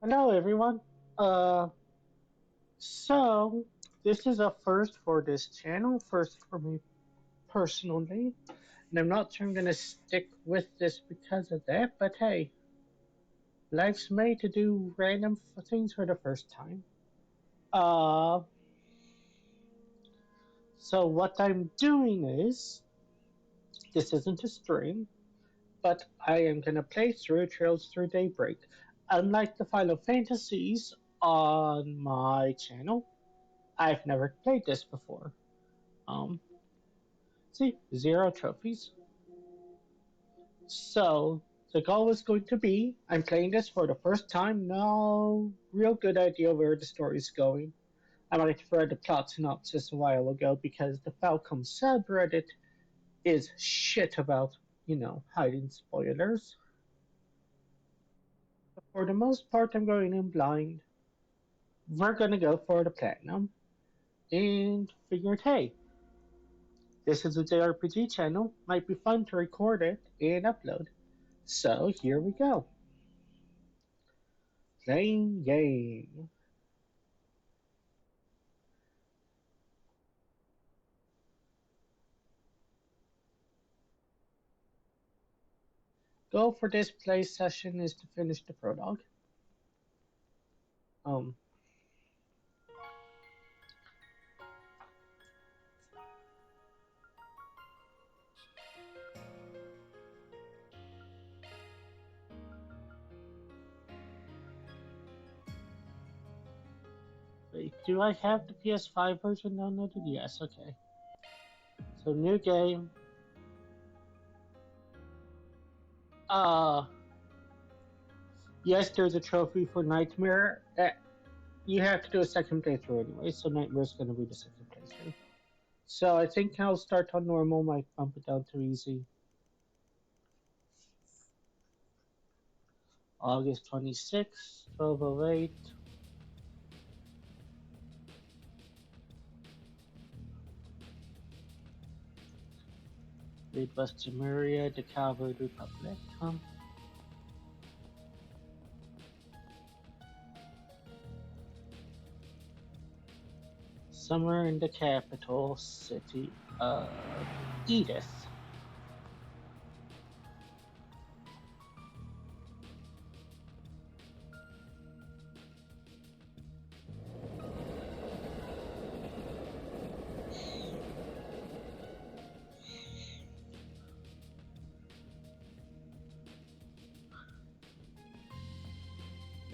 Hello, everyone. Uh, so this is a first for this channel, first for me personally, and I'm not sure I'm gonna stick with this because of that. But hey, life's made to do random things for the first time. Uh, so what I'm doing is this isn't a stream, but I am gonna play through Trails Through Daybreak. Unlike the Final Fantasies on my channel, I've never played this before. Um, See, zero trophies. So the goal is going to be I'm playing this for the first time, no real good idea where the story is going. I might have read the plot synopsis a while ago because the Falcom subreddit is shit about, hiding spoilers. But for the most part, I'm going in blind. We're gonna go for the platinum and figured, hey, this is a JRPG channel, might be fun to record it and upload. So here we go. Playing game. Goal for this play session is to finish the prologue. Um, Wait, do I have the PS5 version downloaded? Yes, okay. So new game. Uh, yes, there's a trophy for Nightmare. You have to do a second playthrough anyway, so Nightmare's gonna be the second playthrough. So I think I'll start on normal, might bump it down to easy. August 26th, 12:08. Read West Maria, the Cavalry Republic. Somewhere in the capital city of Edith.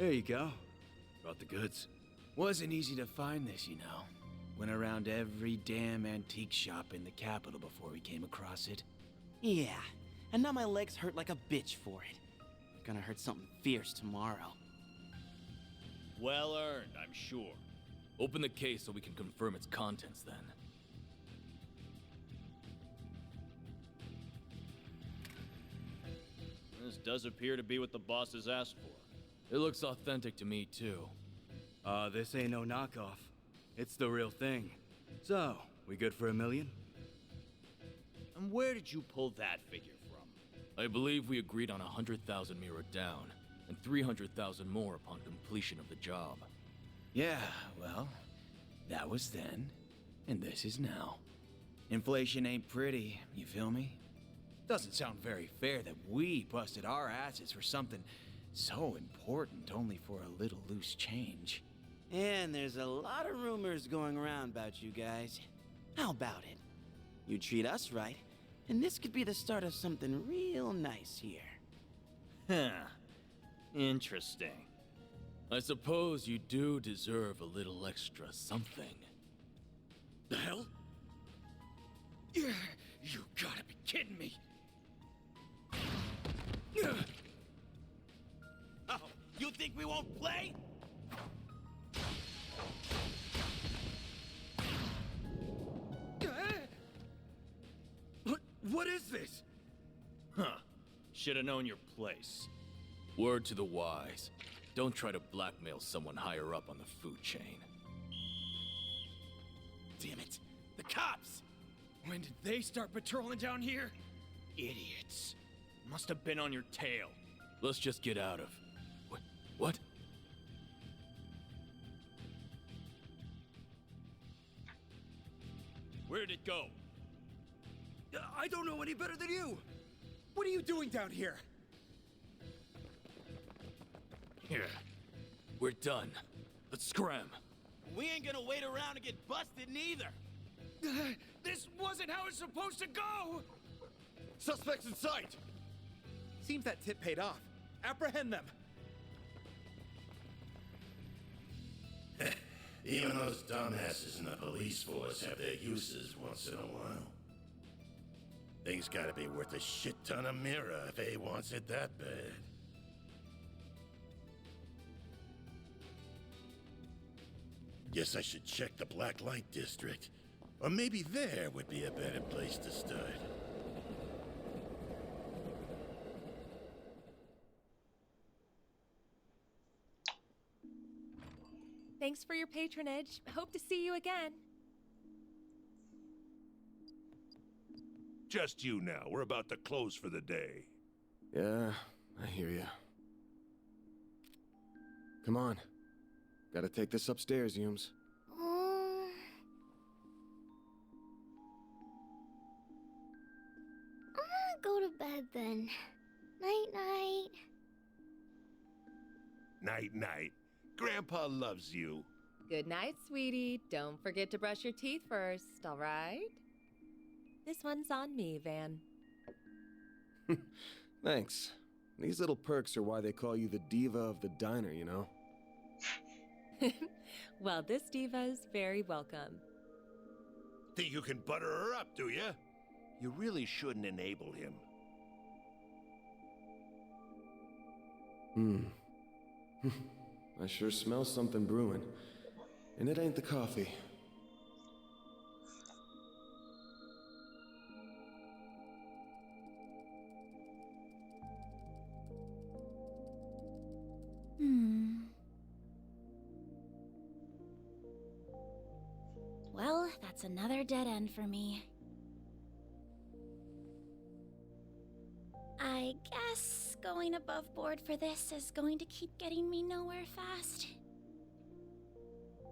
There you go. Brought the goods. Wasn't easy to find this, you know. Went around every damn antique shop in the capital before we came across it. Yeah, and now my legs hurt like a bitch for it. Gonna hurt something fierce tomorrow. Well earned, I'm sure. Open the case so we can confirm its contents then. This does appear to be what the boss has asked for. It looks authentic to me too. This ain't no knockoff. It's the real thing. So, we good for $1 million? And where did you pull that figure from? I believe we agreed on 100,000 Mira down, and 300,000 more upon completion of the job. Yeah, well, that was then, and this is now. Inflation ain't pretty, you feel me? Doesn't sound very fair that we busted our asses for something so important only for a little loose change. And there's a lot of rumors going around about you guys. How about it? You treat us right, and this could be the start of something real nice here. Huh. Interesting. I suppose you do deserve a little extra something. The hell? You gotta be kidding me! Oh, you think we won't play? What is this? Huh. Should've known your place. Word to the wise. Don't try to blackmail someone higher up on the food chain. Damn it. The cops! When did they start patrolling down here? Idiots. Must have been on your tail. Let's just get out of... What? Where did it go? I don't know any better than you! What are you doing down here? Here. We're done. Let's scram. We ain't gonna wait around and get busted neither. This wasn't how it's supposed to go! Suspects in sight! Seems that tip paid off. Apprehend them! Even those dumbasses in the police force have their uses once in a while. Things gotta be worth a shit ton of mirror if A wants it that bad. Guess I should check the Black Light District. Or maybe there would be a better place to start. Thanks for your patronage. Hope to see you again. Just you now. We're about to close for the day. Yeah, I hear ya. Come on. Gotta take this upstairs, Yums. I'm gonna go to bed then. Night-night. Night-night. Grandpa loves you. Good night, sweetie. Don't forget to brush your teeth first, all right? This one's on me, Van. Thanks. These little perks are why they call you the diva of the diner, you know? Well, this diva's very welcome. Think you can butter her up, do you? You really shouldn't enable him. I sure smell something brewing. And it ain't the coffee. Well, that's another dead end for me. I guess going above board for this is going to keep getting me nowhere fast.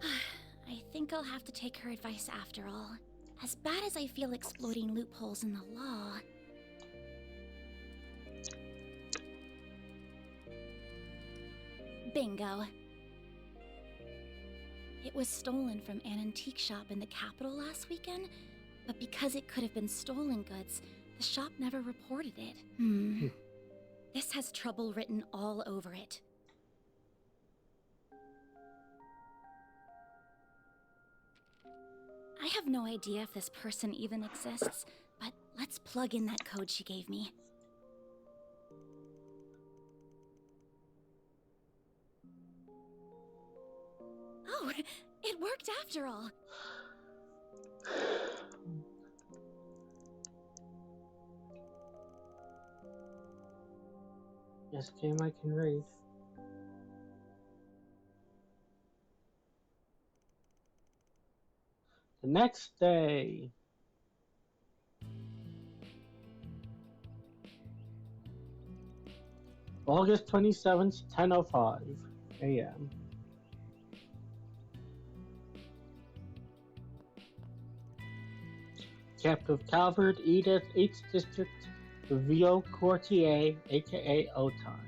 I think I'll have to take her advice after all. As bad as I feel exploiting loopholes in the law... Bingo. It was stolen from an antique shop in the capital last weekend, but because it could have been stolen goods, the shop never reported it. This has trouble written all over it. I have no idea if this person even exists, but let's plug in that code she gave me. Oh, it worked after all. Yes, game I can read. The next day. August 27th, 10:05 a.m. Captive Calvert, Edith, 8th District, Vieux Courtier, aka O-Time.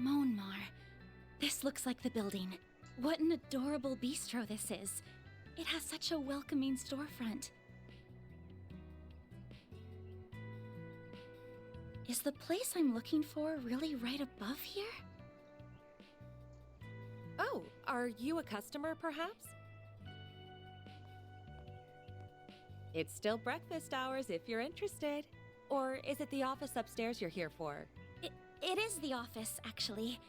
Monmar. This looks like the building. What an adorable bistro this is. It has such a welcoming storefront. Is the place I'm looking for really right above here? Oh, are you a customer, perhaps? It's still breakfast hours if you're interested. Or is it the office upstairs you're here for? It is the office, actually.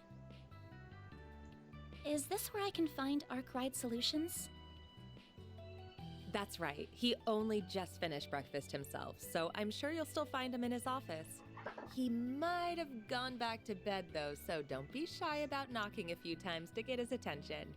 Is this where I can find Arkwright Solutions? That's right. He only just finished breakfast himself, so I'm sure you'll still find him in his office. He might have gone back to bed, though, so don't be shy about knocking a few times to get his attention.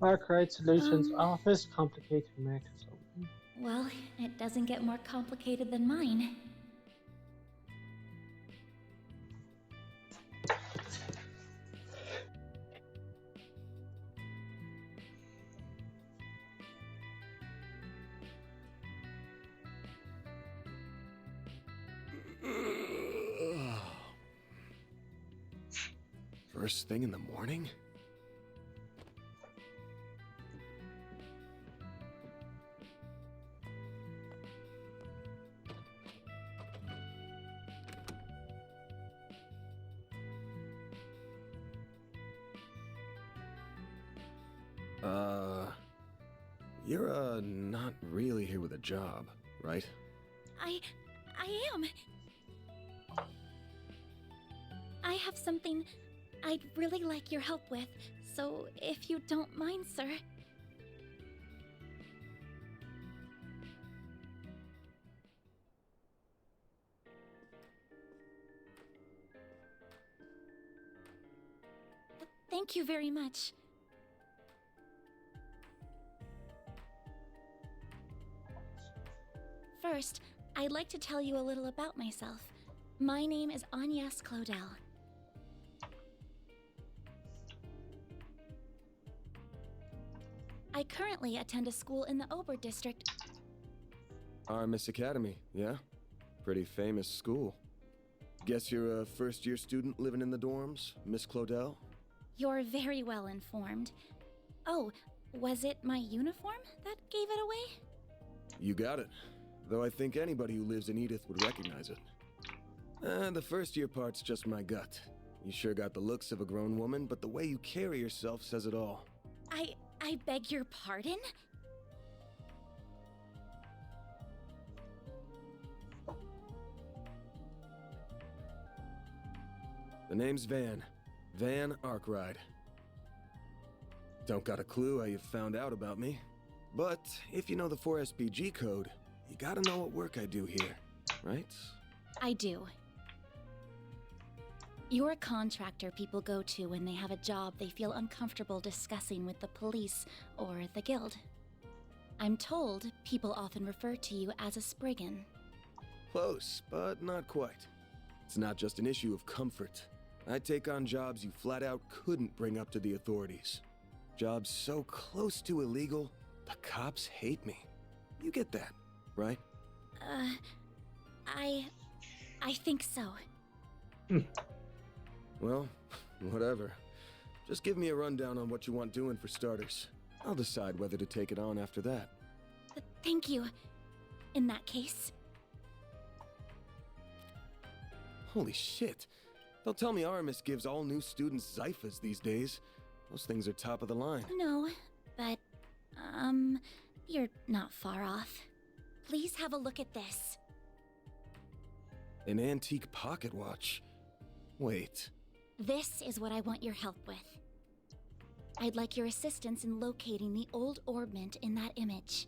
Arkwright Solutions Um, Office, complicated matters only. well, it doesn't get more complicated than mine. First thing in the morning? You're, not really here with a job, right? I am. I have something I'd really like your help with, so if you don't mind, sir. Thank you very much. First, I'd like to tell you a little about myself. My name is Agnes Claudel. I currently attend a school in the Ober district. Our Miss Academy, yeah? Pretty famous school. Guess you're a first-year student living in the dorms, Miss Claudel? You're very well informed. Oh, was it my uniform that gave it away? You got it. Though I think anybody who lives in Edith would recognize it. The first-year part's just my gut. You sure got the looks of a grown woman, but the way you carry yourself says it all. I beg your pardon? The name's Van. Van Arkwright. Don't got a clue how you found out about me. But if you know the 4SPG code, you gotta know what work I do here, right? I do. You're a contractor people go to when they have a job they feel uncomfortable discussing with the police or the guild. I'm told people often refer to you as a Spriggan. Close, but not quite. It's not just an issue of comfort. I take on jobs you flat out couldn't bring up to the authorities. Jobs so close to illegal, the cops hate me. You get that, right? I think so. Well, whatever. Just give me a rundown on what you want doing for starters. I'll decide whether to take it on after that. Thank you. In that case. Holy shit. Don't tell me Aramis gives all new students Zyphas these days. Those things are top of the line. No, but, you're not far off. Please have a look at this. An antique pocket watch. Wait. This is what I want your help with. I'd like your assistance in locating the old orbment in that image.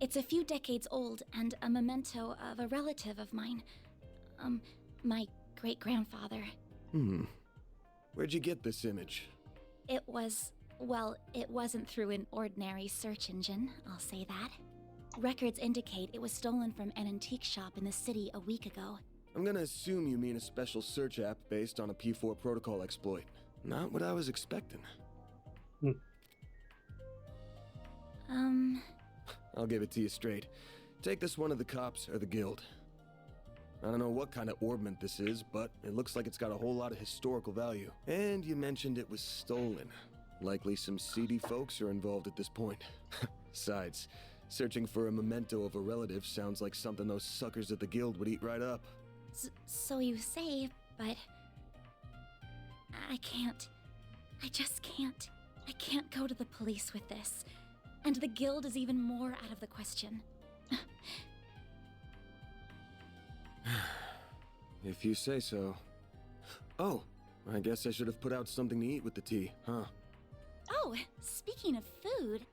It's a few decades old and a memento of a relative of mine. My great-grandfather. Where'd you get this image? It wasn't through an ordinary search engine, I'll say that. Records indicate it was stolen from an antique shop in the city a week ago. I'm gonna assume you mean a special search app based on a P4 protocol exploit. Not what I was expecting. I'll give it to you straight. Take this one to the cops or the guild. I don't know what kind of orbment this is, but it looks like it's got a whole lot of historical value. And you mentioned it was stolen. Likely some seedy folks are involved at this point. Besides, searching for a memento of a relative sounds like something those suckers at the guild would eat right up. So you say, but... I can't. I just can't. I can't go to the police with this. And the guild is even more out of the question. If you say so. Oh, I guess I should have put out something to eat with the tea, huh? Oh, speaking of food...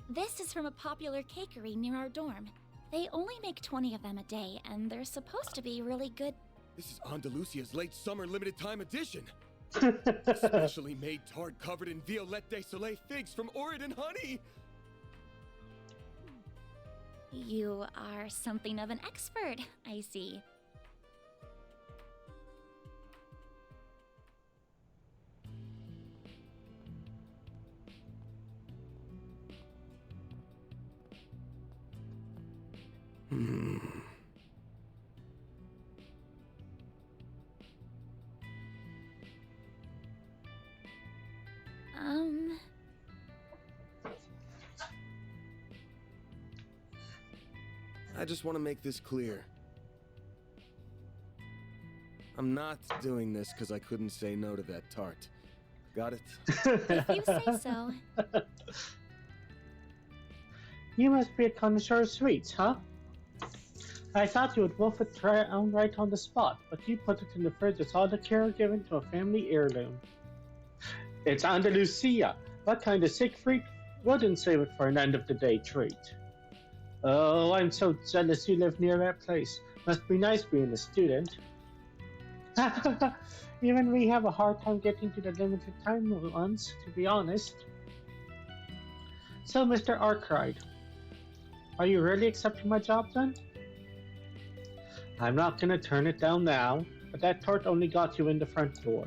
This is from a popular cakery near our dorm. They only make 20 of them a day, and they're supposed to be really good. This is Andalusia's late summer limited time edition! Specially made tart covered in Violette de Soleil figs from Oregon honey! You are something of an expert, I see. I just want to make this clear. I'm not doing this because I couldn't say no to that tart. Got it? If you say so. You must be a connoisseur of sweets, huh? I thought you would wolf it right on the spot, but you put it in the fridge with all the care given to a family heirloom. It's Andalusia. What kind of sick freak wouldn't save it for an end-of-the-day treat? Oh, I'm so jealous you live near that place. Must be nice being a student. Even we have a hard time getting to the limited time ones, to be honest. So, Mr. Arkwright, are you really accepting my job then? I'm not gonna turn it down now, but that tort only got you in the front door.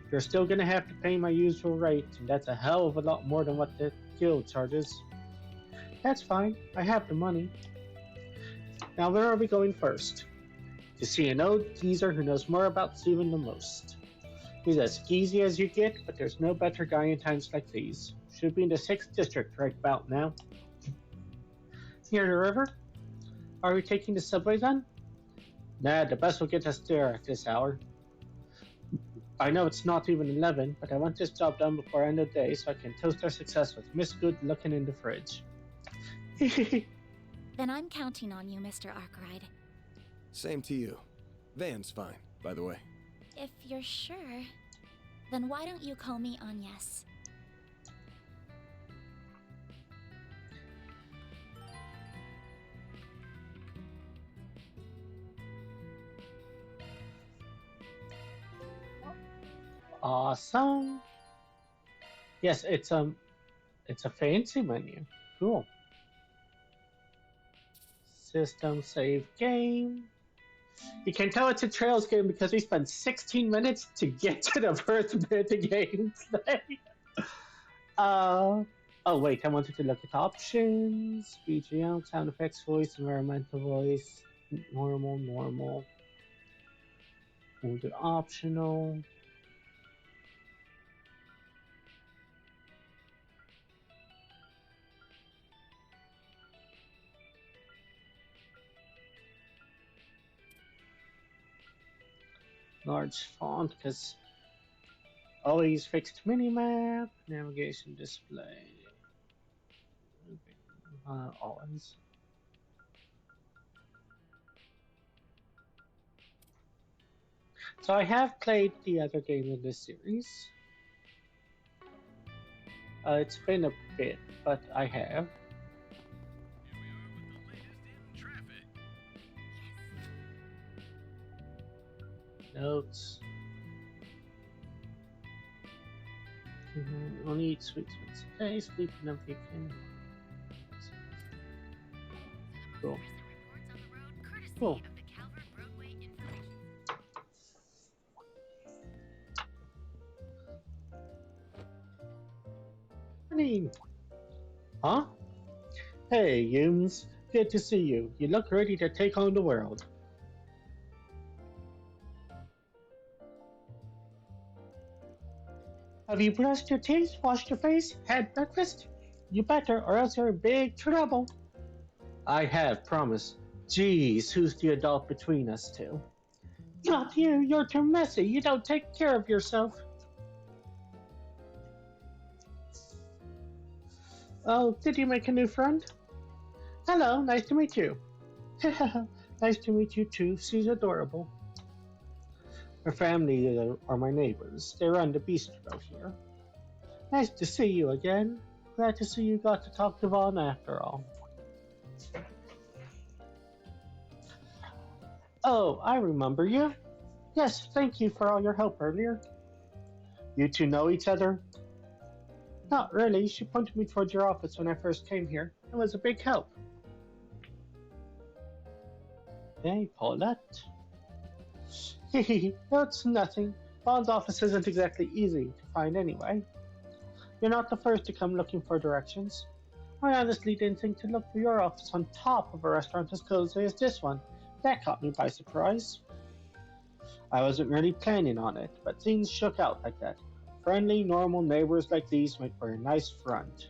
You're still gonna have to pay my usual rate, and that's a hell of a lot more than what the guild charges. That's fine, I have the money. Now where are we going first? To see an old geezer who knows more about Steven than most. He's as skeezy as you get, but there's no better guy in times like these. Should be in the 6th district right about now. Near the river? Are we taking the subway then? Nah, the bus will get us there at this hour. I know it's not even 11, but I want this job done before end of day so I can toast our success with Miss Good looking in the fridge. Then I'm counting on you, Mr. Arkwright. Same to you. Van's fine, by the way. If you're sure, then why don't you call me Agnes? Awesome. Yes, it's a fancy menu. Cool. System save game. You can tell it's a Trails game because we spent 16 minutes to get to the first bit of gameplay. Oh wait, I wanted to look at options. BGM, sound effects, voice, environmental voice, normal. We'll do optional. Large font because always fixed minimap, navigation display. Always. So I have played the other game in this series. It's been a bit, but I have. Notes. Only eat sweets once a day, sleep enough weekend. Cool. Cool. Morning. Huh? Hey, Yums. Good to see you. You look ready to take on the world. Have you brushed your teeth, washed your face, had breakfast? You better, or else you're in big trouble. I have, promise. Geez, who's the adult between us two? Not you, you're too messy. You don't take care of yourself. Oh, did you make a new friend? Hello, nice to meet you. Nice to meet you too, she's adorable. Her family are my neighbors. They run the bistro here. Nice to see you again. Glad to see you got to talk to Vaughn after all. Oh, I remember you. Yes, thank you for all your help earlier. You two know each other? Not really. She pointed me towards your office when I first came here. It was a big help. Hey, Paulette. Hehe, that's nothing. Bond's office isn't exactly easy to find anyway. You're not the first to come looking for directions. I honestly didn't think to look for your office on top of a restaurant as cozy as this one. That caught me by surprise. I wasn't really planning on it, but things shook out like that. Friendly, normal neighbors like these make for a nice front.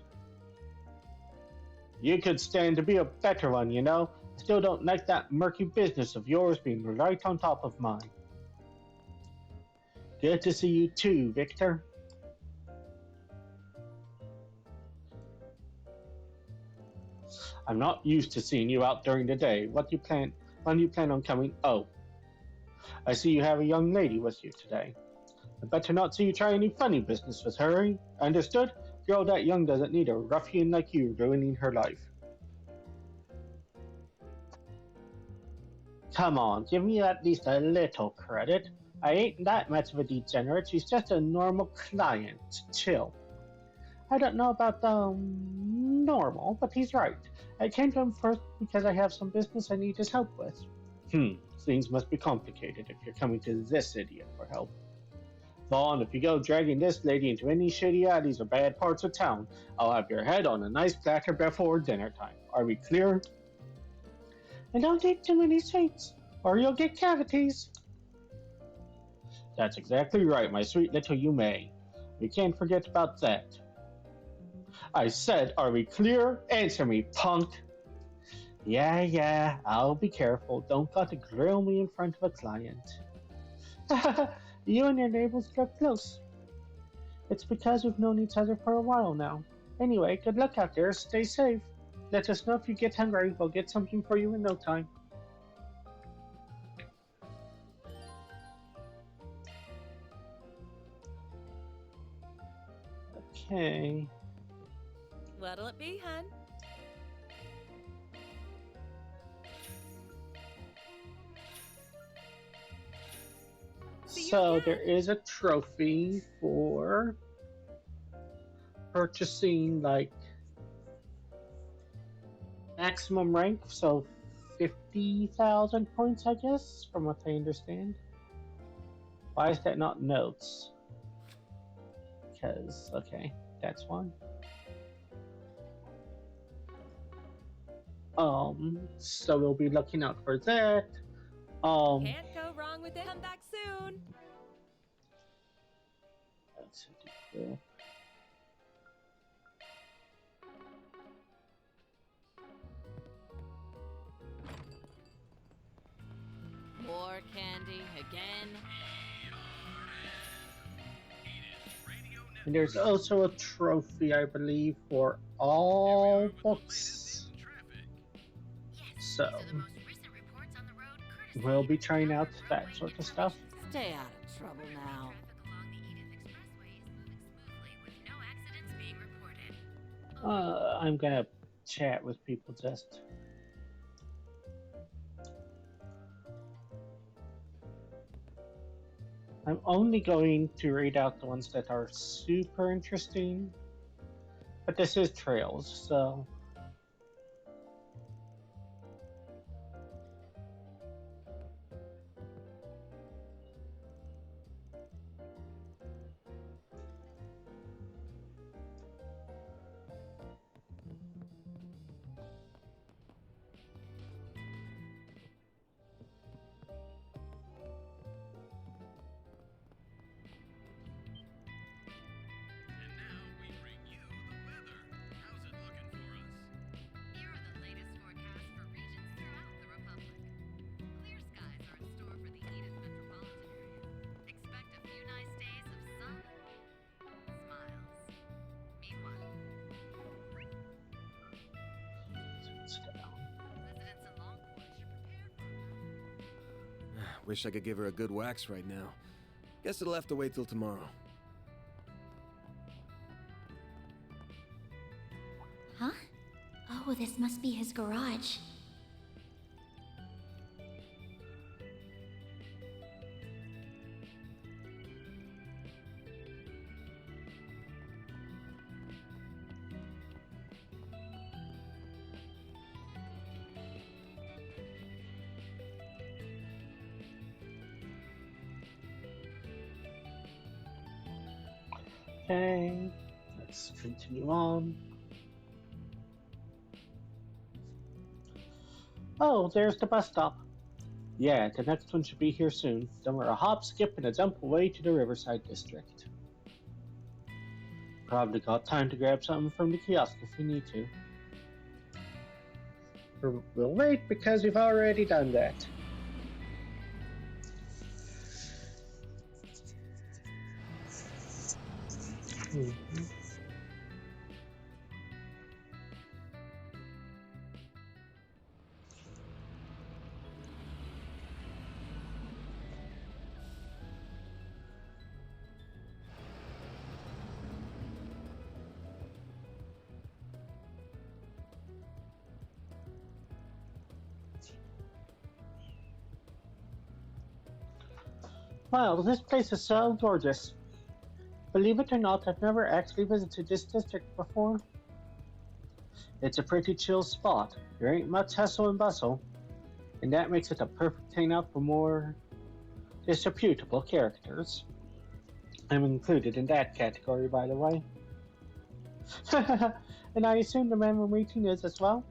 You could stand to be a better one, you know. I still don't like that murky business of yours being right on top of mine. Good to see you too, Victor. I'm not used to seeing you out during the day. When do you plan on coming? Oh, I see you have a young lady with you today. I better not see you try any funny business with her. Understood? Girl that young doesn't need a ruffian like you ruining her life. Come on, give me at least a little credit. I ain't that much of a degenerate. She's just a normal client. Chill. I don't know about normal, but he's right. I came to him first because I have some business I need his help with. Things must be complicated if you're coming to this idiot for help. Vaughn, if you go dragging this lady into any shady alleys or bad parts of town, I'll have your head on a nice platter before dinner time. Are we clear? And don't eat too many sweets, or you'll get cavities. That's exactly right, my sweet little Yume. We can't forget about that. I said, are we clear? Answer me, punk. Yeah, I'll be careful. Don't got to grill me in front of a client. You and your neighbors look close. It's because we've known each other for a while now. Anyway, good luck out there. Stay safe. Let us know if you get hungry. We'll get something for you in no time. Okay. What'll it be, hun? So there is a trophy for purchasing like maximum rank, so 50,000 points, I guess, from what I understand. Why is that not notes? Because, okay, that's one. So we'll be looking out for that. Can't go wrong with it. Come back soon. Let's do that. More candy again. And there's also a trophy, I believe, for all books. So we'll be trying out that sort of stuff. Stay out of trouble now. I'm gonna chat with people just. I'm only going to read out the ones that are super interesting, but this is Trails, so. Wish I could give her a good wax right now. Guess it'll have to wait till tomorrow. Huh? Oh, this must be his garage. Okay, let's continue on. Oh, there's the bus stop. Yeah, the next one should be here soon. Then we're a hop, skip, and a jump away to the Riverside District. Probably got time to grab something from the kiosk if we need to. We'll wait because we've already done that. Mm-hmm. Wow, this place is so gorgeous. Believe it or not, I've never actually visited this district before. It's a pretty chill spot. There ain't much hustle and bustle, and that makes it a perfect hangout for more disreputable characters. I'm included in that category, by the way. And I assume the man we're meeting is as well?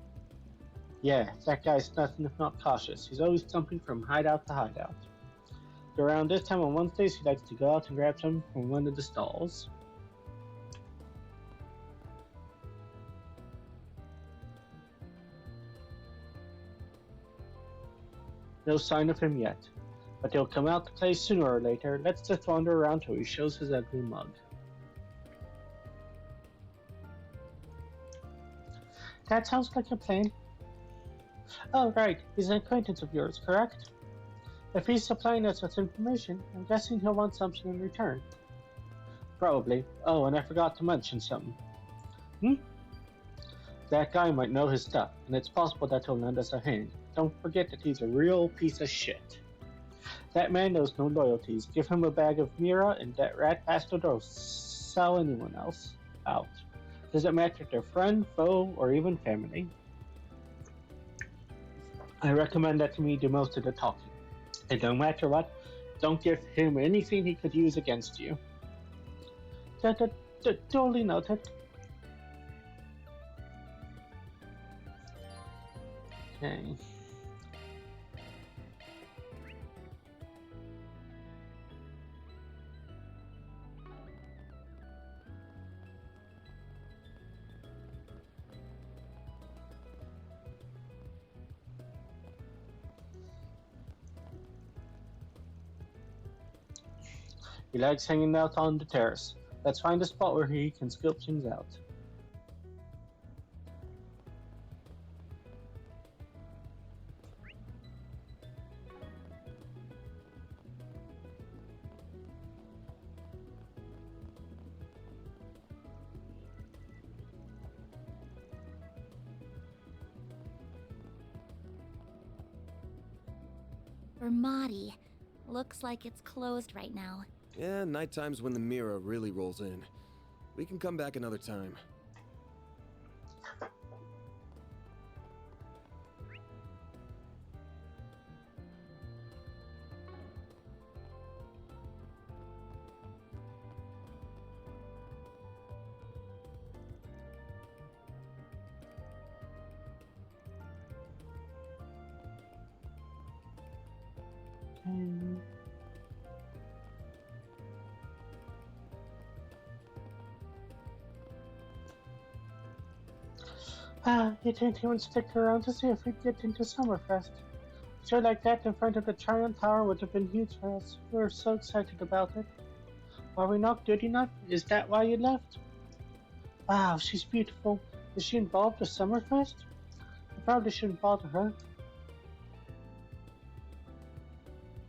Yeah, that guy's nothing if not cautious. He's always jumping from hideout to hideout. Around this time on Wednesdays, he likes to go out and grab some from one of the stalls. No sign of him yet, but he'll come out to play sooner or later. Let's just wander around till he shows his ugly mug. That sounds like a plan. Oh, right, he's an acquaintance of yours, correct? If he's supplying us with information, I'm guessing he'll want something in return. Probably. Oh, and I forgot to mention something. That guy might know his stuff, and it's possible that he'll lend us a hand. Don't forget that he's a real piece of shit. That man knows no loyalties. Give him a bag of Mira, and that rat bastard will sell anyone else out. Doesn't matter if they're friend, foe, or even family. I recommend that to me do most of the talking. And no matter what, don't give him anything he could use against you. Duly noted. Okay. He likes hanging out on the terrace. Let's find a spot where he can scope things out. Vermati. Looks like it's closed right now. Yeah, nighttime's when the mirror really rolls in. We can come back another time. You didn't even stick around to see if we'd get into Summerfest. A show like that in front of the Tryon Tower would have been huge for us. We were so excited about it. Are we not good enough? Is that why you left? Wow, she's beautiful. Is she involved with Summerfest? I probably shouldn't bother her.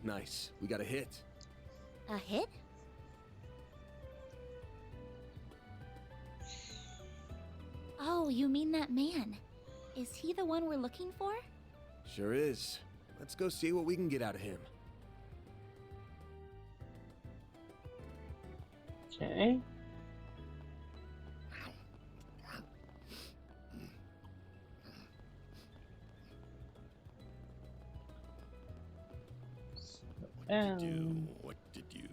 Nice. We got a hit. A hit? Oh, you mean that man. Is he the one we're looking for? Sure is. Let's go see what we can get out of him. Okay. What did you do? What did you...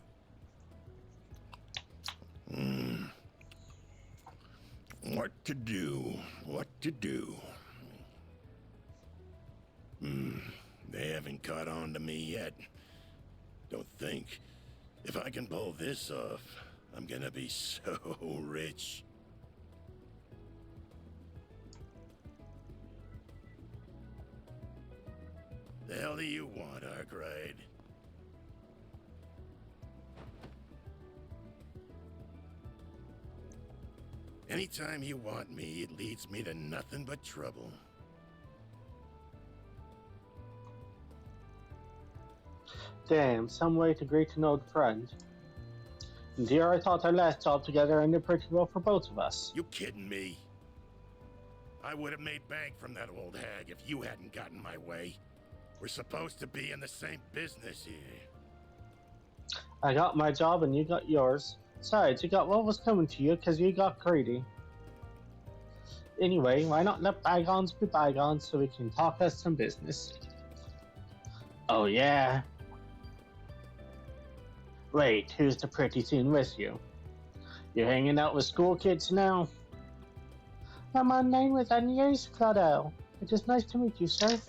to do? What to do? They haven't caught on to me yet. Don't think. If I can pull this off, I'm gonna be so rich. The hell do you want, Arkwright? Anytime you want me, it leads me to nothing but trouble. Damn, some way to greet an old friend. Dear, I thought our last job together ended pretty well for both of us. You kidding me? I would have made bank from that old hag if you hadn't gotten my way. We're supposed to be in the same business here. I got my job and you got yours. Besides, you got what was coming to you because you got greedy. Anyway, why not let bygones be bygones so we can talk us some business? Oh yeah. Wait, who's the pretty teen with you? You hanging out with school kids now? My name is Agnes Claudel. It is nice to meet you, sir.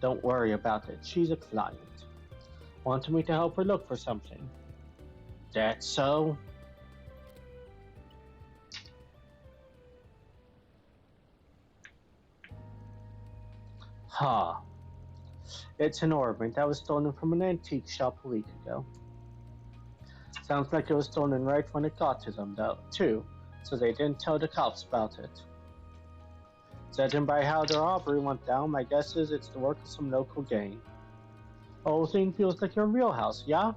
Don't worry about it. She's a client. Wanted me to help her look for something. That's so? Ha. It's an ornament that was stolen from an antique shop a week ago. Sounds like it was stolen right when it got to them, though, too, so they didn't tell the cops about it. Judging by how the robbery went down, my guess is it's the work of some local gang. The whole thing feels like your real house, yeah?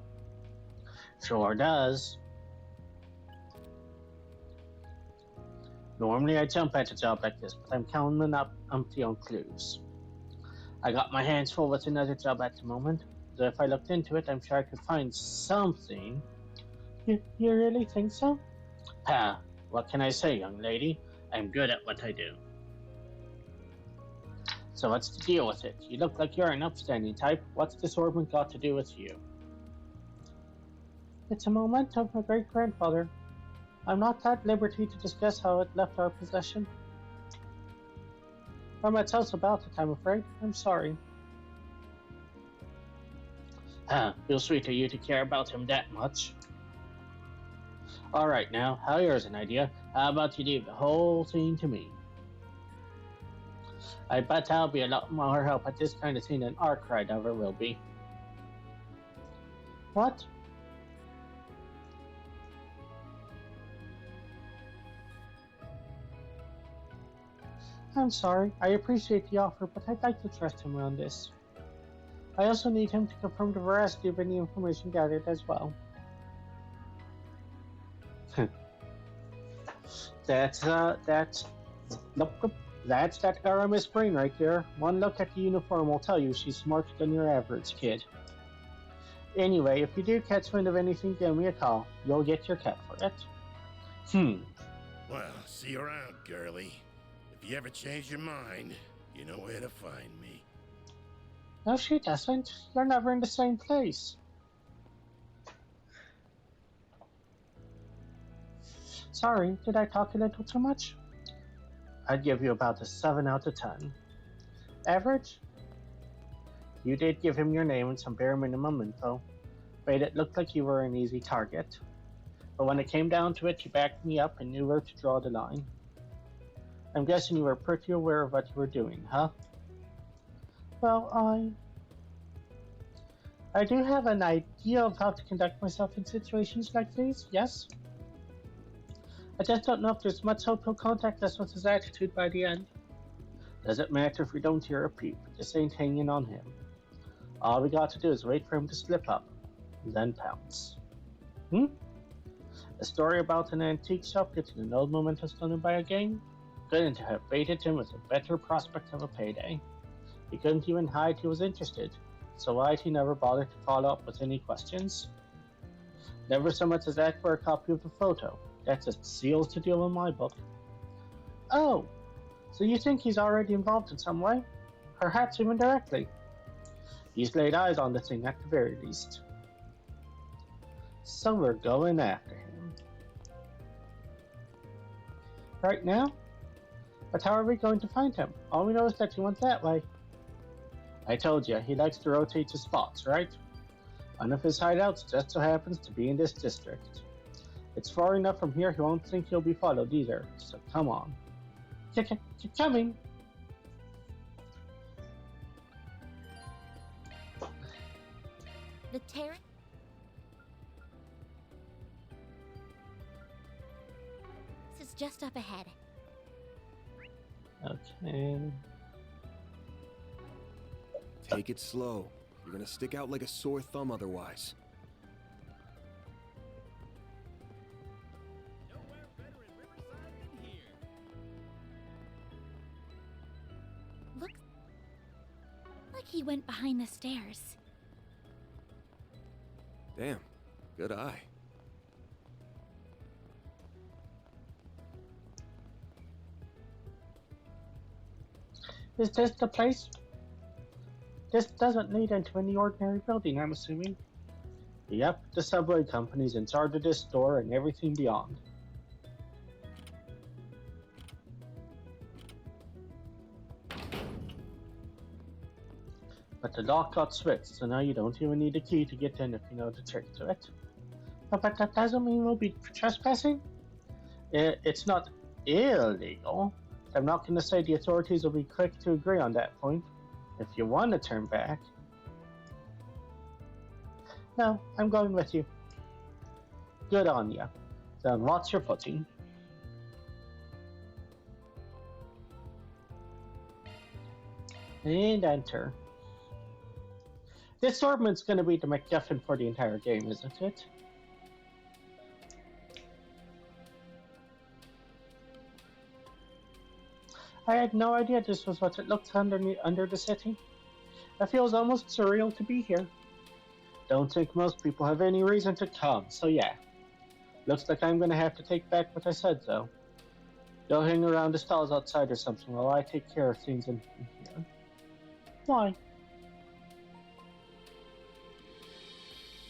Sure does. Normally I jump at a job like this, but I'm counting up empty on clues. I got my hands full with another job at the moment, so if I looked into it, I'm sure I could find something. You really think so? Ha, what can I say, young lady? I'm good at what I do. So what's the deal with it? You look like you're an upstanding type. What's this ornament got to do with you? It's a memento of my great-grandfather. I'm not at liberty to discuss how it left our possession. Or much else about it, I'm afraid. I'm sorry. Feel sweet of you to care about him that much. Alright now, here's an idea. How about you leave the whole thing to me? I bet I'll be a lot more help at this kind of thing than Arkwright ever will be. What? I'm sorry. I appreciate the offer, but I'd like to trust him on this. I also need him to confirm the veracity of any information gathered as well. That's that RMS brain right there. One look at the uniform will tell you she's smarter than your average kid. Anyway, if you do catch wind of anything, give me a call. You'll get your cut for it. Well, see you around, girlie. If you ever change your mind, you know where to find me. No, she doesn't. You're never in the same place. Sorry, did I talk a little too much? I'd give you about a 7 out of 10. Average? You did give him your name and some bare minimum info. Made it look like you were an easy target. But when it came down to it, you backed me up and knew where to draw the line. I'm guessing you were pretty aware of what you were doing, huh? Well, I do have an idea of how to conduct myself in situations like these, yes? I just don't know if there's much hope he'll contact us with his attitude by the end. Doesn't matter if we don't hear a peep, this ain't hanging on him. All we got to do is wait for him to slip up, and then pounce. A story about an antique shop getting an old memento stolen by a gang? Couldn't have baited him with a better prospect of a payday. He couldn't even hide he was interested, so why'd he never bother to follow up with any questions? Never so much as ask for a copy of the photo. That just seals the deal in my book. Oh, so you think he's already involved in some way? Perhaps even directly. He's laid eyes on the thing at the very least. So we're going after him. right now. But how are we going to find him? All we know is that he went that way. I told you, he likes to rotate to spots, right? One of his hideouts just so happens to be in this district. It's far enough from here he won't think he'll be followed either, so come on. Keep coming! The terrace? This is just up ahead. Okay. Take it slow. You're gonna stick out like a sore thumb otherwise. Nowhere better in Riverside than here. Looks like he went behind the stairs. Damn, good eye. Is this the place? This doesn't lead into any ordinary building, I'm assuming. Yep, the subway company's in charge of this store and everything beyond. But the lock got switched, so now you don't even need a key to get in if you know the trick to it. But that doesn't mean we'll be trespassing? It's not illegal. I'm not going to say the authorities will be quick to agree on that point. If you want to turn back. No, I'm going with you. Good on ya. Then watch your footing. And enter. This ornament's going to be the MacGuffin for the entire game, isn't it? I had no idea this was what it looked under the city. It feels almost surreal to be here. Don't think most people have any reason to come, so yeah. Looks like I'm gonna have to take back what I said, though. Go hang around the stalls outside or something while I take care of things in here. Why?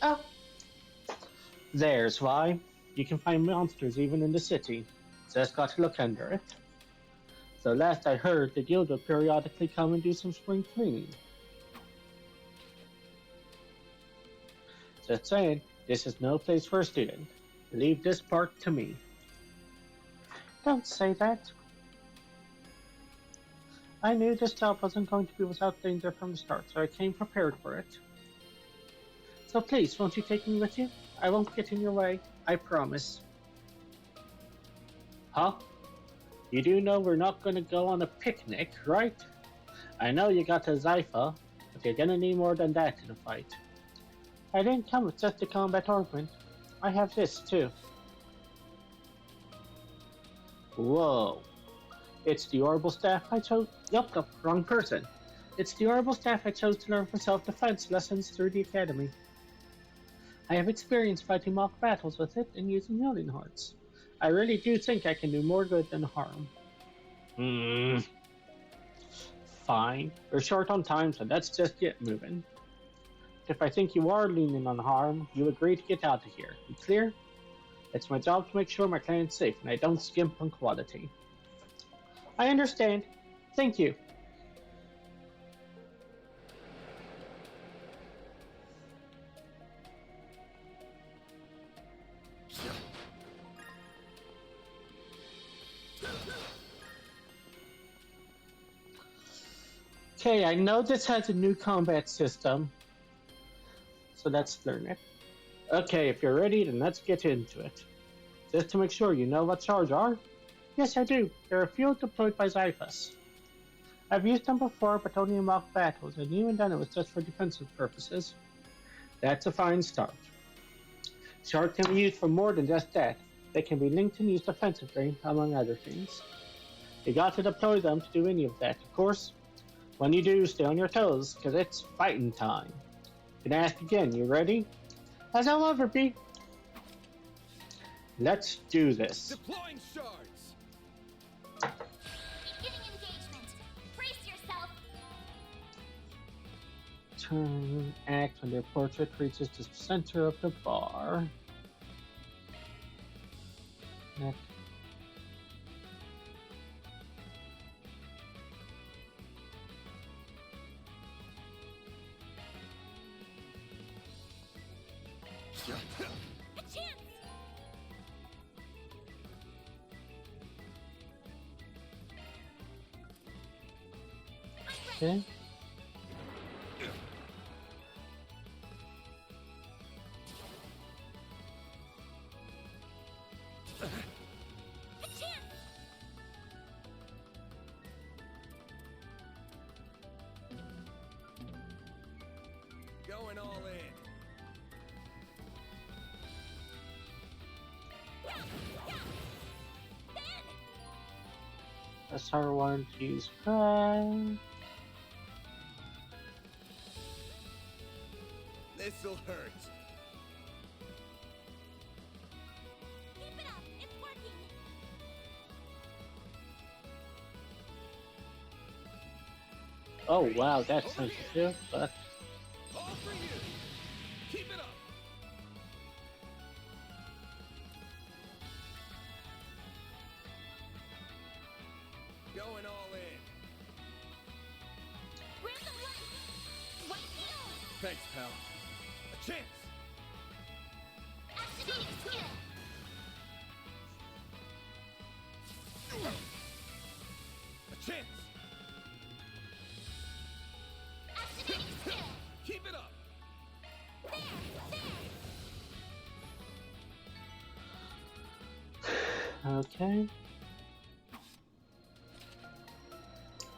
Oh. There's why. You can find monsters even in the city. Just got to look under it. So last I heard, the guild will periodically come and do some spring cleaning. Just saying, this is no place for a student. Leave this part to me. Don't say that. I knew this job wasn't going to be without danger from the start, so I came prepared for it. So please, won't you take me with you? I won't get in your way, I promise. Huh? You do know we're not gonna go on a picnic, right? I know you got a Zypha, but you're gonna need more than that in a fight. I didn't come with just a combat ornament. I have this too. Whoa. It's the orbital staff I chose. Nope, wrong person. It's the orbital staff I chose to learn for self-defense lessons through the academy. I have experience fighting mock battles with it and using healing hearts. I really do think I can do more good than harm. Fine. We're short on time, so let's just get moving. If I think you are leaning on harm, you agree to get out of here. You clear? It's my job to make sure my client's safe, and I don't skimp on quality. I understand. Thank you. Okay, I know this has a new combat system, so let's learn it. Okay, if you're ready, then let's get into it. Just to make sure you know what charge are? Yes, I do. There are a few deployed by Zyphus. I've used them before, but only in mock battles, and even then it was just for defensive purposes. That's a fine start. Charge can be used for more than just that. They can be linked and used offensively, among other things. You got to deploy them to do any of that, of course. When you do, stay on your toes, because it's fighting time. Can I ask again, you ready? As I'll ever be. Let's do this. Deploying shards! Beginning engagement. Brace yourself. Turn, act when their portrait reaches the center of the bar. Next. A chance! Okay. A chance! Going all in. SR1 to use Cry. This'll hurt. Keep it up! It's working! Oh wow, that's sensitive, but All for you. Keep it up. Going all in. Where's the light? White field! Thanks, pal. A chance. Activating skill! A chance. Activating skill! Keep it up. There! okay.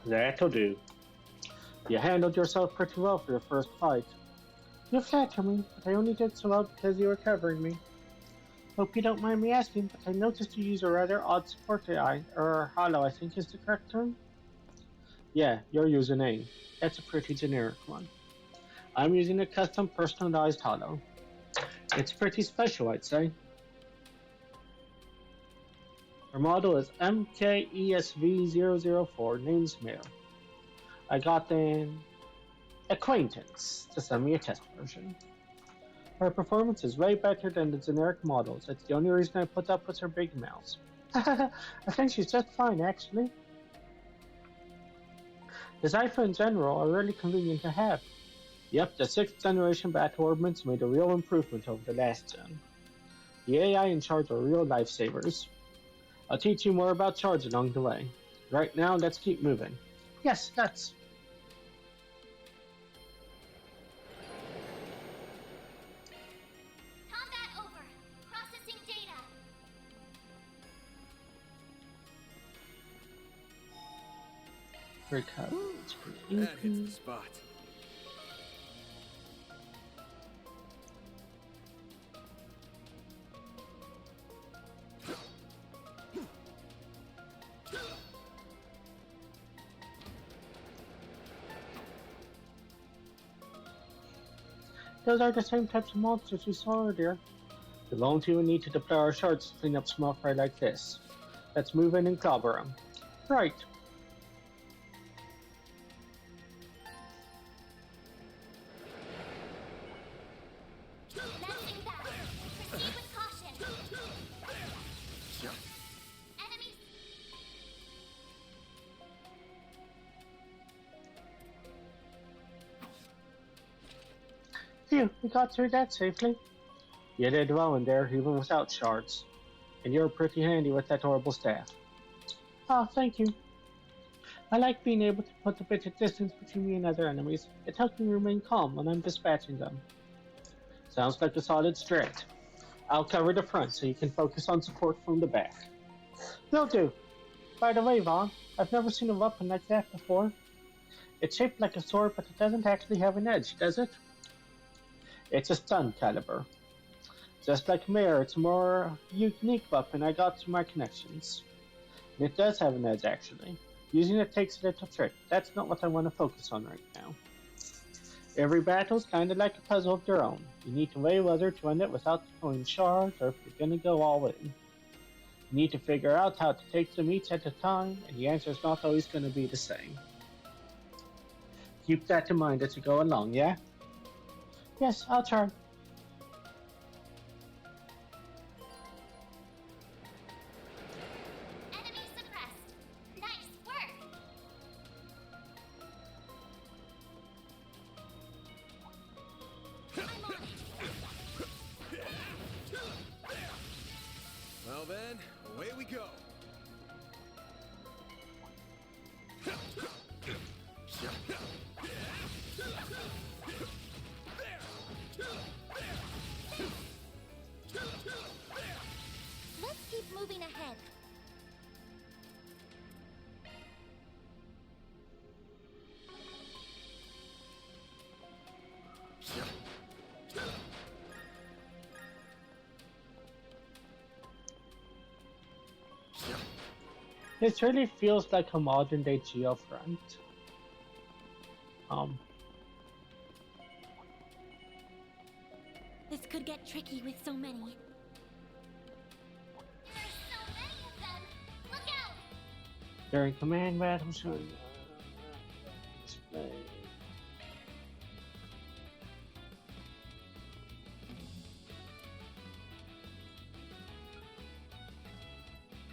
That'll do. You handled yourself pretty well for your first fight. You flatter me, but I only did so well because you were covering me. Hope you don't mind me asking, but I noticed you use a rather odd support AI, or hollow I think is the correct term. Yeah, your username. That's a pretty generic one. I'm using a custom personalized hollow. It's pretty special, I'd say. Our model is MKESV004, name's Mare. I got an acquaintance to send me a test version. Her performance is way better than the generic models. It's the only reason I put up with her big mouths. I think she's just fine, actually. The Zypher in general are really convenient to have. Yep, the 6th generation battle orbments made a real improvement over the last gen. The AI in charge are real lifesavers. I'll teach you more about charge along the way. Right now, let's keep moving. Yes, let's. Combat over! Processing data! Recover. It's pretty That hits easy. the spot. Those are the same types of monsters we saw earlier. The lone two will need to deploy our shards to clean up small fry like this. Let's move in and clobber them. Right. Messing back! Proceed with caution! Enemies! Phew, we got through that safely. You did well in there, even without shards. And you're pretty handy with that horrible staff. Oh, thank you. I like being able to put a bit of distance between me and other enemies. It helps me remain calm when I'm dispatching them. Sounds like a solid strat. I'll cover the front so you can focus on support from the back. Will do. By the way, Vaughn, I've never seen a weapon like that before. It's shaped like a sword, but it doesn't actually have an edge, does it? It's a stun caliber. Just like Mare, it's a more unique weapon I got through my connections. And it does have an edge, actually. Using it takes a little trick. That's not what I want to focus on right now. Every battle's kinda like a puzzle of their own. You need to weigh whether to end it without deploying shards, or if you're gonna go all in. You need to figure out how to take them each at a time, and the answer's not always gonna be the same. Keep that in mind as you go along, yeah? Yes, I'll try. Enemy suppressed! Nice work! I'm on it! then, away we go. Let's keep moving ahead. This really feels like a modern day Geofront. This could get tricky with so many. There's so many of them! Look out! During command battles, display.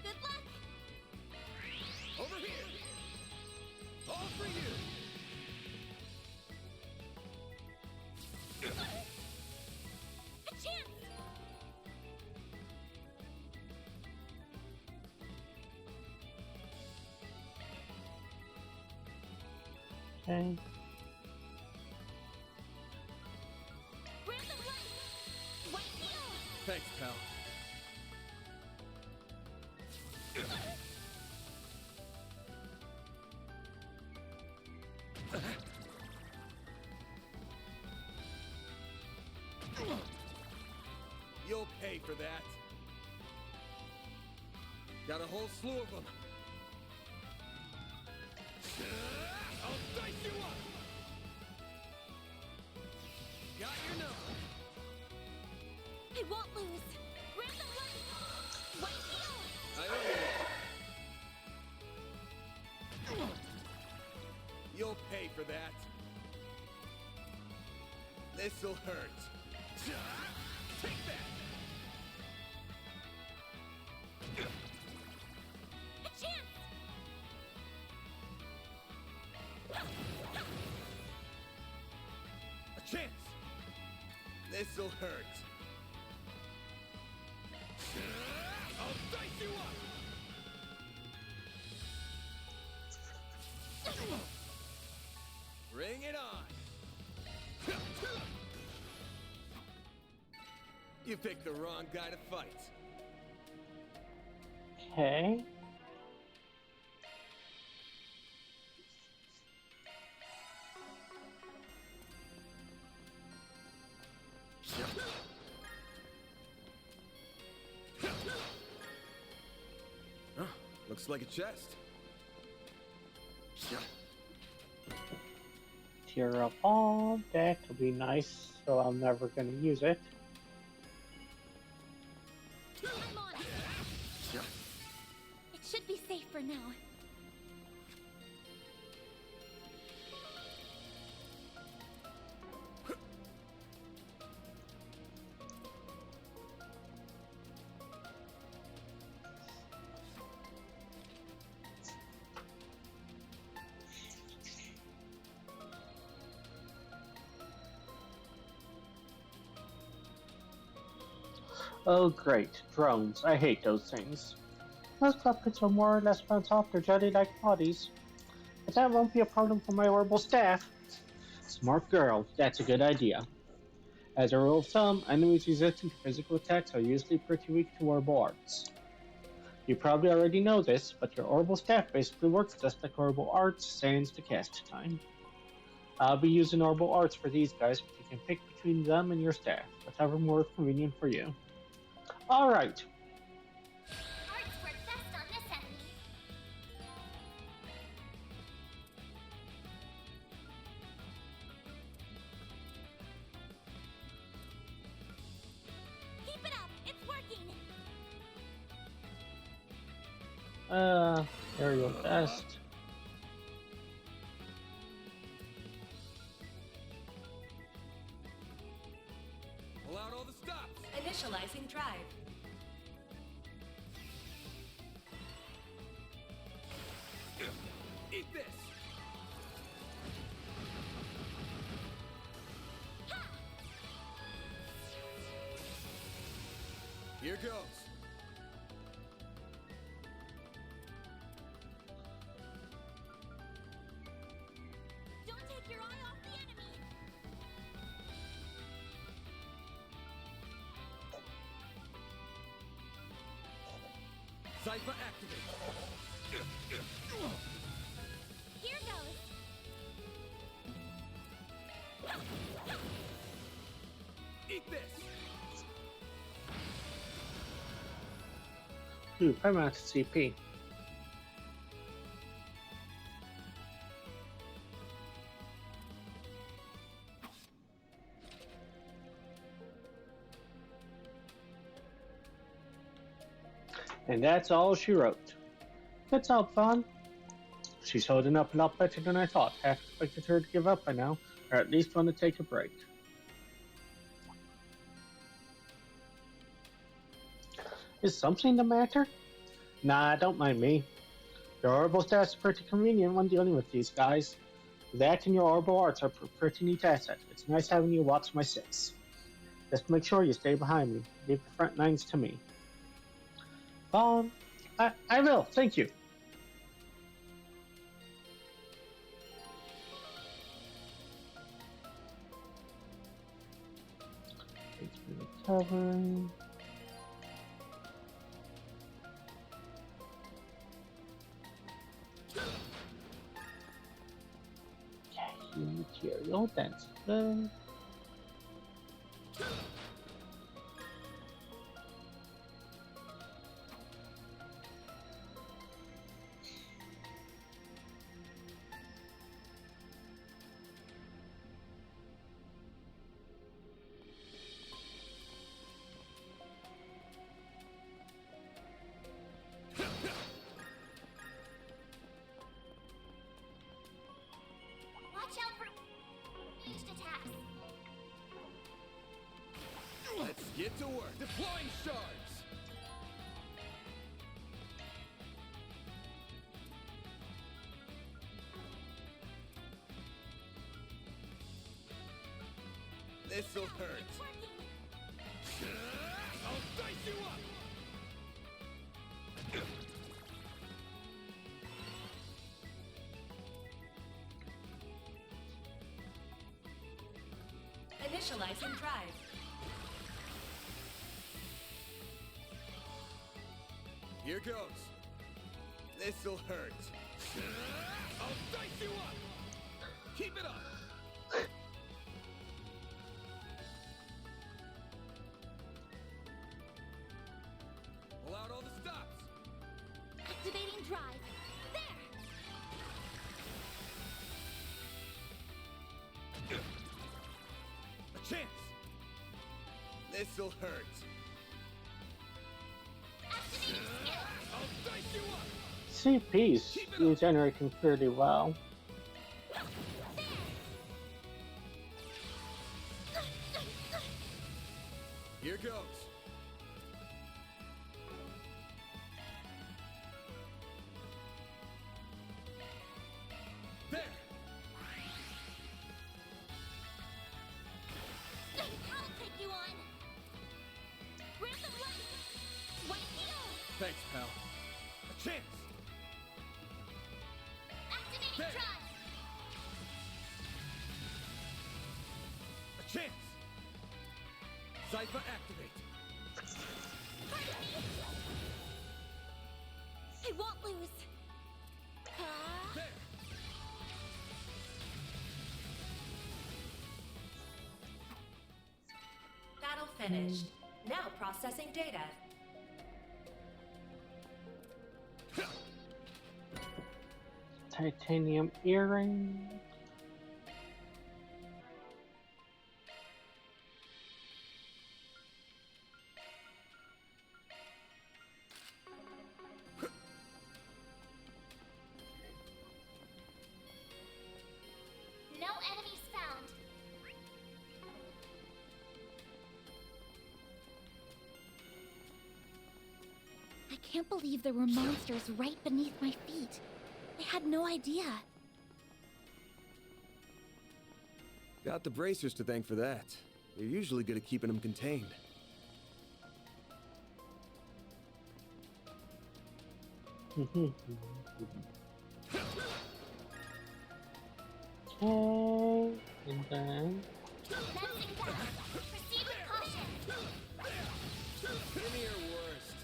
Good luck! Over here! All for you! A chance! Okay. Random light! White heel! Thanks, pal. You'll pay for that. Got a whole slew of them. I'll dice you up! Got your number. I won't lose! Random light! White heel! I owe you. You'll pay for that. This'll hurt. Take that! A chance! A chance! This'll hurt. I'll dice you up! Bring it on! You picked the wrong guy to fight. Okay. Huh, looks like a chest. Tear up all. That could be nice, so I'm never gonna use it. I'm on it! It should be safe for now. Oh great, drones. I hate those things. Most puppets are more or less bounce off their jelly-like bodies. But that won't be a problem for my orbital staff. Smart girl, that's a good idea. As a rule of thumb, enemies resistant to physical attacks are usually pretty weak to orbital arts. You probably already know this, but your orbital staff basically works just like orbital arts, sans the cast time. I'll be using orbital arts for these guys, but you can pick between them and your staff, whatever more convenient for you. Alright. Arts work best on this enemy. Keep it up! It's working! Aerial best. Pull out all the stops. Initializing drive. Eat this. Here goes. Cypher activate. Here goes. Eat this. Ooh, I'm out of CP. And that's all she wrote. That's all fun. She's holding up a lot better than I thought. Half expected her to give up by now, or at least want to take a break. Is something the matter? Nah, don't mind me. Your orbital stats are pretty convenient when dealing with these guys. That and your orbital arts are a pretty neat asset. It's nice having you watch my six. Just make sure you stay behind me. Leave the front lines to me. I will, thank you. Thanks for recovering. Okay, material, that's good. Watch out for ranged attacks. Let's get to work. Deploying shards. This'll hurt. It's working. I'll dice you up. Initializing drive. Here goes. This'll hurt. I'll dice you up. Keep it up. Pull out all the stops. Activating drive. There. A chance. This'll hurt. Activating skill. I'll dice you up. CP's regenerating pretty well. Here goes. There. I'll take you on. Breath of life. White heal. Thanks, pal. A chance. Activating There. drive. A chance. Cypher activate. I won't lose. There. Battle finished. Now processing data. Titanium earring. No enemies found. I can't believe there were monsters right beneath my feet. I had no idea. Got the bracers to thank for that. They're usually good at keeping them contained. Okay, and then Sensing that. Proceed with caution. Give me your worst.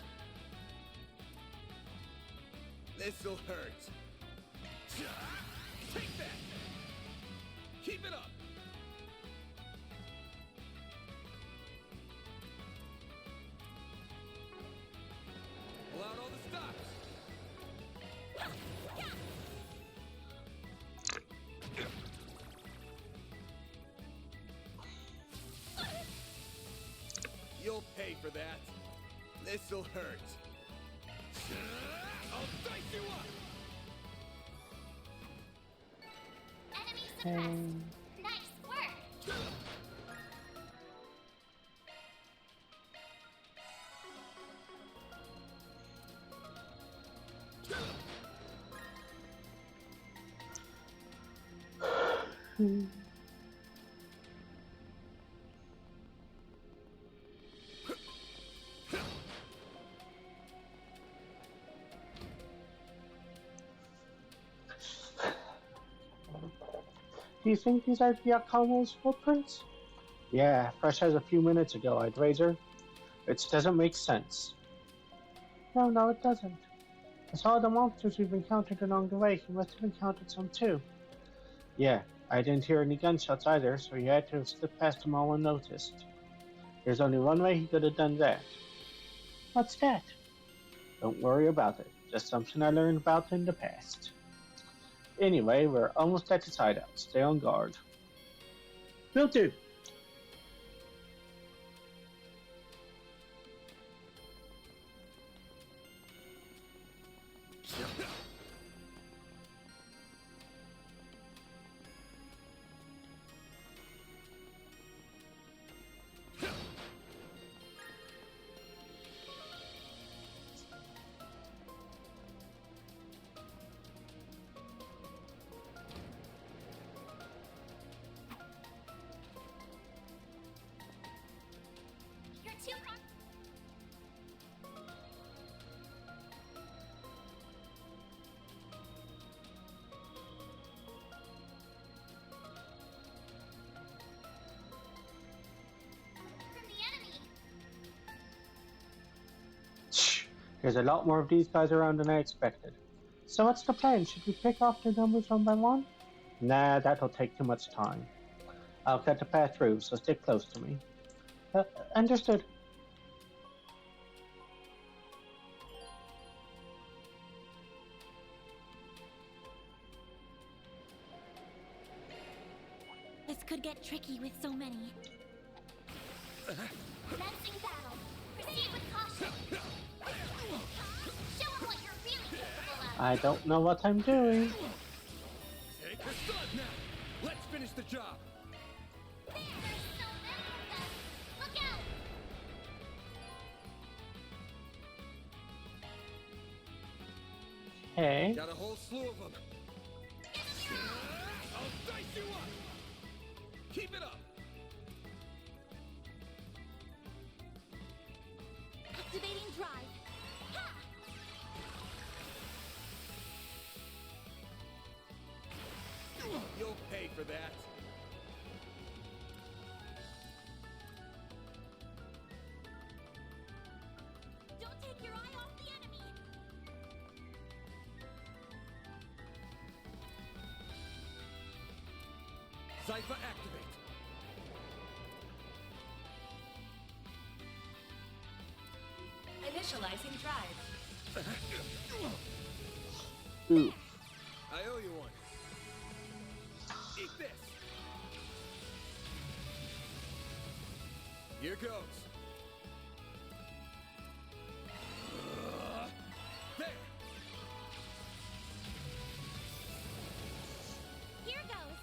This'll hurt. Take that! Keep it up! Pull out all the stops! You'll pay for that. This'll hurt. I'll dice you up! Enemy suppressed. Nice work. Do you think these are Giacomo's footprints? Yeah, fresh as a few minutes ago, I'd wager. It doesn't make sense. No, it doesn't. I saw the monsters we've encountered along the way. He must have encountered some too. Yeah, I didn't hear any gunshots either, so he had to have slipped past them all unnoticed. There's only one way he could have done that. What's that? Don't worry about it. Just something I learned about in the past. Anyway, we're almost at his hideout. Stay on guard. Will do. You're too hard. From the enemy. Shh. There's a lot more of these guys around than I expected. So what's the plan? Should we pick off their numbers one by one? Nah, that'll take too much time. I'll cut the path through, so stick close to me. Understood. This could get tricky with so many. Commencing battle. Proceed with caution. Show 'em what you're really capable of. I don't know what I'm doing. Take the sun now! Let's finish the job! There's so many of them. Look out! Hey. Got a whole slew of them. I'll dice you up! Keep it up! Activating drive. Ha! You'll pay for that. Don't take your eye off the enemy. Zypher activate. Initializing drive. Ooh. I owe you one. Eat this. Here goes. There. Here goes.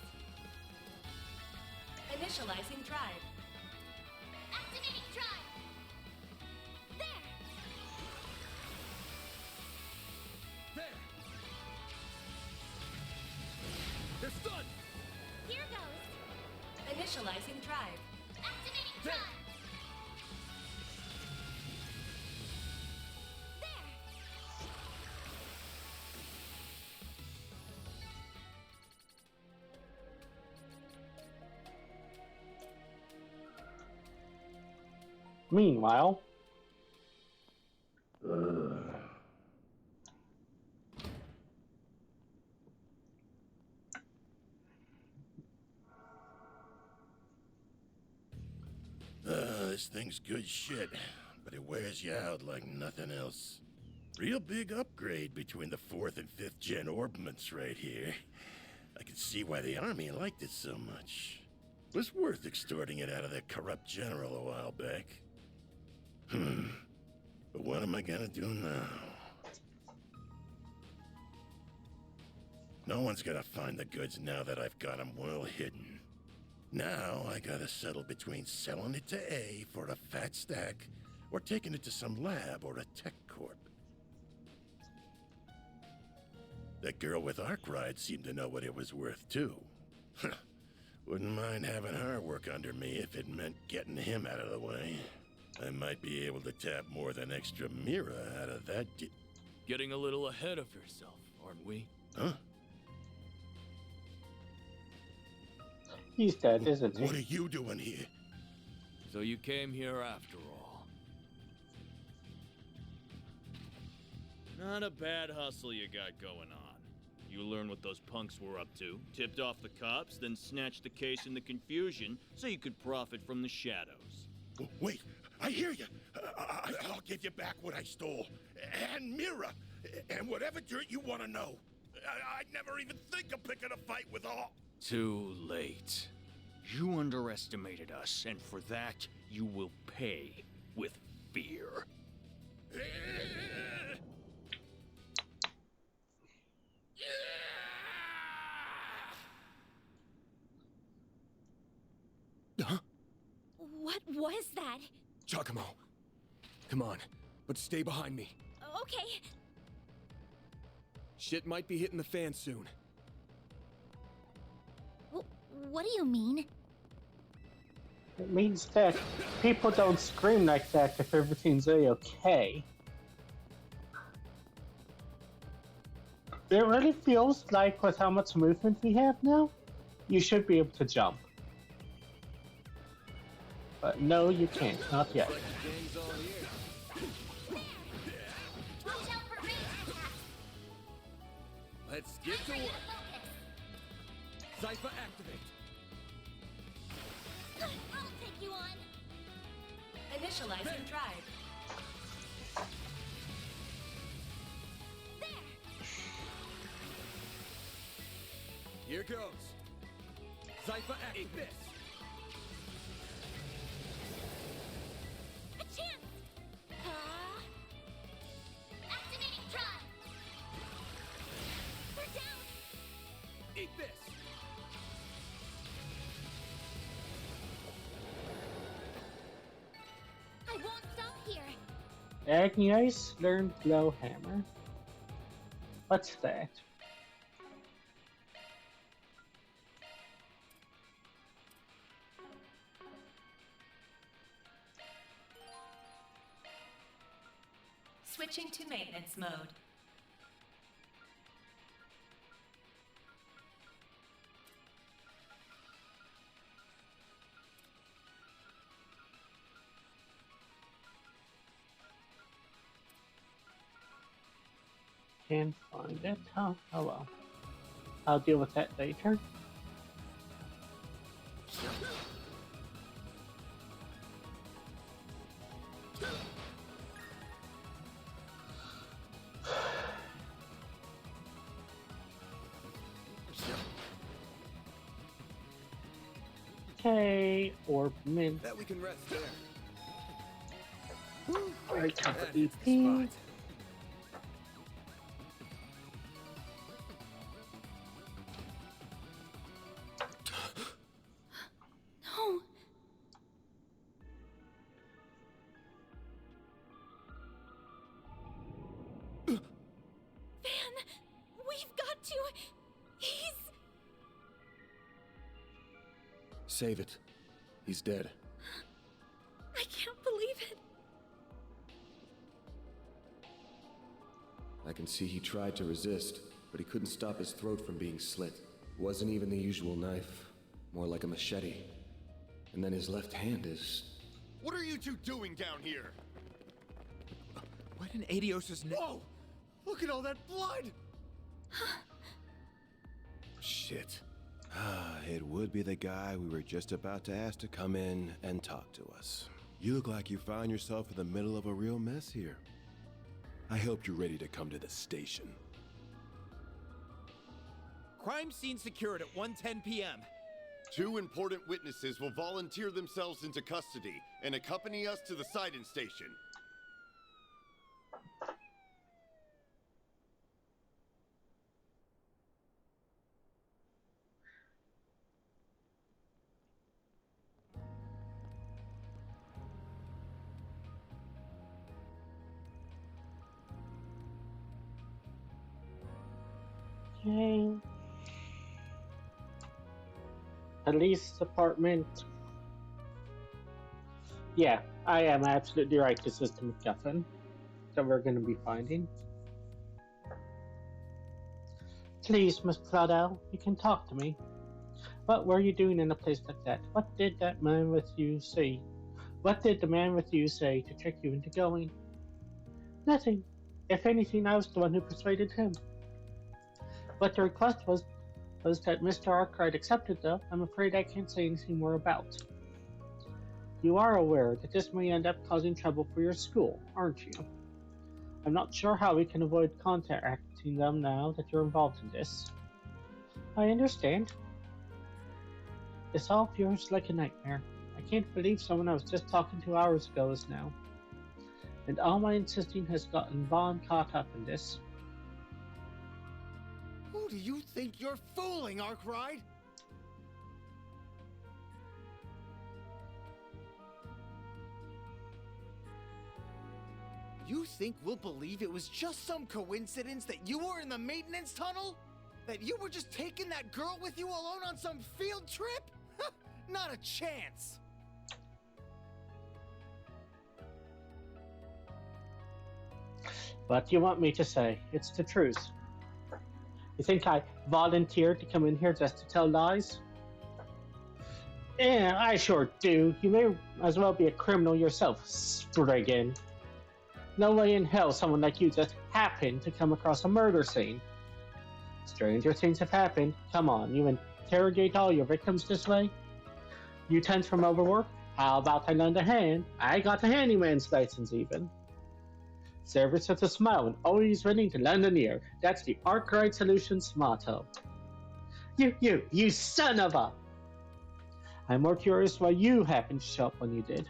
Initializing drive. Activating drive. There. There. They're stunned. Here goes. Initializing drive. Activating There. drive. There. Meanwhile, this thing's good shit, but it wears you out like nothing else. Real big upgrade between the 4th and 5th gen orbments right here. I can see why the army liked it so much. It was worth extorting it out of that corrupt general a while back. But what am I gonna do now? No one's gonna find the goods now that I've got them well hidden. Now I gotta settle between selling it to A for a fat stack, or taking it to some lab or a tech corp. That girl with Arkwright seemed to know what it was worth too. Wouldn't mind having her work under me if it meant getting him out of the way. I might be able to tap more than extra Mira out of that Getting a little ahead of yourself, aren't we? Huh? He's dead, isn't he? What are you doing here? So you came here after all. Not a bad hustle you got going on. You learned what those punks were up to, tipped off the cops, then snatched the case in the confusion so you could profit from the shadows. Wait, I hear you. I'll give you back what I stole. And Mira. And whatever dirt you want to know. I'd never even think of picking a fight with all. Too late. You underestimated us, and for that, you will pay with fear. Huh? What was that? Giacomo. Come on, but stay behind me. Okay. Shit might be hitting the fan soon. What do you mean? It means that people don't scream like that if everything's A-okay. It really feels like with how much movement we have now, you should be able to jump. But no, you can't. Not yet. Let's get to work. Cypher activate. I'll take you on. Initializing drive. There. Here goes. Cypher activate. A chance. Activating drive. We're down. Eat this. I won't stop here. Agni Ice, learn Glow Hammer. What's that? Switching to maintenance mode. Can't find it. Oh well. I'll deal with that later. Okay, orb mint. Bet we can rest there. Right, cover That is EP. the spot. No. Van, we've got to. He's. Save it. He's dead. I can't believe it. I can see he tried to resist, but he couldn't stop his throat from being slit. It wasn't even the usual knife, more like a machete. And then his left hand is... What are you two doing down here? What in Adios's name? Whoa! Look at all that blood! Shit. It would be the guy we were just about to ask to come in and talk to us. You look like you found yourself in the middle of a real mess here. I hope you're ready to come to the station. Crime scene secured at 1:10 p.m. 2 important witnesses will volunteer themselves into custody and accompany us to the sighting station. Okay. Police department. Yeah, I am absolutely right. This is the MacGuffin that we're going to be finding. Please, Miss Claudel, you can talk to me. What were you doing in a place like that? What did that man with you say? What did the man with you say to trick you into going? Nothing. If anything, I was the one who persuaded him. What the request was that Mr. Arkwright accepted, though. I'm afraid I can't say anything more about. You are aware that this may end up causing trouble for your school, aren't you? I'm not sure how we can avoid contacting them now that you're involved in this. I understand. This all feels like a nightmare. I can't believe someone I was just talking to hours ago is now. And all my insisting has gotten Vaughn caught up in this. Who do you think you're fooling, Arkwright? You think we'll believe it was just some coincidence that you were in the maintenance tunnel? That you were just taking that girl with you alone on some field trip? Not a chance! What do you want me to say? It's the truth. You think I volunteered to come in here just to tell lies? Yeah, I sure do. You may as well be a criminal yourself, Spriggan. No way in hell someone like you just happened to come across a murder scene. Stranger things have happened. Come on, you interrogate all your victims this way? You tense from overwork? How about I lend a hand? I got a handyman's license even. Service with a smile and always willing to lend an ear. That's the Arkwright Solutions motto. You son of a... I'm more curious why you happened to show up when you did.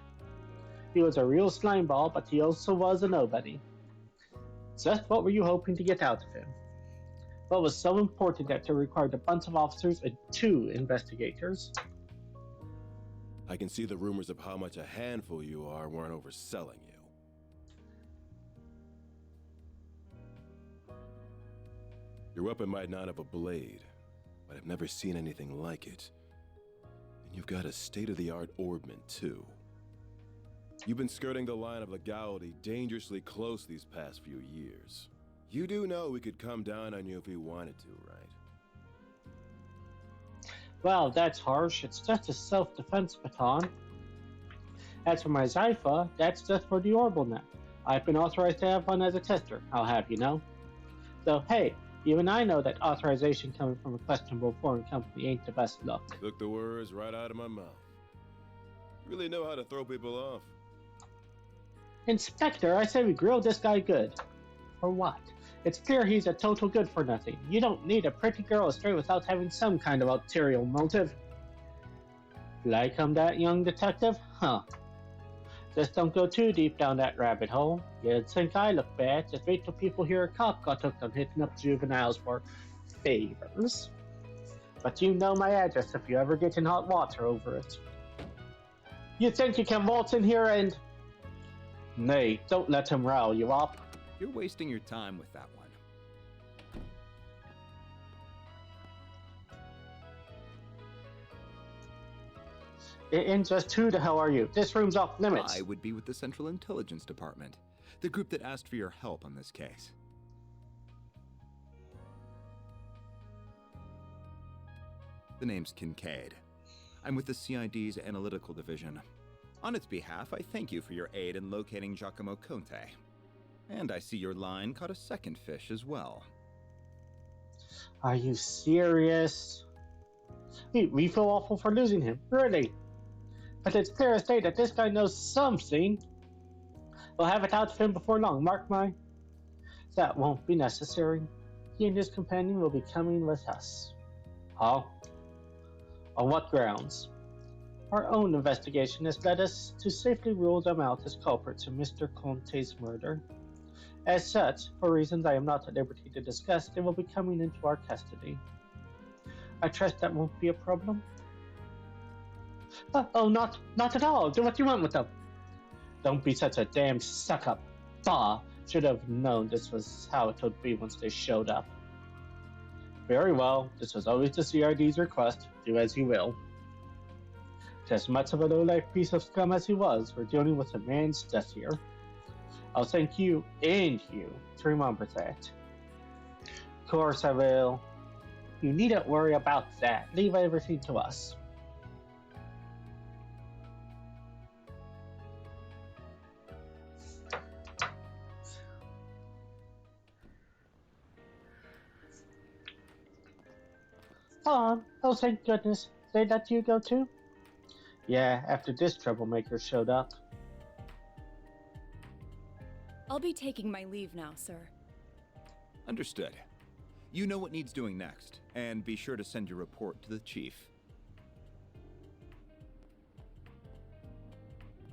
He was a real slimeball, but he also was a nobody. Just what were you hoping to get out of him? What was so important that it required a bunch of officers and 2 investigators? I can see the rumors of how much a handful you are weren't overselling you. Your weapon might not have a blade, but I've never seen anything like it. And you've got a state-of-the-art orbment, too. You've been skirting the line of legality dangerously close these past few years. You do know we could come down on you if we wanted to, right? Well, that's harsh. It's just a self-defense baton. As for my Zypha, that's just for the orbital net. I've been authorized to have one as a tester, I'll have you know. So, hey, even I know that authorization coming from a questionable foreign company ain't the best luck. Took the words right out of my mouth. You really know how to throw people off. Inspector, I say we grill this guy good. For what? It's clear he's a total good for nothing. You don't need a pretty girl astray without having some kind of ulterior motive. Like him, that young detective? Huh. Just don't go too deep down that rabbit hole. You'd think I look bad. Just wait till people hear a cop got hooked on hitting up juveniles for favors. But you know my address if you ever get in hot water over it. You think you can waltz in here and... Nay, don't let him rile you up. You're wasting your time with that one. And just who the hell are you? This room's off limits. I would be with the Central Intelligence Department, the group that asked for your help on this case. The name's Kincaid. I'm with the CID's Analytical Division. On its behalf, I thank you for your aid in locating Giacomo Conte. And I see your line caught a second fish as well. Are you serious? We feel awful for losing him, really. but it's clear as day that this guy knows something. We'll have it out of him before long, mark my... That won't be necessary. He and his companion will be coming with us. Huh? On what grounds? Our own investigation has led us to safely rule them out as culprits in Mr. Conte's murder. As such, for reasons I am not at liberty to discuss, they will be coming into our custody. I trust that won't be a problem? Not at all. Do what you want with them. Don't be such a damn suck-up. Bah! Should have known this was how it would be once they showed up. Very well. This was always the CID's request. Do as you will. As much of a low-life piece of scum as he was, we're dealing with a man's death here. I'll thank you and you to remember that. Of course I will. You needn't worry about that. Leave everything to us. Oh, thank goodness. They let you go too? Yeah, after this troublemaker showed up. I'll be taking my leave now, sir. Understood. You know what needs doing next, and be sure to send your report to the chief.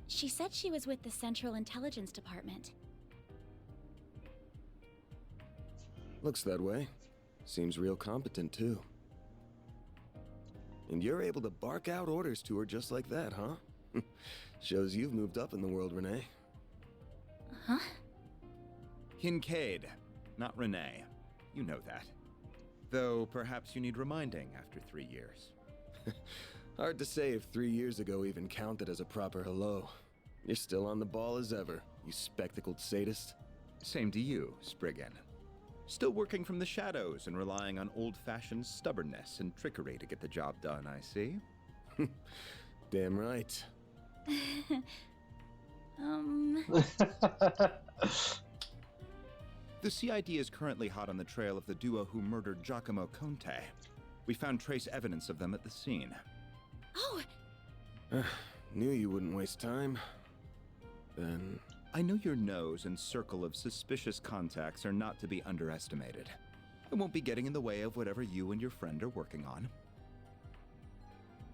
She said she was with the Central Intelligence Department. Looks that way. Seems real competent, too. And you're able to bark out orders to her just like that, huh? Shows you've moved up in the world, Renee. Huh? Kincaid, not Renee. You know that. Though perhaps you need reminding after 3 years. Hard to say if 3 years ago even counted as a proper hello. You're still on the ball as ever, you spectacled sadist. Same to you, Spriggan. Still working from the shadows and relying on old-fashioned stubbornness and trickery to get the job done, I see. Damn right. The CID is currently hot on the trail of the duo who murdered Giacomo Conte. We found trace evidence of them at the scene. Oh! Knew you wouldn't waste time. Then... I know your nose and circle of suspicious contacts are not to be underestimated. I won't be getting in the way of whatever you and your friend are working on.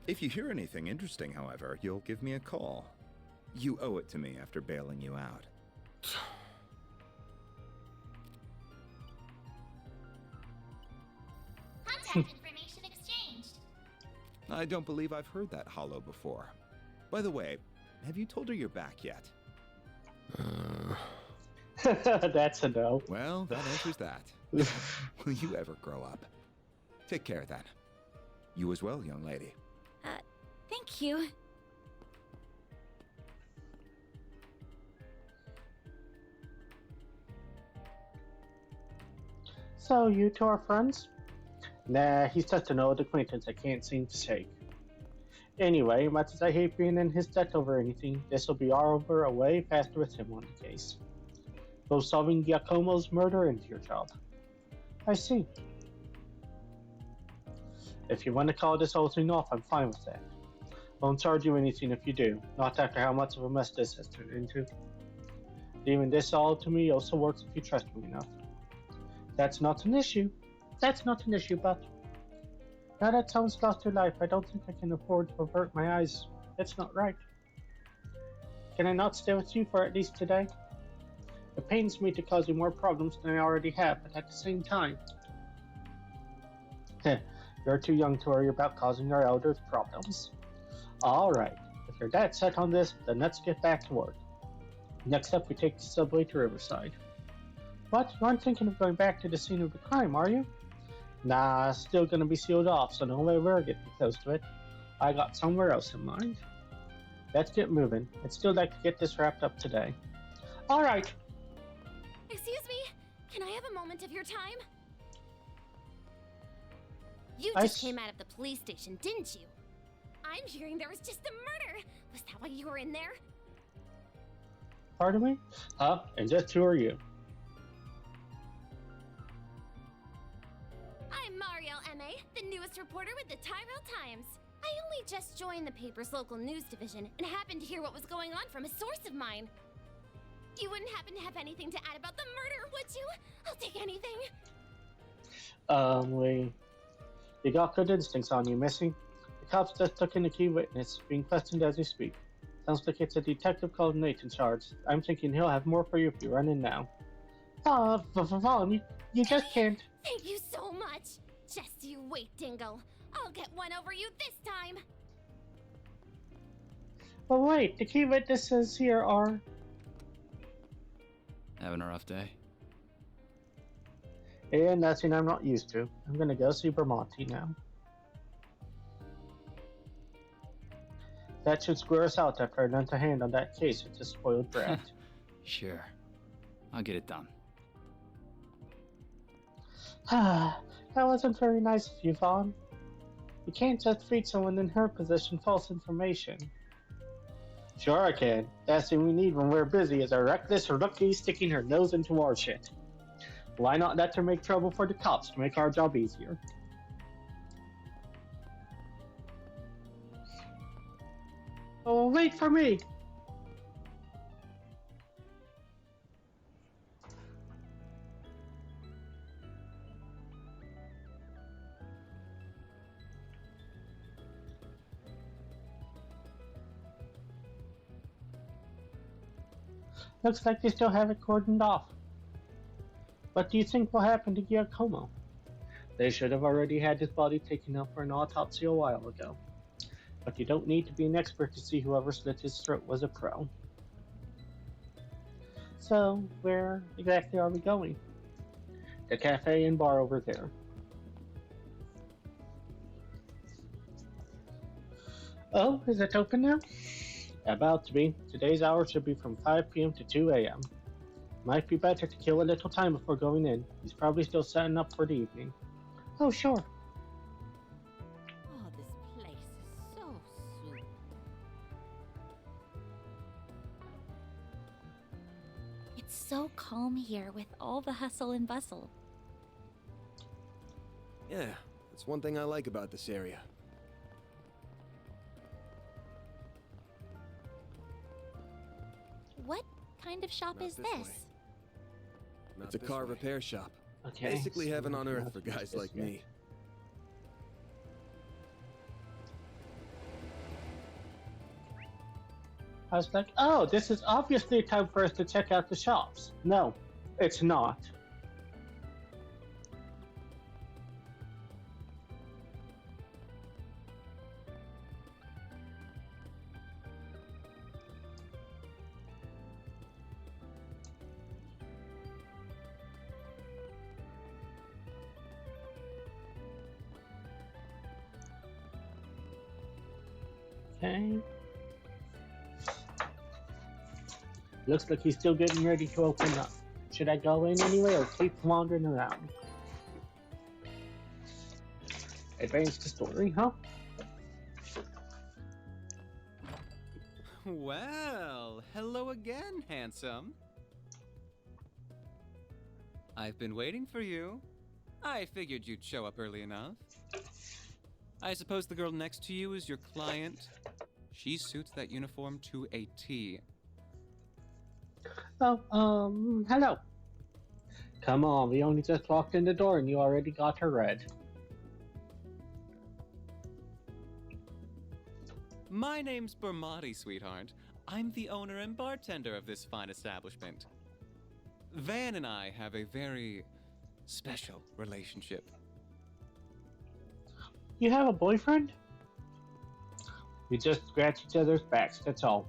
If you hear anything interesting, however, you'll give me a call. You owe it to me after bailing you out. Contact information exchanged. I don't believe I've heard that hollow before. By the way, have you told her you're back yet? That's a no. Well, that answers that. Will you ever grow up? Take care then. You as well, young lady. Thank you. So, you two are friends? Nah, he's just an old acquaintance I can't seem to shake. Anyway, much as I hate being in his debt over anything, this will be over way faster with him on the case. Go solving Giacomo's murder into your job. I see. If you want to call this whole thing off, I'm fine with that. Won't charge you anything if you do, not after how much of a mess this has turned into. Leaving this all to me also works if you trust me enough. That's not an issue. That's not an issue, but... Now that someone's lost their life, I don't think I can afford to avert my eyes. That's not right. Can I not stay with you for at least today? It pains me to cause you more problems than I already have, but at the same time... You're too young to worry about causing your elders problems. Alright, if you're that set on this, then let's get back to work. Next up, we take the subway to Riverside. What? You aren't thinking of going back to the scene of the crime, are you? Nah, it's still gonna be sealed off, so no way we're getting close to it. I got somewhere else in mind. Let's get moving. I'd still like to get this wrapped up today. Alright! Excuse me, can I have a moment of your time? You I just came out of the police station, didn't you? I'm hearing there was just a murder. Was that why you were in there? Pardon me? And just who are you? I'm Marielle M.A., the newest reporter with the Tyrell Times. I only just joined the paper's local news division and happened to hear what was going on from a source of mine. You wouldn't happen to have anything to add about the murder, would you? I'll take anything. You got good instincts on you, Missy. The cops just took in a key witness, being questioned as we speak. Sounds like it's a detective called Nate in charge. I'm thinking he'll have more for you if you run in now. Vaughn, you just can't. Thank you so much. Just you wait, Dingle. I'll get one over you this time. But wait, the key witnesses here are... Having a rough day? Yeah, nothing I'm not used to. I'm gonna go see Bermonti now. That should screw us out after I lent a hand on that case with the spoiled brat. Sure. I'll get it done. That wasn't very nice of you, Vaughn. You can't just feed someone in her position false information. Sure I can. Last thing we need when we're busy is a reckless rookie sticking her nose into our shit. Why not let her make trouble for the cops to make our job easier? Oh, wait for me! Looks like they still have it cordoned off. What do you think will happen to Giacomo? They should have already had his body taken up for an autopsy a while ago. But you don't need to be an expert to see whoever slit his throat was a pro. So, where exactly are we going? The cafe and bar over there. Oh, is it open now? About to be. Today's hours should be from 5 p.m. to 2 a.m. Might be better to kill a little time before going in. He's probably still setting up for the evening. Oh, sure. Oh, this place is so sweet. It's so calm here with all the hustle and bustle. Yeah, that's one thing I like about this area. What kind of shop is this? It's a car repair shop. Okay. Basically so heaven on earth for nothing guys this like way. me. I was like, oh, this is obviously time for us to check out the shops. No, it's not. Okay. Looks like he's still getting ready to open up. Should I go in anyway or keep wandering around? Advance the story, huh? Well, hello again, handsome. I've been waiting for you. I figured you'd show up early enough. I suppose the girl next to you is your client. She suits that uniform to a T. Oh, hello. Come on, we only just walked in the door and you already got her red. My name's Bermonti, sweetheart. I'm the owner and bartender of this fine establishment. Van and I have a very special relationship. You have a boyfriend? We just scratch each other's backs, that's all.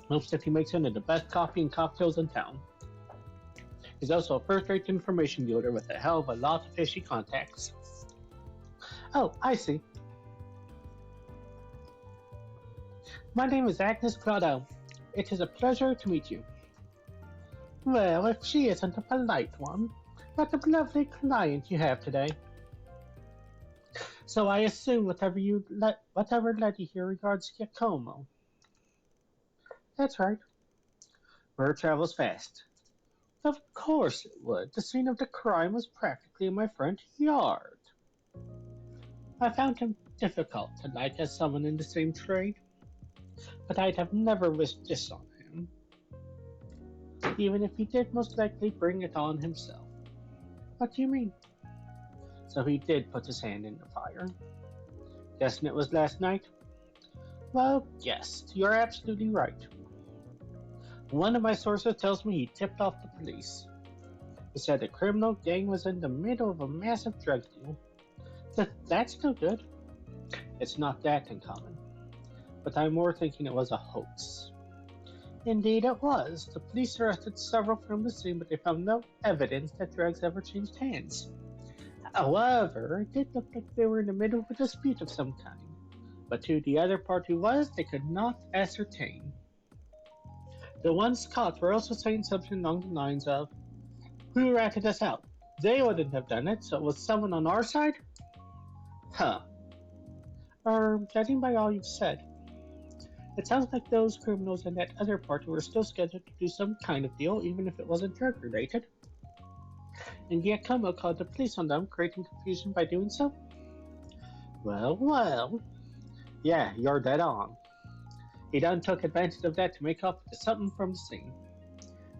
Looks like he makes one of the best coffee and cocktails in town. He's also a first-rate information dealer with a hell of a lot of fishy contacts. Oh, I see. My name is Agnes Prado. It is a pleasure to meet you. Well, if she isn't a polite one, what a lovely client you have today. So I assume whatever led you here regards Giacomo. That's right. Word travels fast. Of course it would. The scene of the crime was practically in my front yard. I found him difficult to like as someone in the same trade, but I'd have never wished this on him, even if he did most likely bring it on himself. What do you mean? So he did put his hand in the fire. Guessing it was last night? Well, yes, you're absolutely right. One of my sources tells me he tipped off the police. He said the criminal gang was in the middle of a massive drug deal. That's no good. It's not that uncommon. But I'm more thinking it was a hoax. Indeed it was. The police arrested several from the scene, but they found no evidence that drugs ever changed hands. However, it did look like they were in the middle of a dispute of some kind. But who the other party was, they could not ascertain. The ones caught were also saying something along the lines of, "Who ratted us out? They wouldn't have done it, so it was someone on our side?" Huh. Judging by all you've said, it sounds like those criminals and that other party were still scheduled to do some kind of deal, even if it wasn't drug related. And Giacomo called the police on them, creating confusion by doing so? Well. Yeah, you're dead on. He done took advantage of that to make off with something from the scene,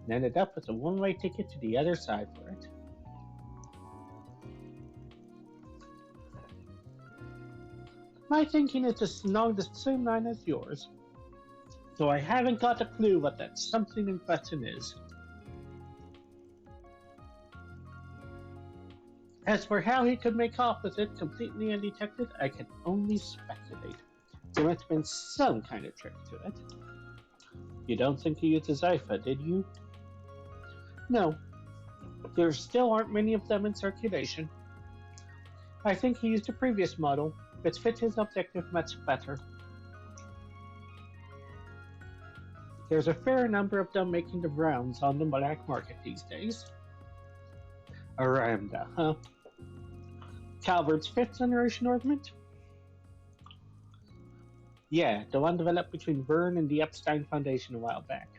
and ended up with a one-way ticket to the other side for it. My thinking is just along the same line as yours, though I haven't got a clue what that something in question is. As for how he could make off with it completely undetected, I can only speculate. There must have been some kind of trick to it. You don't think he used a Zypha, did you? No. There still aren't many of them in circulation. I think he used a previous model, which fit his objective much better. There's a fair number of them making the rounds on the black market these days. A Ramda, huh? Calvert's 5th generation ornament? Yeah, the one developed between Vern and the Epstein Foundation a while back.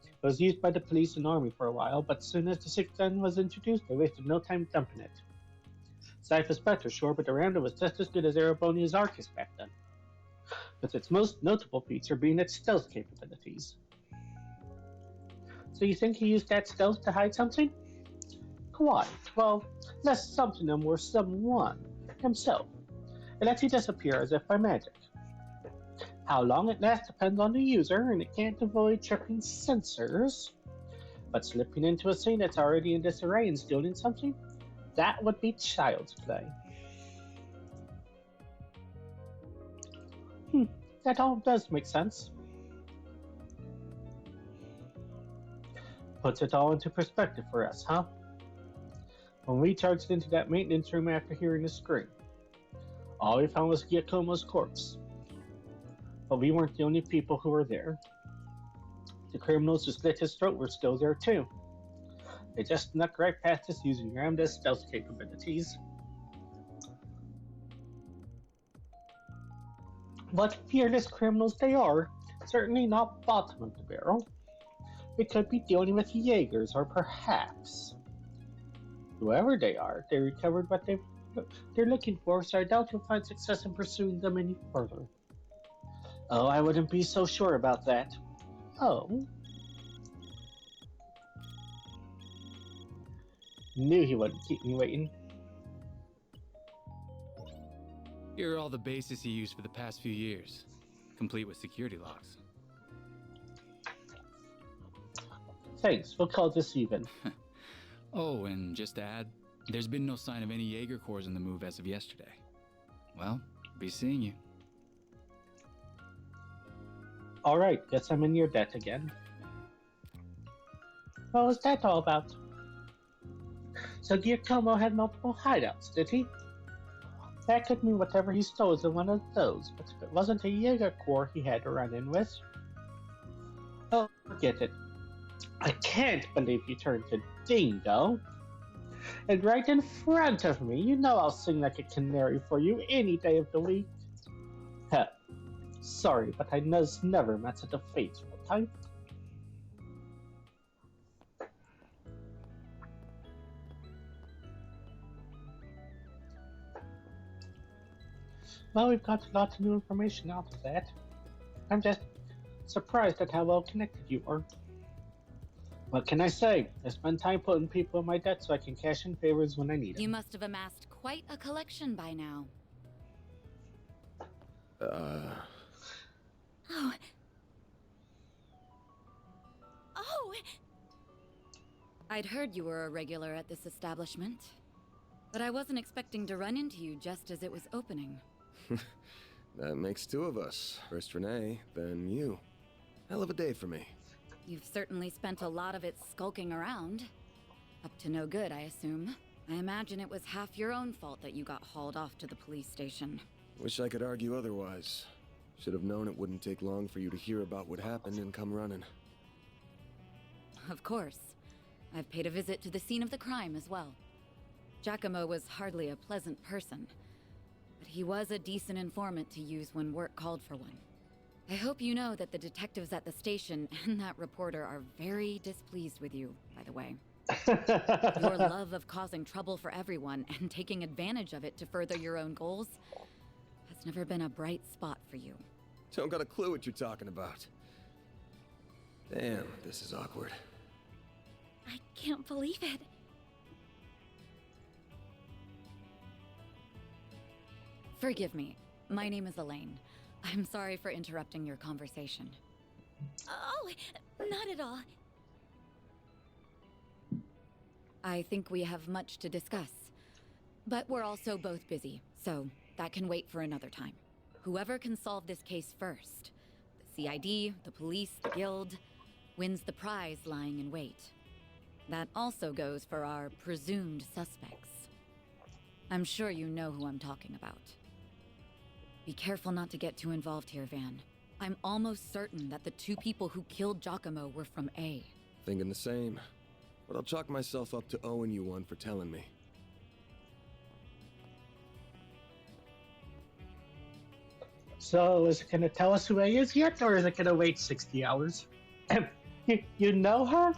It was used by the police and army for a while, but as soon as the 6th gen was introduced, they wasted no time dumping it. Zypha's better, sure, but the Ramda was just as good as Erebonia's Arcus back then, with its most notable feature being its stealth capabilities. So you think he used that stealth to hide something? Quite. Well, less something and more someone himself. It lets you disappear as if by magic. How long it lasts depends on the user, and it can't avoid tripping sensors. But slipping into a scene that's already in disarray and stealing something? That would be child's play. That all does make sense. Puts it all into perspective for us, huh? When we charged into that maintenance room after hearing the scream, all we found was Giacomo's corpse. But we weren't the only people who were there. The criminals who slit his throat were still there too. They just snuck right past us using Ramda's stealth capabilities. What fearless criminals they are, certainly not bottom of the barrel. We could be dealing with Jaegers, or perhaps... Whoever they are, they recovered what they're looking for, so I doubt you'll find success in pursuing them any further. Oh, I wouldn't be so sure about that. Oh. Knew he wouldn't keep me waiting. Here are all the bases he used for the past few years, complete with security locks. Thanks, we'll call this even. Oh, and just to add, there's been no sign of any Jaeger Corps in the move as of yesterday. Well, be seeing you. Alright, guess I'm in your debt again. What was that all about? So Giacomo had multiple hideouts, did he? That could mean whatever he stole is in one of those, but if it wasn't a Jaeger Corps he had to run in with... Oh, forget it. I can't believe you turned to Dingo. And right in front of me, you know I'll sing like a canary for you any day of the week. Heh. Sorry, but I was never met such a faithful type. Well, we've got lots of new information out of that. I'm just surprised at how well connected you are. What can I say? I spend time putting people in my debt so I can cash in favors when I need them. You must have amassed quite a collection by now. Oh. Oh! I'd heard you were a regular at this establishment, but I wasn't expecting to run into you just as it was opening. That makes two of us. First Renee, then you. Hell of a day for me. You've certainly spent a lot of it skulking around. Up to no good, I assume. I imagine it was half your own fault that you got hauled off to the police station. Wish I could argue otherwise. Should have known it wouldn't take long for you to hear about what happened and come running. Of course. I've paid a visit to the scene of the crime as well. Giacomo was hardly a pleasant person, but he was a decent informant to use when work called for one. I hope you know that the detectives at the station and that reporter are very displeased with you, by the way. Your love of causing trouble for everyone and taking advantage of it to further your own goals has never been a bright spot for you. Don't got a clue what you're talking about. Damn, this is awkward. I can't believe it. Forgive me. My name is Elaine. I'm sorry for interrupting your conversation. Oh, not at all. I think we have much to discuss. But we're also both busy, so that can wait for another time. Whoever can solve this case first, the CID, the police, the guild, wins the prize lying in wait. That also goes for our presumed suspects. I'm sure you know who I'm talking about. Be careful not to get too involved here, Van. I'm almost certain that the two people who killed Giacomo were from A. Thinking the same. But I'll chalk myself up to owing you one for telling me. So, is it going to tell us who A is yet, or is it going to wait 60 hours? You know her?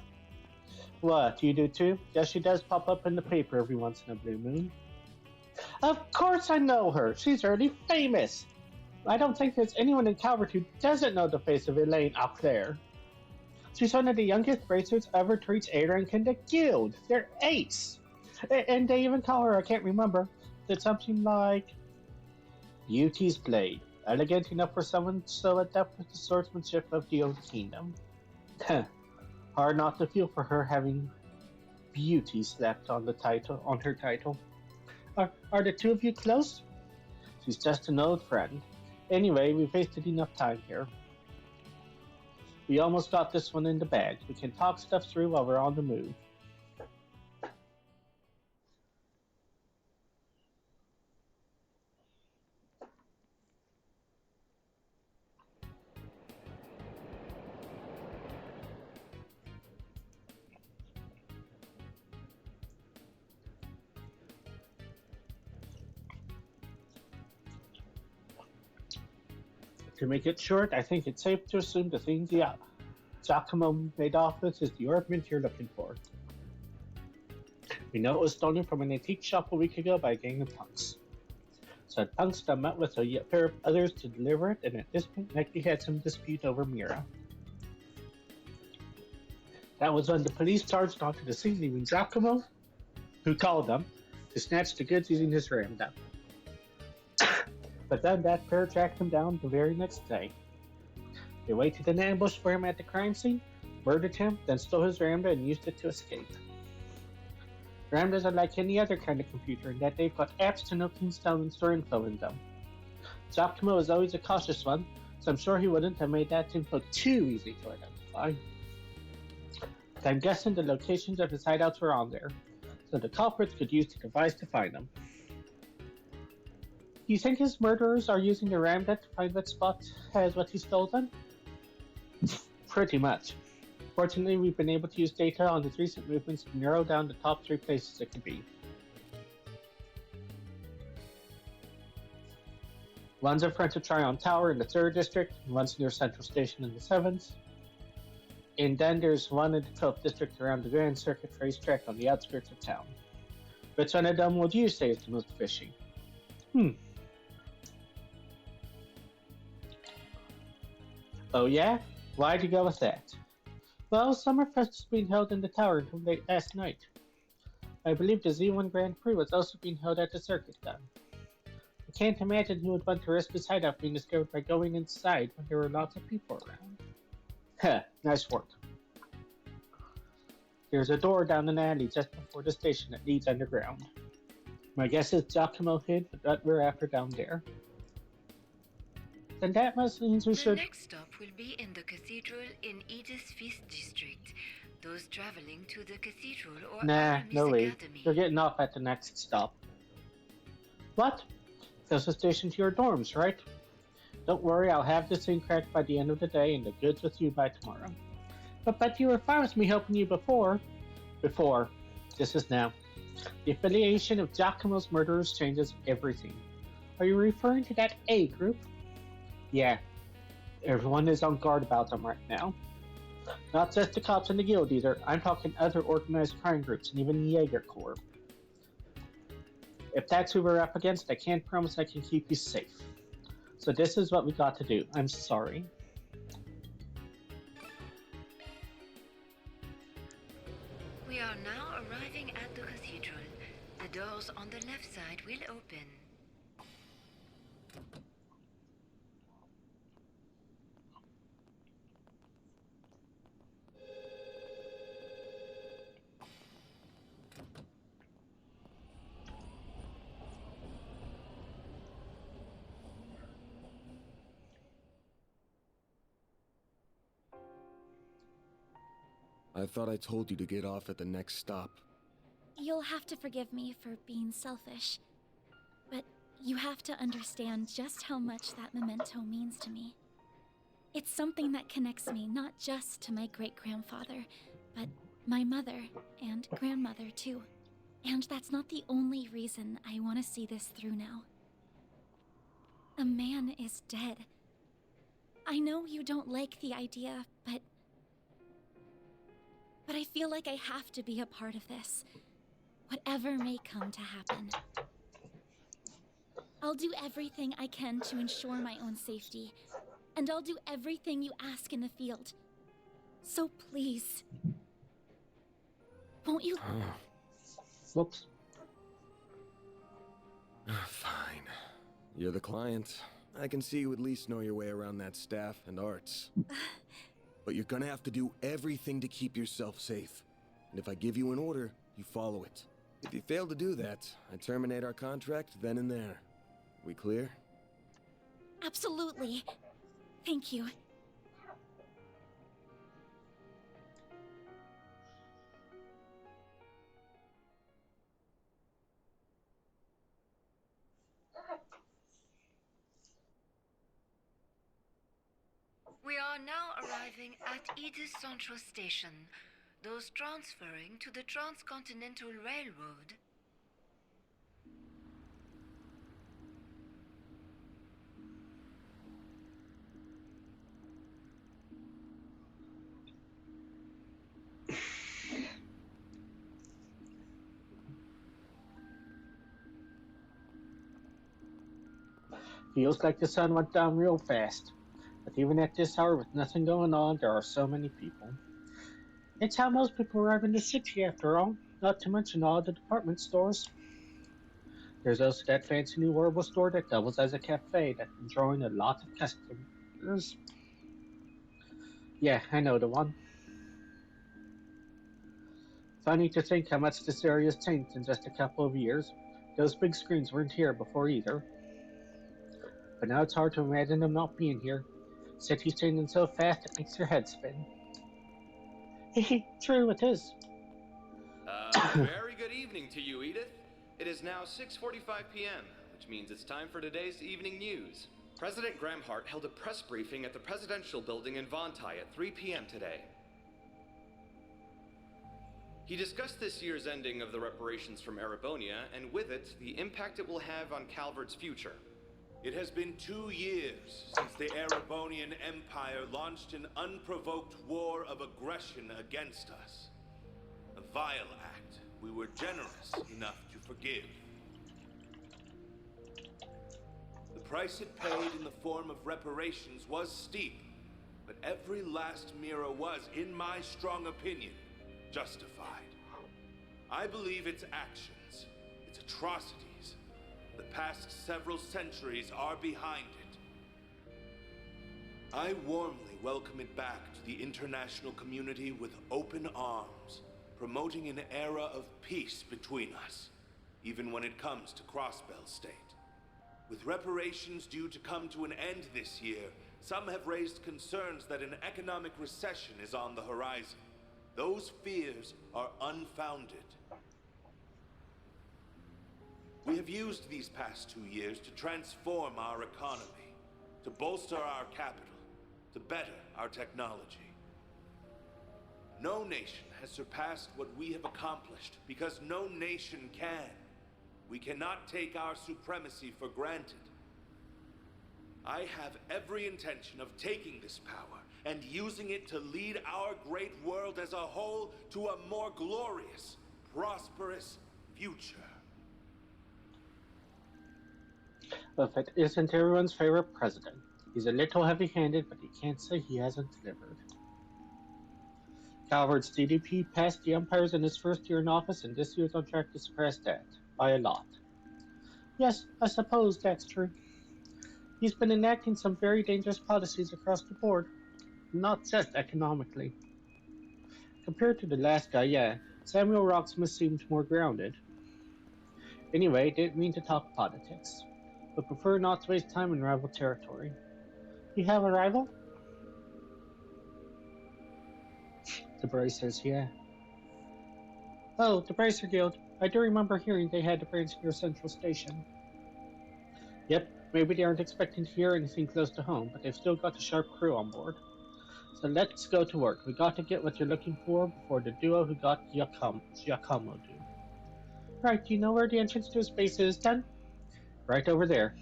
What, you do too? Yes, she does pop up in the paper every once in a blue moon. Of course I know her. She's already famous. I don't think there's anyone in Calvert who doesn't know the face of Elaine up there. She's one of the youngest racers ever to reach A rank in the guild. They're ace. And they even call her, I can't remember, it's something like Beauty's Blade. Elegant enough for someone so adept with the swordsmanship of the old kingdom. Hard not to feel for her having beauty slapped on her title. Are the two of you close? She's just an old friend. Anyway, we've wasted enough time here. We almost got this one in the bag. We can talk stuff through while we're on the move. To make it short, I think it's safe to assume the thing Giacomo made off with is the ornament you're looking for. We know it was stolen from an antique shop a week ago by a gang of punks. So punks that met with a pair of others to deliver it, and at this point likely had some dispute over Mira. That was when the police charged onto the scene, leaving Giacomo, who called them, to snatch the goods using his ramda. But then that pair tracked him down the very next day. They waited in ambush for him at the crime scene, murdered him, then stole his ramda and used it to escape. Ramdas are like any other kind of computer in that they've got apps to know things down store info in them. Giacomo is always a cautious one, so I'm sure he wouldn't have made that info too easy to identify. But I'm guessing the locations of his hideouts were on there, so the culprits could use the device to find them. Do you think his murderers are using the ramda to find what spot has what he stole them? Pretty much. Fortunately, we've been able to use data on his recent movements to narrow down the top 3 places it could be. One's in front of Tryon Tower in the 3rd District, and one's near Central Station in the 7th. And then there's one in the 12th District around the Grand Circuit racetrack on the outskirts of town. Which one of them would you say is the most fishy? Oh yeah? Why'd you go with that? Well, Summerfest is being held in the tower until late last night. I believe the Z1 Grand Prix was also being held at the circuit then. I can't imagine who would want to risk his hideout being discovered by going inside when there were lots of people around. Heh, nice work. There's a door down an alley just before the station that leads underground. My guess is Giacomo hid, but we're after down there. Then that must mean we should. The next stop will be in the cathedral in Edith's Feast District. Those traveling to the cathedral or Nah, Aramis no way. Academy. You're getting off at the next stop. What? There's a station to your dorms, right? Don't worry, I'll have this thing cracked by the end of the day and the goods with you by tomorrow. But you were fine with me helping you before. Before. This is now. The affiliation of Giacomo's murderers changes everything. Are you referring to that A group? Yeah. Everyone is on guard about them right now. Not just the cops and the guild either. I'm talking other organized crime groups and even the Jaeger Corps. If that's who we're up against, I can't promise I can keep you safe. So this is what we got to do. I'm sorry. We are now arriving at the cathedral. The doors on the left side will open. I thought I told you to get off at the next stop. You'll have to forgive me for being selfish, but you have to understand just how much that memento means to me. It's something that connects me not just to my great-grandfather, but my mother and grandmother too. And that's not the only reason I want to see this through now. A man is dead. I know you don't like the idea, but I feel like I have to be a part of this, whatever may come to happen. I'll do everything I can to ensure my own safety, and I'll do everything you ask in the field. So please, won't you? Whoops. Fine. You're the client. I can see you at least know your way around that staff and arts. But you're gonna have to do everything to keep yourself safe. And if I give you an order, you follow it. If you fail to do that, I terminate our contract then and there. We clear? Absolutely. Thank you. We are now arriving at Edith Central Station. Those transferring to the Transcontinental Railroad. Feels like the sun went down real fast. But even at this hour with nothing going on, there are so many people. It's how most people arrive in the city after all, not to mention all the department stores. There's also that fancy new herbal store that doubles as a cafe that's been drawing a lot of customers. Yeah, I know the one. Funny to think how much this area has changed in just a couple of years. Those big screens weren't here before either. But now it's hard to imagine them not being here. City's changing so fast it makes your head spin. True, it is. Very good evening to you, Edith. It is now 6:45 p.m., which means it's time for today's evening news. President Gramhart held a press briefing at the Presidential Building in Vontai at 3 p.m. today. He discussed this year's ending of the reparations from Erebonia, and with it, the impact it will have on Calvert's future. It has been 2 years since the Erebonian Empire launched an unprovoked war of aggression against us. A vile act we were generous enough to forgive. The price it paid in the form of reparations was steep, but every last mirror was, in my strong opinion, justified. I believe its actions, its atrocities, the past several centuries are behind it. I warmly welcome it back to the international community with open arms, promoting an era of peace between us, even when it comes to Crossbell State. With reparations due to come to an end this year, some have raised concerns that an economic recession is on the horizon. Those fears are unfounded. We have used these past 2 years to transform our economy, to bolster our capital, to better our technology. No nation has surpassed what we have accomplished because no nation can. We cannot take our supremacy for granted. I have every intention of taking this power and using it to lead our great world as a whole to a more glorious, prosperous future. Buffett isn't everyone's favorite president. He's a little heavy-handed, but you can't say he hasn't delivered. Calvert's GDP passed the Empire's in his first year in office, and this year's on track to surpass that. By a lot. Yes, I suppose that's true. He's been enacting some very dangerous policies across the board, not just economically. Compared to the last guy, yeah, Samuel Rocksmith seemed more grounded. Anyway, didn't mean to talk politics, but prefer not to waste time in rival territory. You have a rival? The Bracers, yeah. Oh, the Bracer Guild. I do remember hearing they had a branch near Central Station. Yep, maybe they aren't expecting to hear anything close to home, but they've still got a sharp crew on board. So let's go to work. We got to get what you're looking for before the duo who got Giacomo do. Right, do you know where the entrance to his base is, then? Right over there.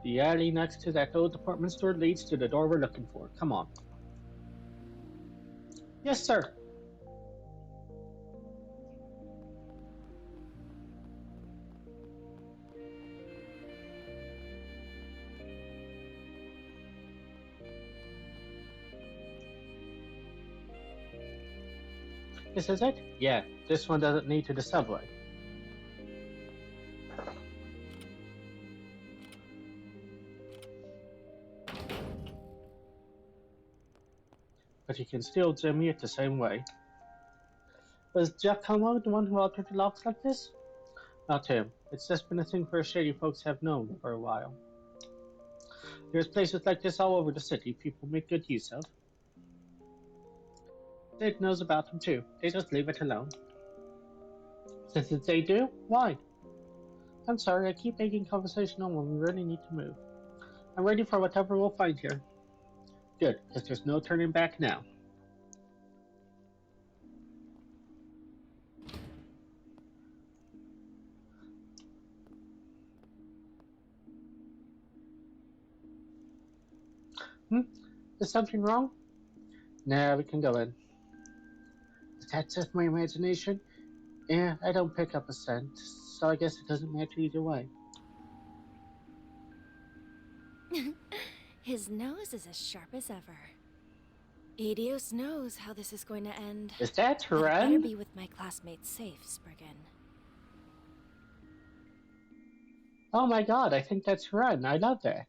The alley next to that old department store leads to the door we're looking for. Come on. Yes, sir. This is it? Yeah, this one doesn't lead to the subway. But you can still jimmy it the same way. Was Giacomo the one who altered the locks like this? Not him. It's just been a thing for shady folks have known for a while. There's places like this all over the city people make good use of. Sid knows about them too. They just leave it alone. Since they do, why? I'm sorry, I keep making conversation on when we really need to move. I'm ready for whatever we'll find here. Good, because there's no turning back now. Is something wrong? Nah, we can go in. Is that just my imagination? Yeah, I don't pick up a scent, so I guess it doesn't matter either way. His nose is as sharp as ever. Edios knows how this is going to end. Is that But it better Ren? be with my classmates safe, Spriggan. Oh my god, I think that's Ren. I love that.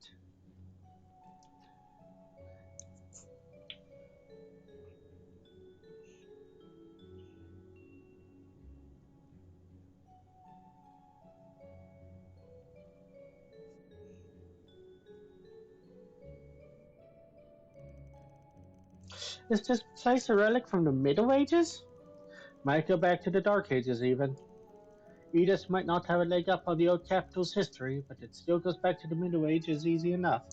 Is this place a relic from the Middle Ages? Might go back to the Dark Ages even. Edith might not have a leg up on the old capital's history, but it still goes back to the Middle Ages easy enough.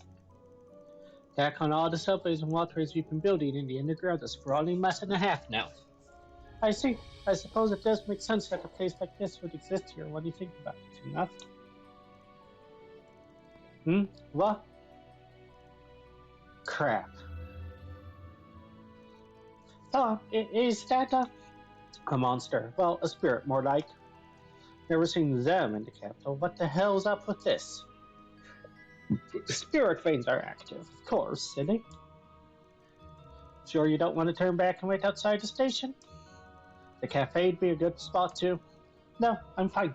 Back on all the subways and waterways we've been building in the underground is for only a mess and a half now. I see. I suppose it does make sense that a place like this would exist here when you think about it enough. What? Crap. Oh, is that a monster? Well, a spirit, more like. Never seen them in the capital. What the hell's up with this? The spirit veins are active, of course, silly. Sure you don't want to turn back and wait outside the station? The cafe'd be a good spot too. No, I'm fine.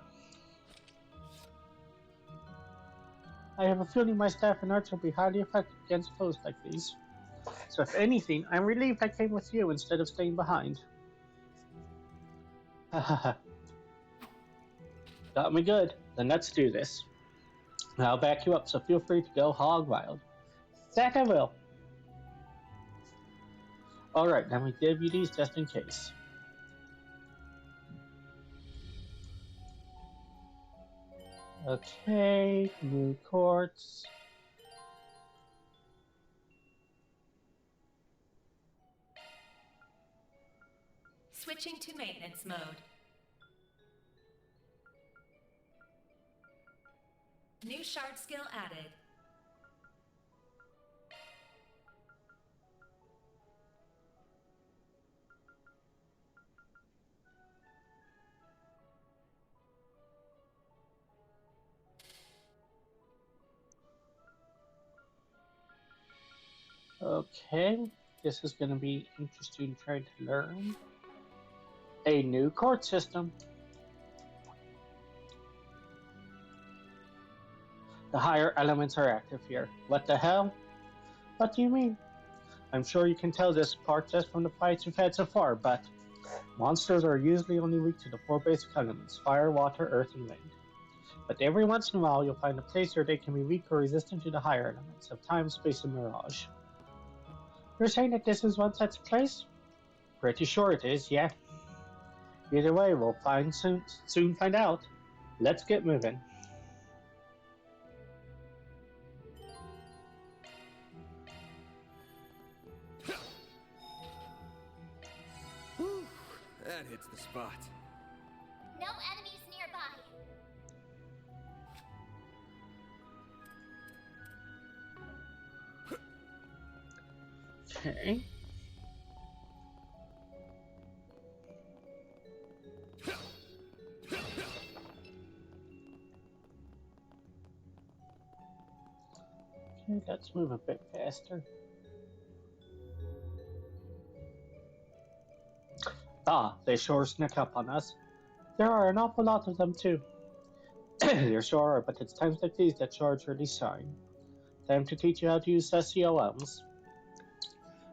I have a feeling my staff and arts will be highly effective against foes like these. So if anything, I'm relieved I came with you instead of staying behind. Hahaha. Got me good. Then let's do this. I'll back you up, so feel free to go hog wild. That I will. Alright, let me give you these just in case. Okay, new quartz. Switching to maintenance mode. New shard skill added. Okay, this is going to be interesting trying to learn. A new court system. The higher elements are active here. What the hell? What do you mean? I'm sure you can tell this apart just from the fights we've had so far, but monsters are usually only weak to the 4 basic elements: fire, water, earth, and wind. But every once in a while you'll find a place where they can be weak or resistant to the higher elements of time, space, and mirage. You're saying that this is one such place? Pretty sure it is, yeah. Either way, we'll soon find out. Let's get moving. Whew, that hits the spot. No enemies nearby. Okay. Okay, let's move a bit faster. Ah, they sure snuck up on us. There are an awful lot of them too. There sure are, but it's times like these that shards really shine. Time to teach you how to use SCOMs.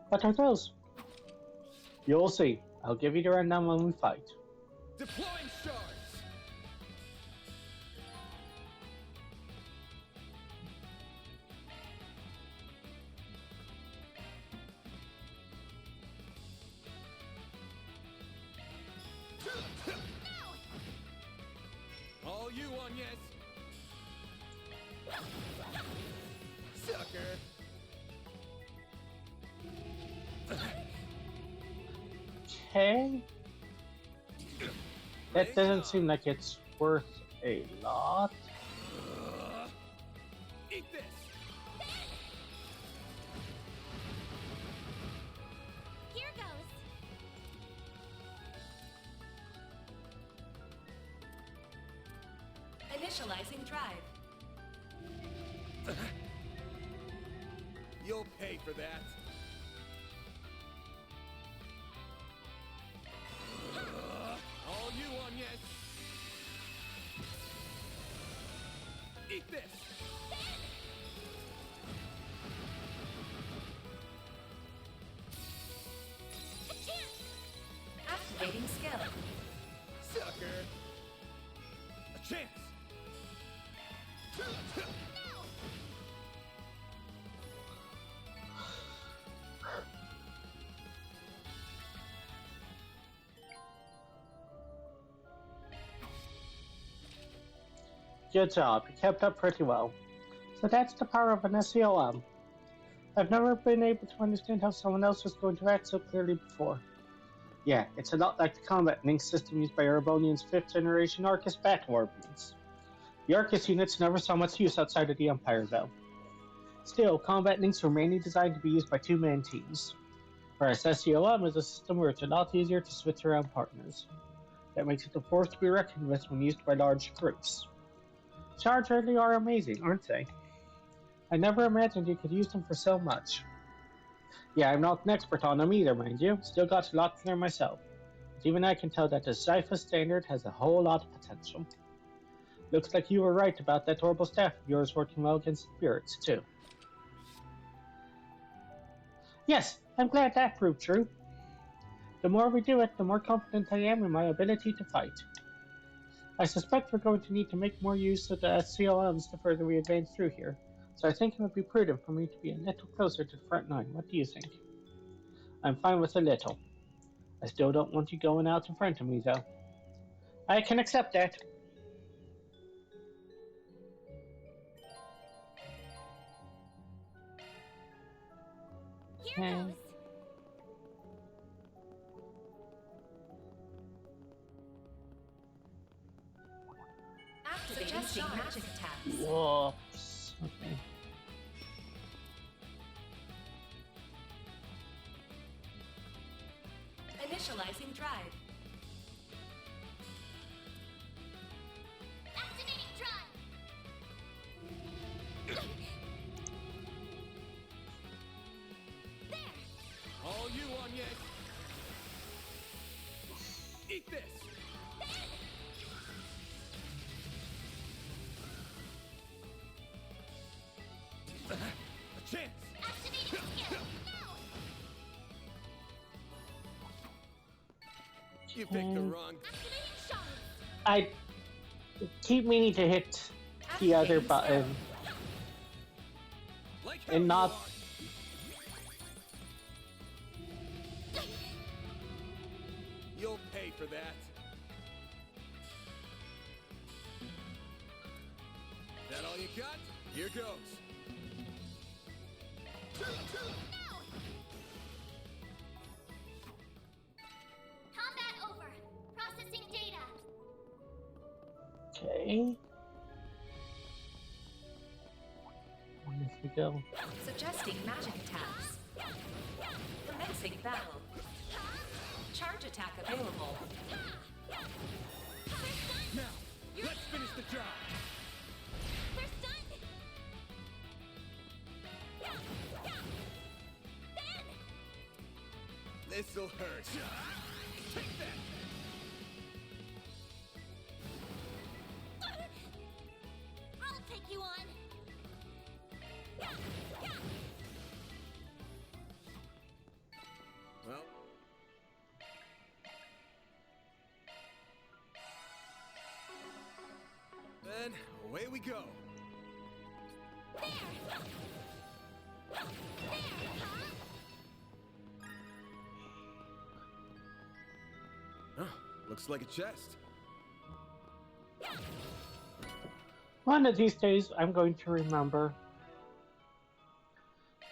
What are those? You'll see. I'll give you the rundown when we fight. Deploying shards! All you on, yes! Sucker! Okay. That doesn't seem like it's worth a lot. Eat this! Here goes. Initializing drive. You'll pay for that. All you on, yes? Eat this! Activating skill. Sucker! A chance! Good job. You kept up pretty well. So that's the power of an SCOM. I've never been able to understand how someone else was going to act so clearly before. Yeah, it's a lot like the combat link system used by Erebonian's 5th generation Arcus battle ordnance. The Arcus units never saw much use outside of the Empire, though. Still, combat links were mainly designed to be used by 2-man teams, whereas SCOM is a system where it's a lot easier to switch around partners. That makes it a force to be reckoned with when used by large groups. Shards really are amazing, aren't they? I never imagined you could use them for so much. Yeah, I'm not an expert on them either, mind you. Still got a lot to learn myself. But even I can tell that the Zypha standard has a whole lot of potential. Looks like you were right about that horrible staff of yours working well against spirits, too. Yes, I'm glad that proved true. The more we do it, the more confident I am in my ability to fight. I suspect we're going to need to make more use of the CLMs the further we advance through here, so I think it would be prudent for me to be a little closer to the front line. What do you think? I'm fine with a little. I still don't want you going out in front of me, though. I can accept that. Here goes. Activating magic attacks. Whoops. Okay. Initializing drive. Activating drive. There. All you on yet? Eat this. A chance. Activating skill. Now. You picked the wrong. Activating shot. I keep meaning to hit the other button and not. You'll pay for that. That all you got? Here goes. Now. Combat over. Processing data. Okay. Where we go? Suggesting magic attacks. Commencing battle. Charge attack available. Now, let's finish the job. First done. This'll hurt. Take that. I'll take you on. Well. Then away we go. Oh, looks like a chest. One of these days, I'm going to remember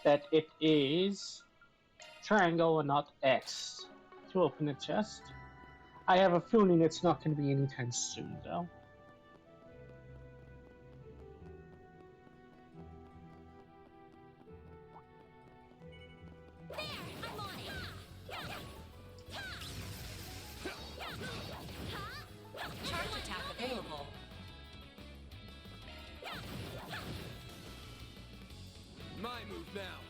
that it is triangle and not X to open the chest. I have a feeling it's not going to be anytime soon, though. Charge attack available. My move now.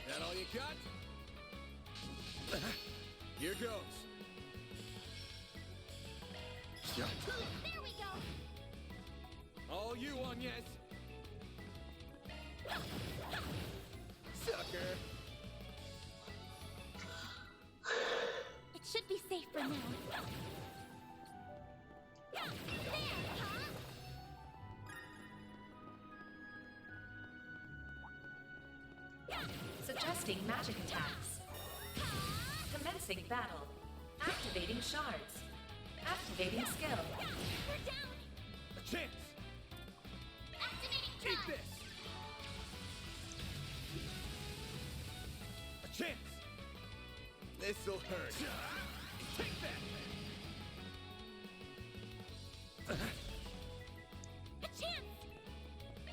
That all you got? Here goes. There we go. All you on yet? Sucker. It should be safe for now. Suggesting magic attacks. Commencing battle. Activating shards. Activating skill. We're down. A chance. Activating Take drive. this. A chance. This'll hurt. Take that. A chance.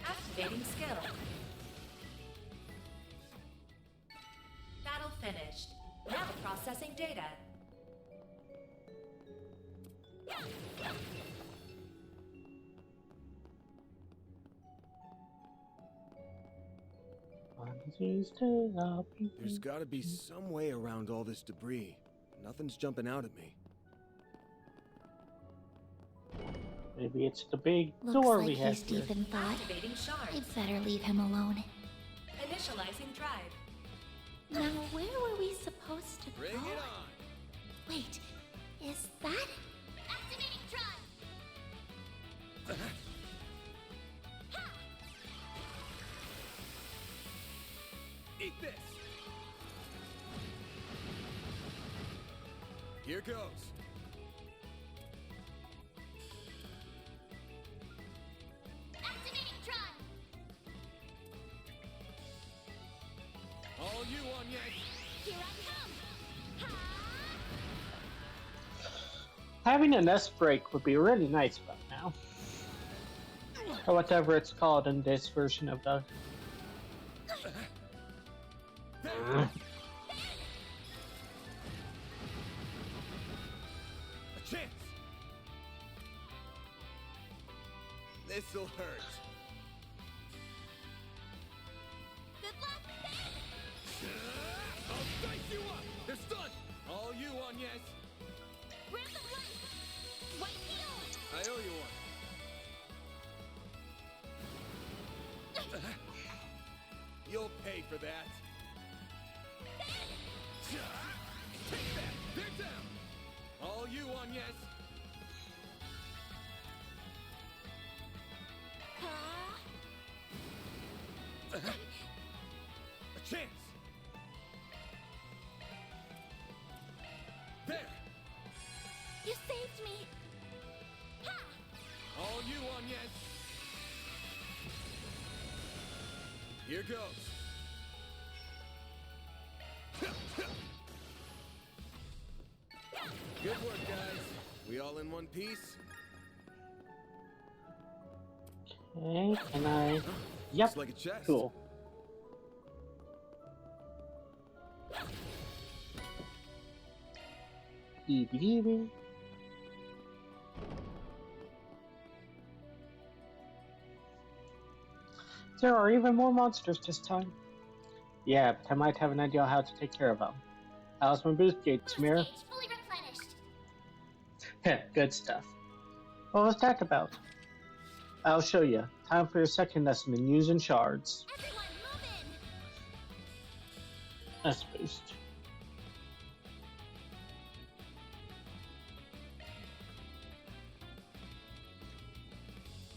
Activating skill. Battle finished. Now Processing data. There's gotta be some way around all this debris. Nothing's jumping out at me. Maybe it's the big Looks door like we have he's here. deep in thought. Activating shards. I'd better leave him alone. Initializing drive. Now, where were we supposed to Bring go? it on! Wait, is that? Activating drive. Eat this! Here goes. Activating drive. All you on yet? Here I come. Having an S break would be really nice about now. Or whatever it's called in this version of the... A chance! This'll hurt. Good luck. I'll dice you up! They're stunned! All you on yes? Ramp of light. White heal. I owe you one. You'll pay for that. Take that! They're down! All you on yes? A chance! There! You saved me. Ha! All you on yes? Here goes. Good work, guys. We all in one piece? Okay, can I... Yep, Looks like a chest. cool. Eevee. There are even more monsters this time. Yeah, but I might have an idea how to take care of them. How's my boost gauge, Samir? Gauge fully replenished. Heh, good stuff. What was that about? I'll show you. Time for your second lesson in using shards. Everyone, move in. Let's boost.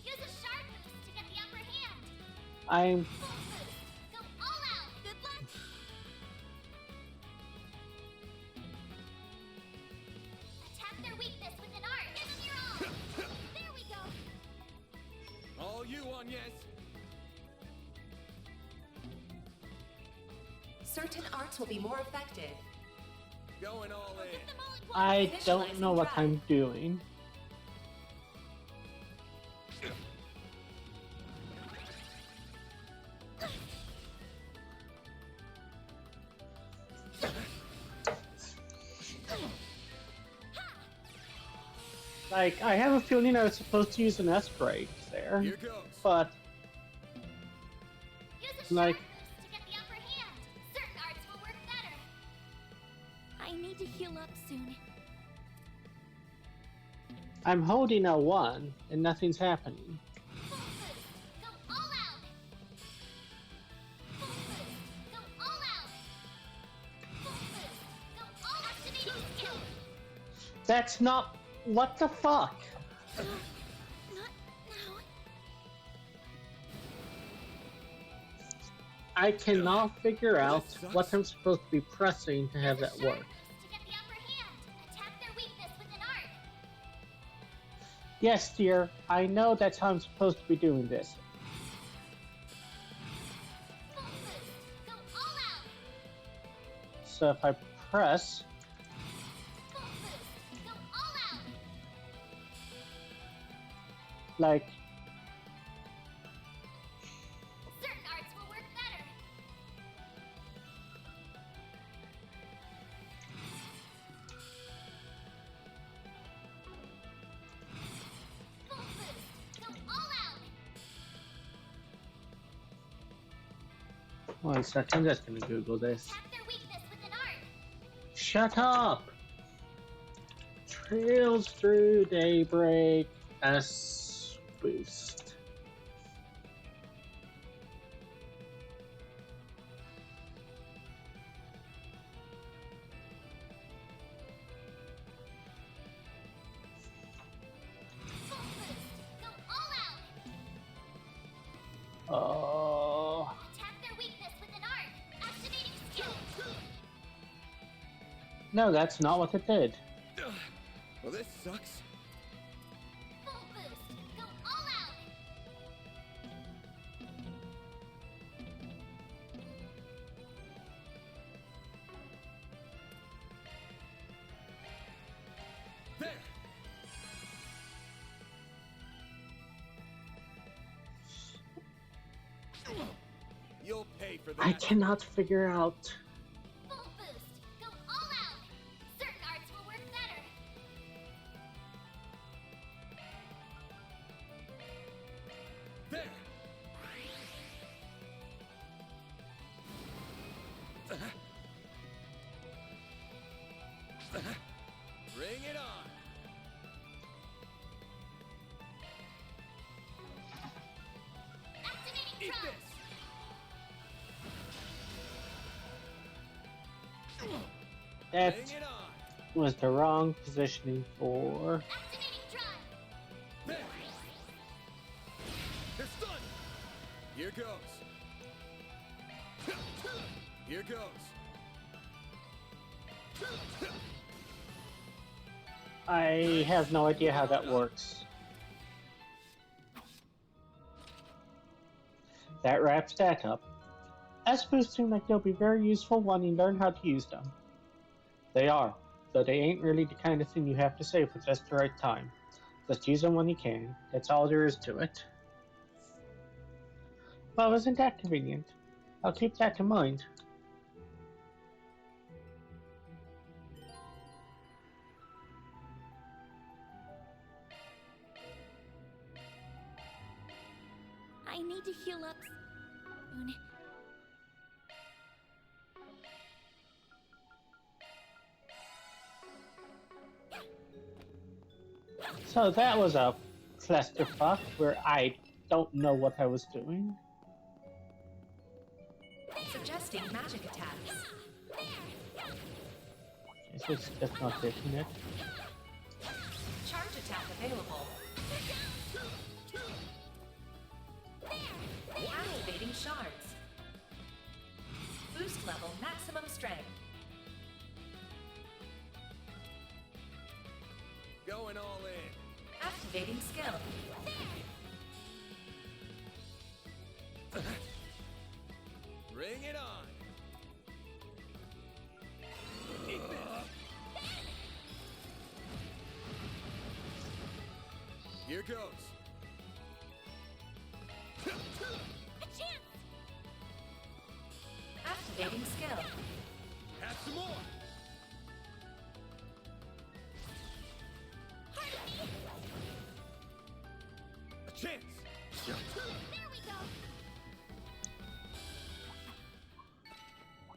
Use a shard boost to get the upper hand. I'm... Full boost. Go all out. Good luck. Attack their weakness with an art. Give them your all. There we go. All you on yes? Certain arts will be more effective. Going all in. Get them all at once. I don't know what I'm doing. Like, I have a feeling I was supposed to use an S break there, Here goes. but Use a shard like, boost to get the upper hand. Certain arts will work better. I need to heal up soon. I'm holding L1 and nothing's happening. Full boost. Go all out. Full boost. Go all out. Full boost. Go all activating skill. That's not... What the fuck? Not now. I cannot figure out what I'm supposed to be pressing to have that work. To get the upper hand. Attack their weakness with an art. Yes, dear, I know that's how I'm supposed to be doing this. Full boost. Go all out. So if I press... Full boost. Go all out. like... Certain arts will work better. 1 second, I'm just gonna Google this. Attack their weakness with an art. Shut up! Trails Through Daybreak S boost. Oh. Attack their weakness with an art. Activating skill. No, that's not what it did. Well, this sucks. Full boost. Go all out. There. You'll pay for that. I cannot figure out. Full boost. Go all out. Certain arts will work better. There. Bring it on. Activating Eat drum. That Bring it on. was the wrong positioning for. Activating drum. There. They're stunned. Here goes. Here goes. I have no idea how that works. That wraps that up. S-boosts seem like they'll be very useful when you learn how to use them. They are, though they ain't really the kind of thing you have to save for just the right time. Just use them when you can. That's all there is to it. Well, isn't that convenient? I'll keep that in mind. I need to heal up soon. So that was a clusterfuck where I don't know what I was doing. Suggesting magic attacks. Okay, so it's just not taking it. Charge attack available. Activating shards. Boost level maximum strength. Going all in. Activating skill. Bring it on. Eat this. Here goes. A chance. Activating skill. Have some more. A chance. There we go.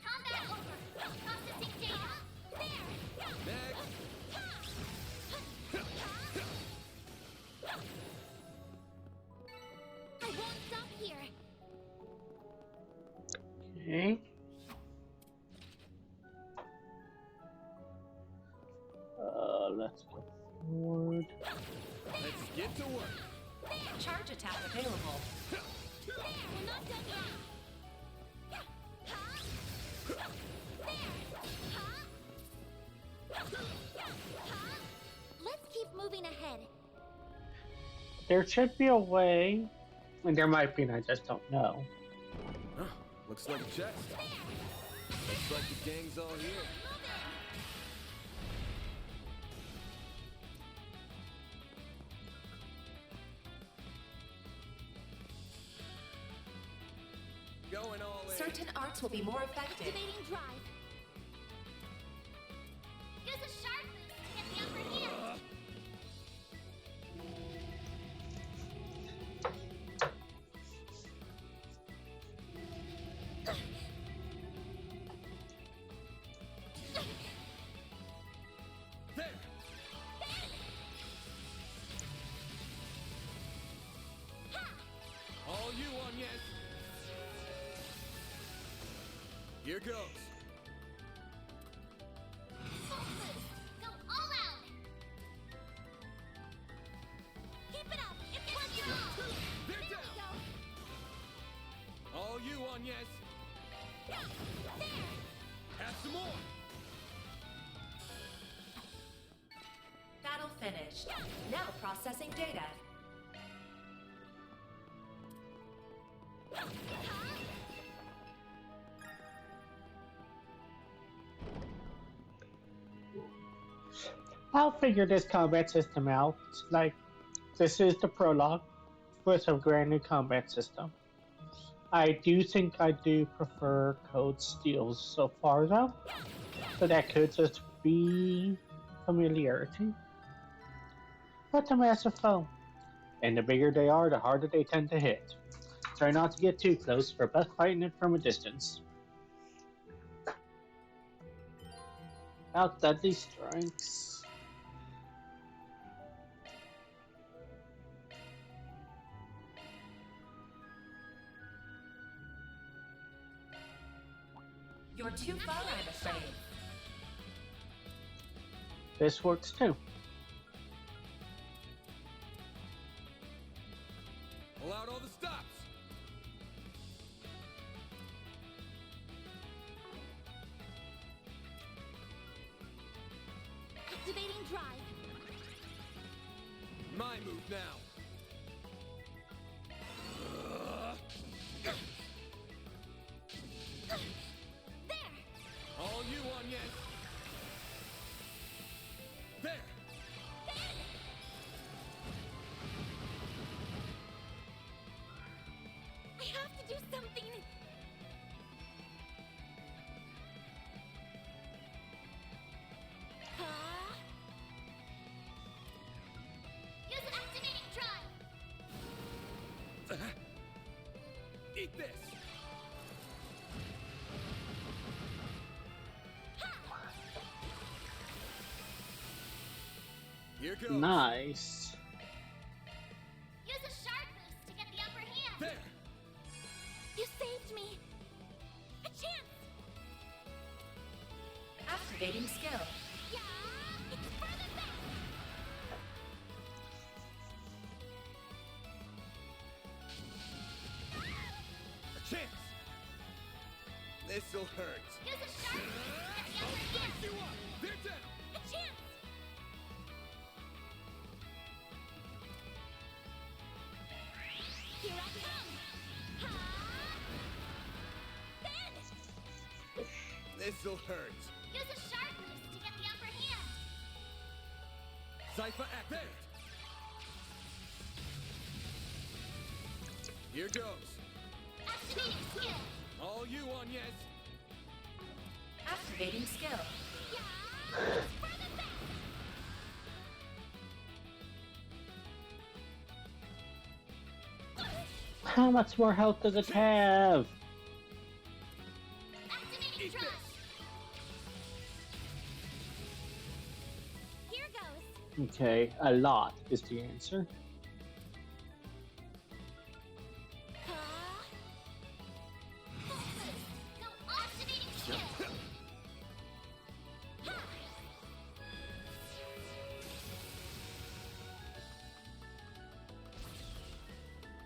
Combat over. Processing data. There. Next. I won't stop here. Okay. Let's go forward. Let's get to work. Charge attack available. We're not done yet. Let's keep moving ahead. There should be a way, and there might be, and I just don't know. Huh, looks like a chest. Looks like the gang's all here. Going all in. Certain arts will be more effective. Activating drive. Use a shard boost to get the upper hand. you on yes? Here goes. Go all out! Keep it up! It's what you all! They're down! All you on yes? There! Have some more! Battle finished. Now processing data. I'll figure this combat system out. Like, this is the prologue with a brand new combat system. I do think I do prefer Code Steel's so far though, so that could just be familiarity. But a massive foe, and the bigger they are, the harder they tend to hit. Try not to get too close, for best fighting it from a distance. Out deadly strikes. You're too far, I'm afraid. This works too. Pull out all the stops. Activating drive. My move now. All you on yes? There! I have to do something. Use activating drive. Eat this! Here goes. Nice. Use a sharp boost to get the upper hand. There! You saved me. A chance. Activating skill. Yeah, it's further back. A chance! This'll hurt. Use a sharp boost to get the upper hand. You up! They're down! A chance. Here I come. Ha! Ben! This'll hurt. Use a sharp boost to get the upper hand. Cypher activate. Here goes. Activating skill. All you on yes? Activating skill. Yeah, it's further back. How much more health does it have? Activating drive. Here goes. Okay, a lot is the answer. Go activating skill.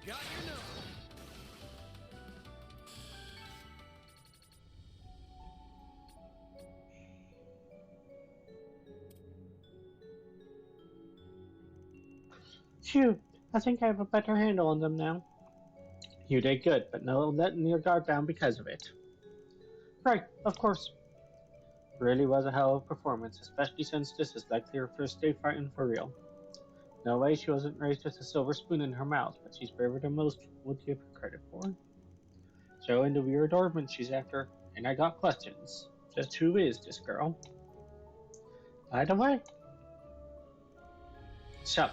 Got your number. Phew, I think I have a better handle on them now. You did good, but no letting your guard down because of it. Right, of course. Really was a hell of a performance, especially since this is likely her first day fighting for real. No way she wasn't raised with a silver spoon in her mouth, but she's braver than most would give her credit for. Showing the weird ornament she's after, and I got questions. Just who is this girl? By the way. So,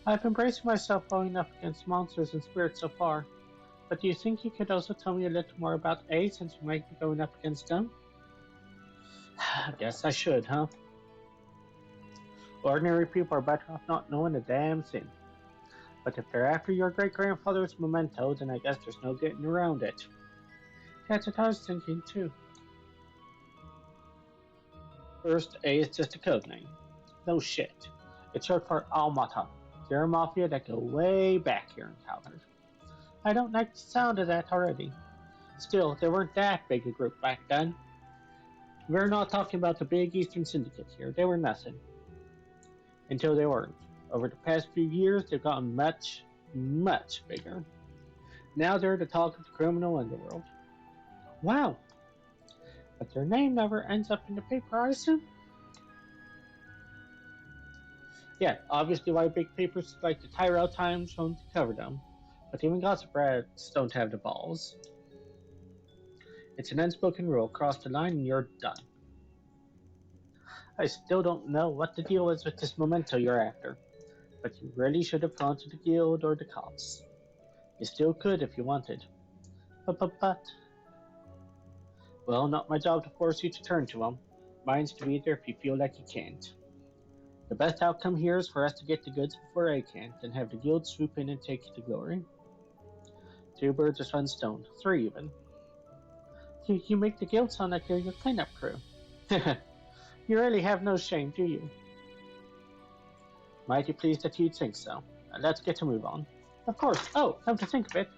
I've been bracing myself going up against monsters and spirits so far, but do you think you could also tell me a little more about A since we might be going up against them? I guess I should, huh? Ordinary people are better off not knowing a damn thing. But if they're after your great-grandfather's memento, then I guess there's no getting around it. That's what I was thinking too. First, A is just a code name. No shit. It's short for Almata. They're a mafia that go way back here in Calvert. I don't like the sound of that already. Still, they weren't that big a group back then. We're not talking about the big Eastern Syndicate here. They were nothing. Until they weren't. Over the past few years, they've gotten much, much bigger. Now they're the talk of the criminal underworld. Wow. But their name never ends up in the paper, I assume? Yeah, obviously why big papers like the Tyrell Times won't cover them. But even gossip rats don't have the balls. It's an unspoken rule. Cross the line and you're done. I still don't know what the deal is with this memento you're after. But you really should have gone to the guild or the cops. You still could if you wanted. But... Well, not my job to force you to turn to them. Mine's to be there if you feel like you can't. The best outcome here is for us to get the goods before I can, then have the guild swoop in and take the glory. 2 birds with 1 stone. 3 even. You make the guild sound like they're your cleanup crew. You really have no shame, do you? Mighty pleased that you'd think so. Let's get to move on. Of course. Oh, come to think of it.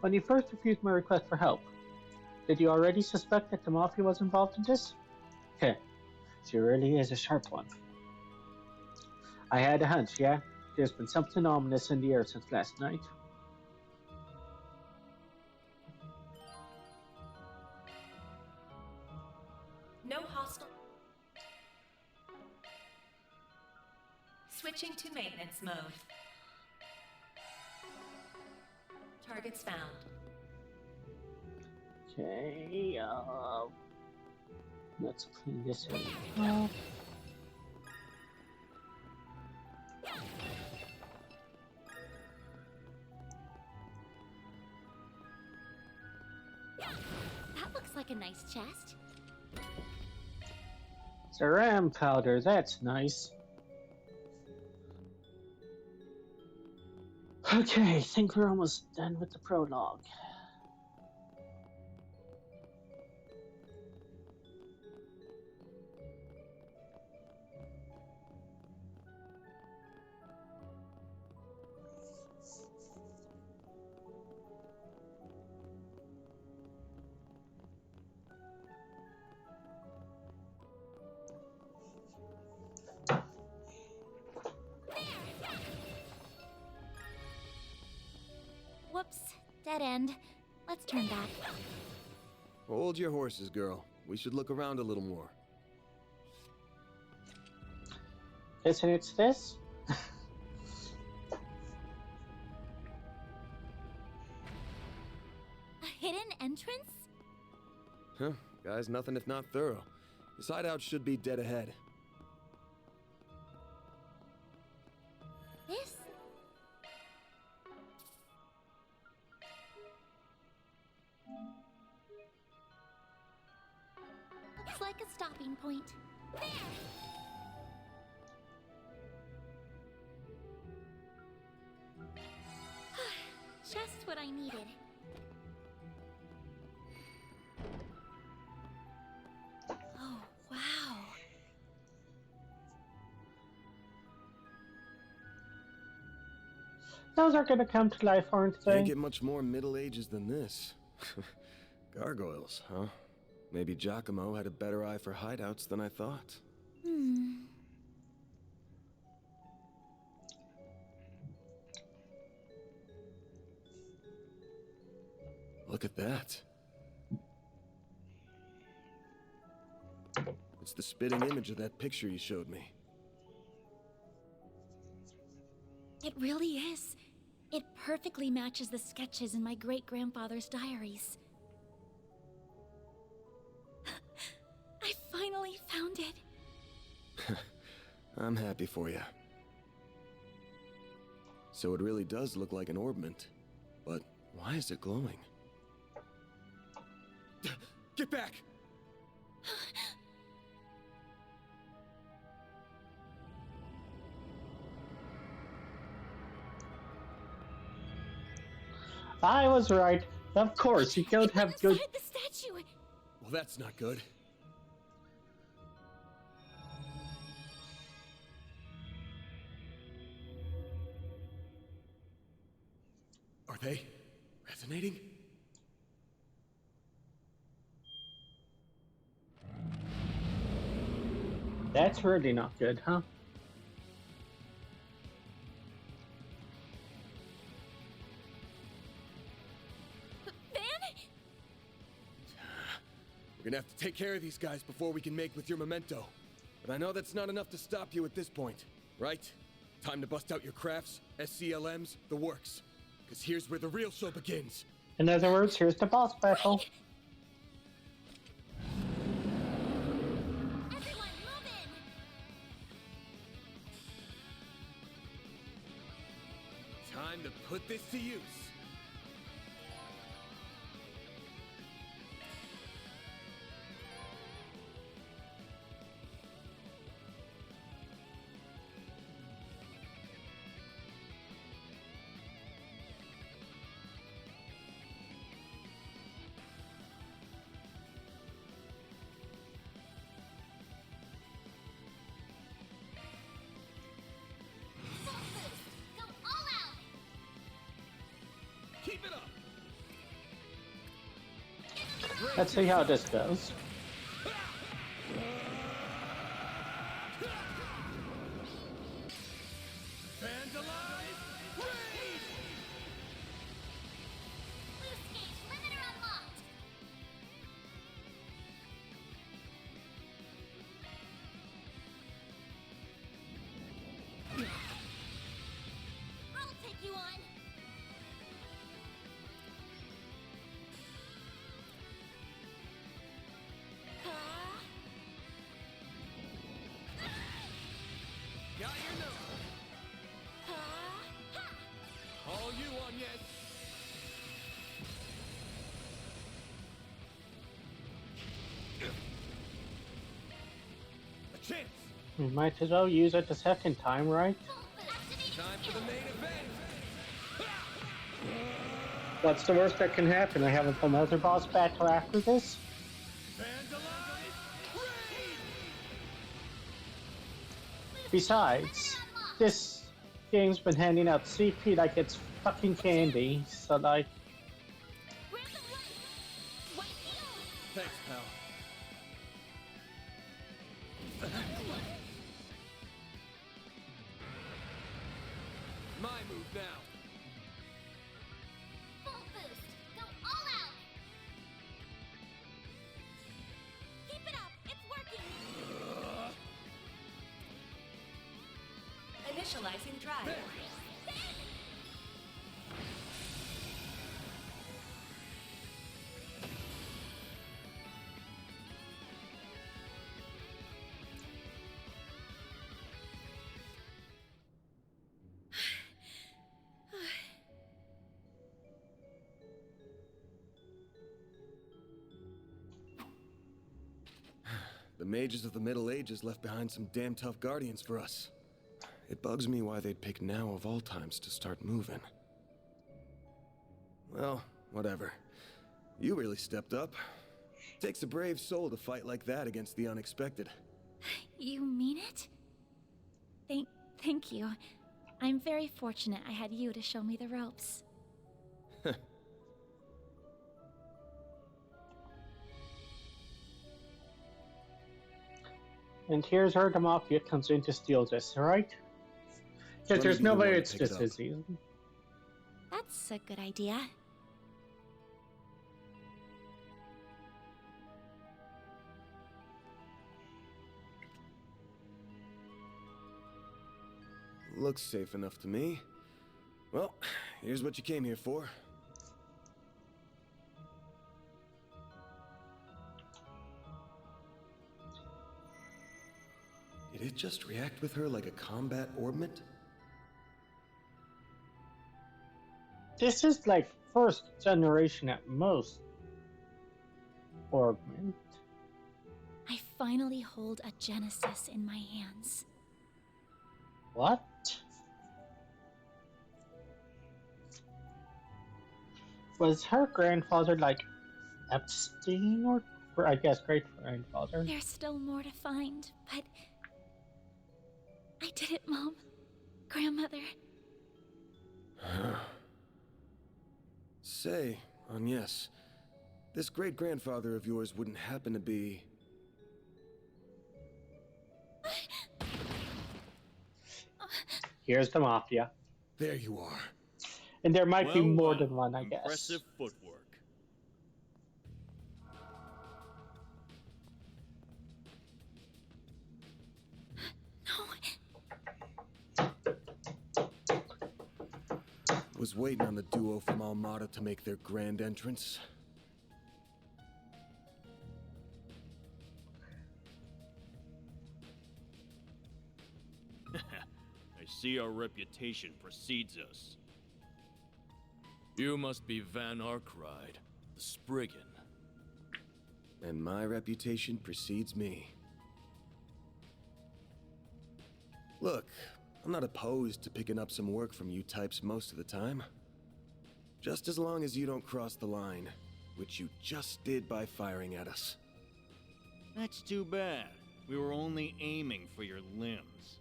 When you first refused my request for help, did you already suspect that the Mafia was involved in this? Heh. She really is a sharp one. I had a hunch, yeah? There's been something ominous in the air since last night. No hostile. Switching to maintenance mode. Targets found. Okay, let's clean this up. That looks like a nice chest. Ceram powder, that's nice. Okay, I think we're almost done with the prologue. Whoops, dead end. Let's turn back. Hold your horses, girl. We should look around a little more. Isn't it this? A hidden entrance? Huh, guys, nothing if not thorough. This hideout should be dead ahead. This? Looks like a stopping point. Just what I needed. Oh, wow. Those are gonna come to life, aren't they? Can't get much more Middle Ages than this. Gargoyles, huh? Maybe Giacomo had a better eye for hideouts than I thought. Look at that. It's the spitting image of that picture you showed me. It really is. It perfectly matches the sketches in my great-grandfather's diaries. I finally found it. I'm happy for you. So it really does look like an orbment. But why is it glowing? Get back! I was right. Of course, you don't have good. The statue. Well, that's not good. Are they resonating? That's really not good, huh? We're gonna have to take care of these guys before we can make with your memento. But I know that's not enough to stop you at this point, right? Time to bust out your crafts, SCLMs, the works. Because here's where the real show begins. In other words, here's the boss battle. Everyone, move in. Time to put this to use. Go all out. Keep it up. Let's see how this goes. Vandalize! Raid! Loose gauge limiter unlocked. I'll take you on. Got your number. All you on yet? A chance. We might as well use it the second time, right? Time for the main event. What's the worst that can happen? I have another boss battle after this? Besides, this game's been handing out CP like it's fucking candy, so like... Thanks, pal. My move now. Full boost. Go all out. Keep it up. It's working. Initializing drive. The mages of the Middle Ages left behind some damn tough guardians for us. It bugs me why they'd pick now of all times to start moving. Well, whatever. You really stepped up. Takes a brave soul to fight like that against the unexpected. You mean it? Thank you. I'm very fortunate I had you to show me the ropes. And here's where the Mafia comes in to steal this, alright? Because there's no way it's this easy. That's a good idea. Looks safe enough to me. Well, here's what you came here for. Did it just react with her like a combat orbment? This is like first generation at most. Orbment. I finally hold a Genesis in my hands. What? Was her grandfather like Epstein or I guess great grandfather? There's still more to find, but I did it, Mom. Grandmother. Say, Agnes, this great-grandfather of yours wouldn't happen to be... Here's the Mafia. There you are. And there might be more than one, I guess. Impressive footwork. Was waiting on the duo from Almada to make their grand entrance. I see our reputation precedes us. You must be Van Arkride, the Spriggan. And my reputation precedes me. Look, I'm not opposed to picking up some work from you types most of the time. Just as long as you don't cross the line, which you just did by firing at us. That's too bad. We were only aiming for your limbs.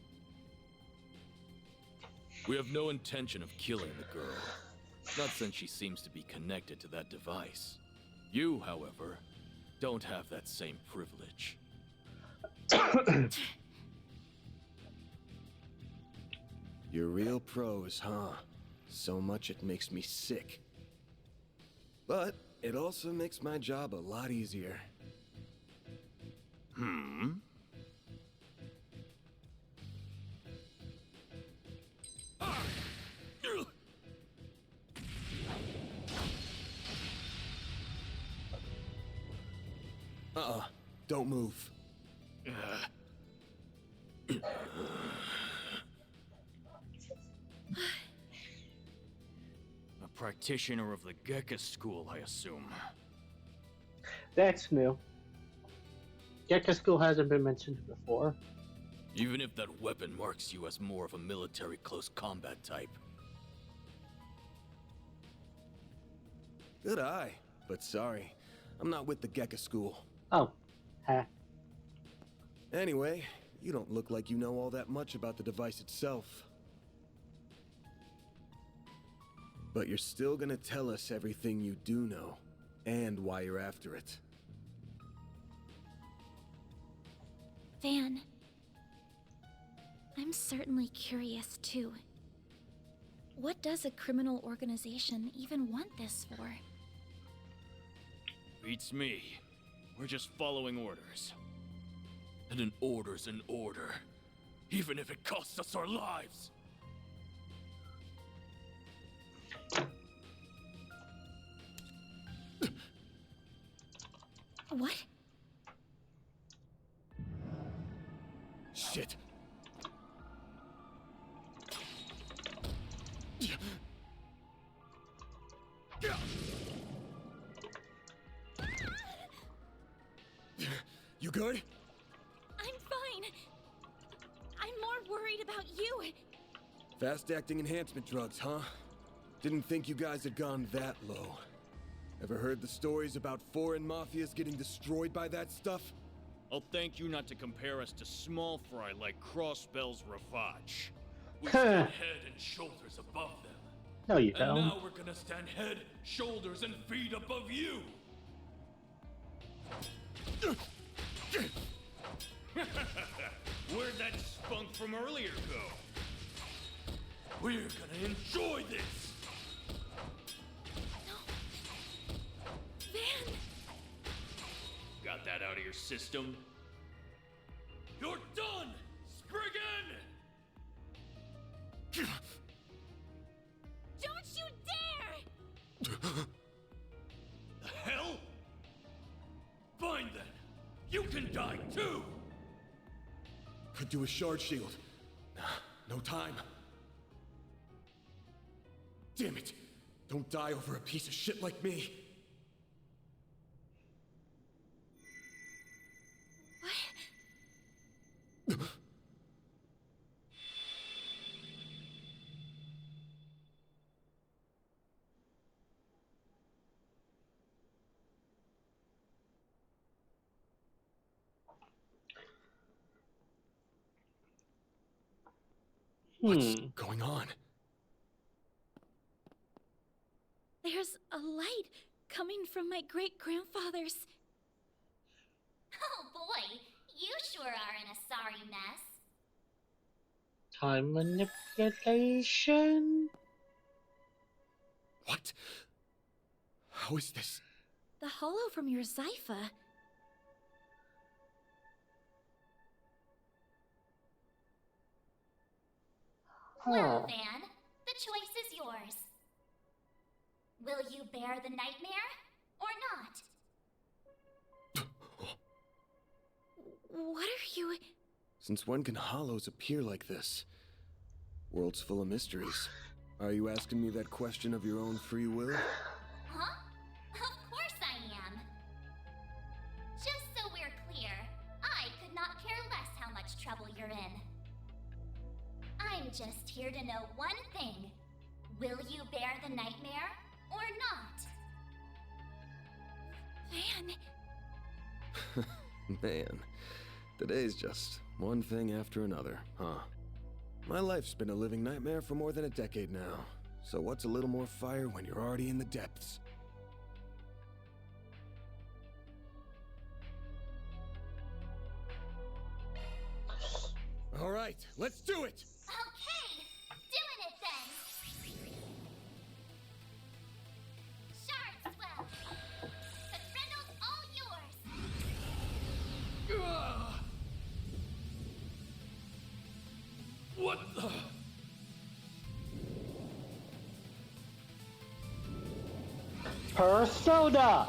We have no intention of killing the girl. Not since she seems to be connected to that device. You, however, don't have that same privilege. You're real pros, huh? So much it makes me sick. But it also makes my job a lot easier. Don't move. A practitioner of the Gekka school, I assume. That's new. Gekka school hasn't been mentioned before. Even if that weapon marks you as more of a military close combat type. Good eye, but sorry. I'm not with the Gekka school. Oh, huh. Anyway, you don't look like you know all that much about the device itself. But you're still gonna tell us everything you do know, and why you're after it. Van. I'm certainly curious, too. What does a criminal organization even want this for? Beats me. We're just following orders. And an order's an order. Even if it costs us our lives. What? Shit. You good? I'm fine. I'm more worried about you. Fast-acting enhancement drugs, huh? Didn't think you guys had gone that low. Ever heard the stories about foreign mafias getting destroyed by that stuff? I'll thank you not to compare us to small fry like Crossbell's Ravage. We stand head and shoulders above them. No, you and don't. now we're gonna stand head, shoulders, and feet above you. Where'd that spunk from earlier go? We're gonna enjoy this! Van! Got that out of your system? You're done, Spriggan! Don't you dare! The hell? Fine then. You can die too! Could do a shard shield. No time. Damn it! Don't die over a piece of shit like me! What's going on? There's a light coming from my great-grandfather's. Oh boy, you sure are in a sorry mess. Time manipulation? What? How is this? The hollow from your Zypha. Well, Van, the choice is yours. Will you bear the nightmare, or not? What are you... Since when can hollows appear like this? World's full of mysteries. Are you asking me that question of your own free will? Huh? Of course I am. Just so we're clear, I could not care less how much trouble you're in. I'm just here to know one thing. Will you bear the nightmare, or not? Van... Man, today's just one thing after another, huh? My life's been a living nightmare for more than a decade now. So what's a little more fire when you're already in the depths? All right, let's do it! Okay, doing it then. Shardswell, the Grendel's all yours. What the? Persona!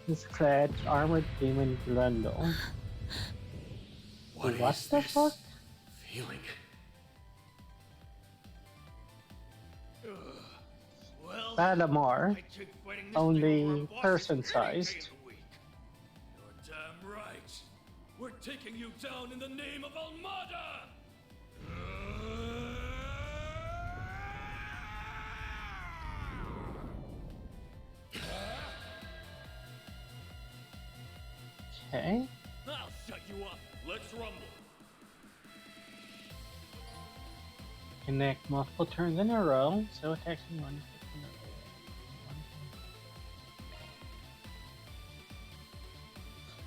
This clad armored demon Grendel. What the fuck? Feeling. Valamar, only person-sized. You're damn right. We're taking you down in the name of Almada! Okay. I'll shut you up. Let's rumble. Connect multiple turns in a row, so attacks in one.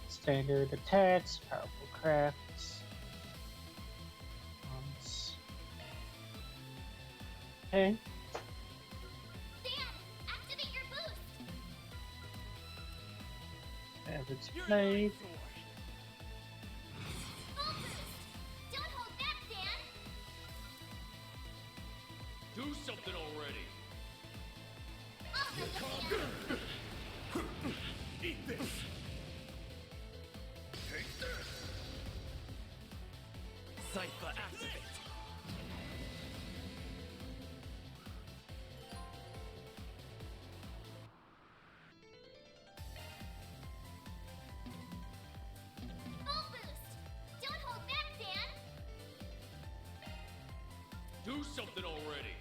Standard attacks, powerful crafts. Okay. Activate your boost. Savage Blade. Full boost. Don't hold back, Dan. Do something already. Eat this! Zypha activate! Full boost. Don't hold back, Dan. Do something already.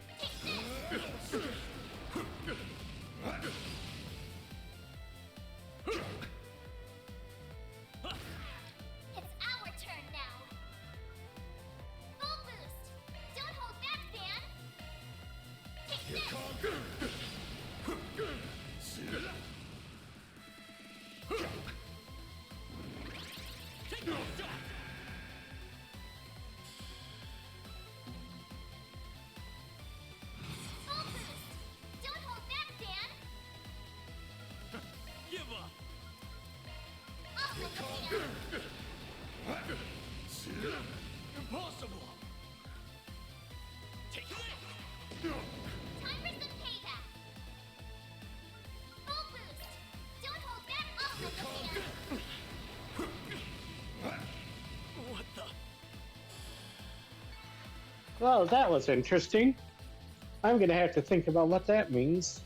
It's our turn now. Full boost. Don't hold back, Dan. Take this. Take no shot. Full boost. Don't hold back, Dan. Give up. Impossible. Take this. Time for some payback. Full boost. Don't hold back, What the? Well, that was interesting. I'm gonna have to think about what that means.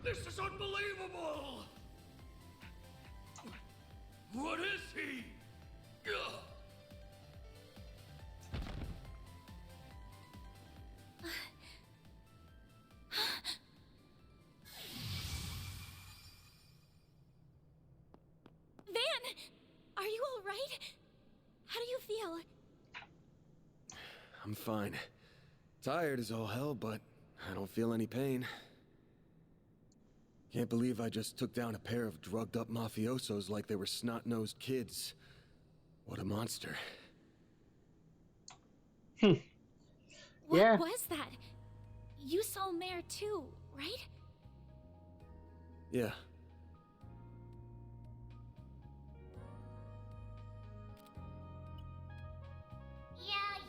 This is unbelievable! What is he? Ugh. Van! Are you alright? How do you feel? I'm fine. Tired as all hell, but I don't feel any pain. Can't believe I just took down a pair of drugged-up mafiosos like they were snot-nosed kids. What a monster. What Yeah. was that? You saw Mare too, right? Yeah.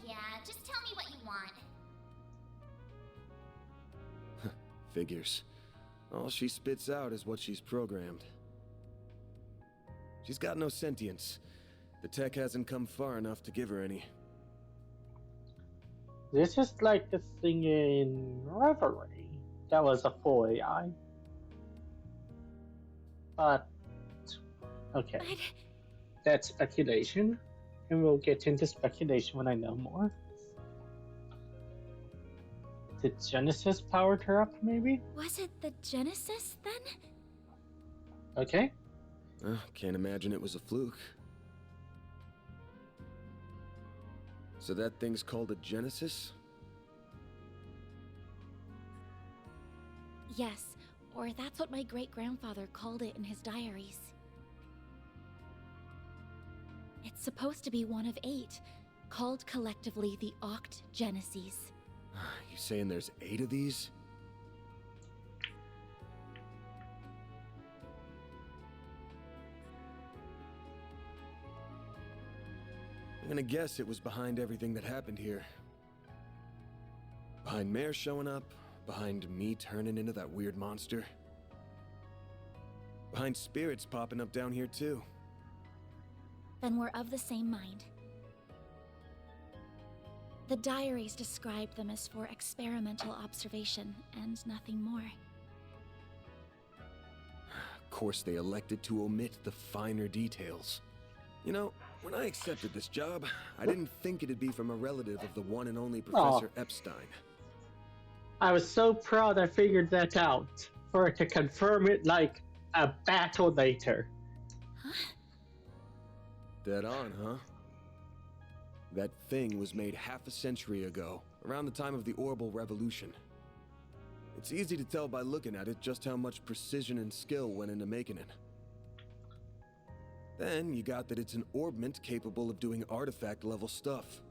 Yeah, just tell me what you want. Figures. All she spits out is what she's programmed. She's got no sentience. The tech hasn't come far enough to give her any. This is like the thing in Reverie. That was a full AI. But, okay. That's speculation. And we'll get into speculation when I know more. Did Genesis powered her up, maybe? Was it the Genesis, then? Okay. Can't imagine it was a fluke. So that thing's called a Genesis? Yes, or that's what my great-grandfather called it in his diaries. It's supposed to be one of 8, called collectively the Oct Geneses. You saying there's 8 of these? I'm gonna guess it was behind everything that happened here. Behind Mare showing up, behind me turning into that weird monster. Behind spirits popping up down here too. Then we're of the same mind. The diaries describe them as for experimental observation and nothing more. Of course they elected to omit the finer details. You know, when I accepted this job, I didn't think it'd be from a relative of the one and only Professor Epstein. I was so proud I figured that out. For it to confirm it like a battle later. Dead on, huh? That thing was made half a century ago, around the time of the Orbital Revolution. It's easy to tell by looking at it just how much precision and skill went into making it. Then you got that it's an orbment capable of doing artifact-level stuff.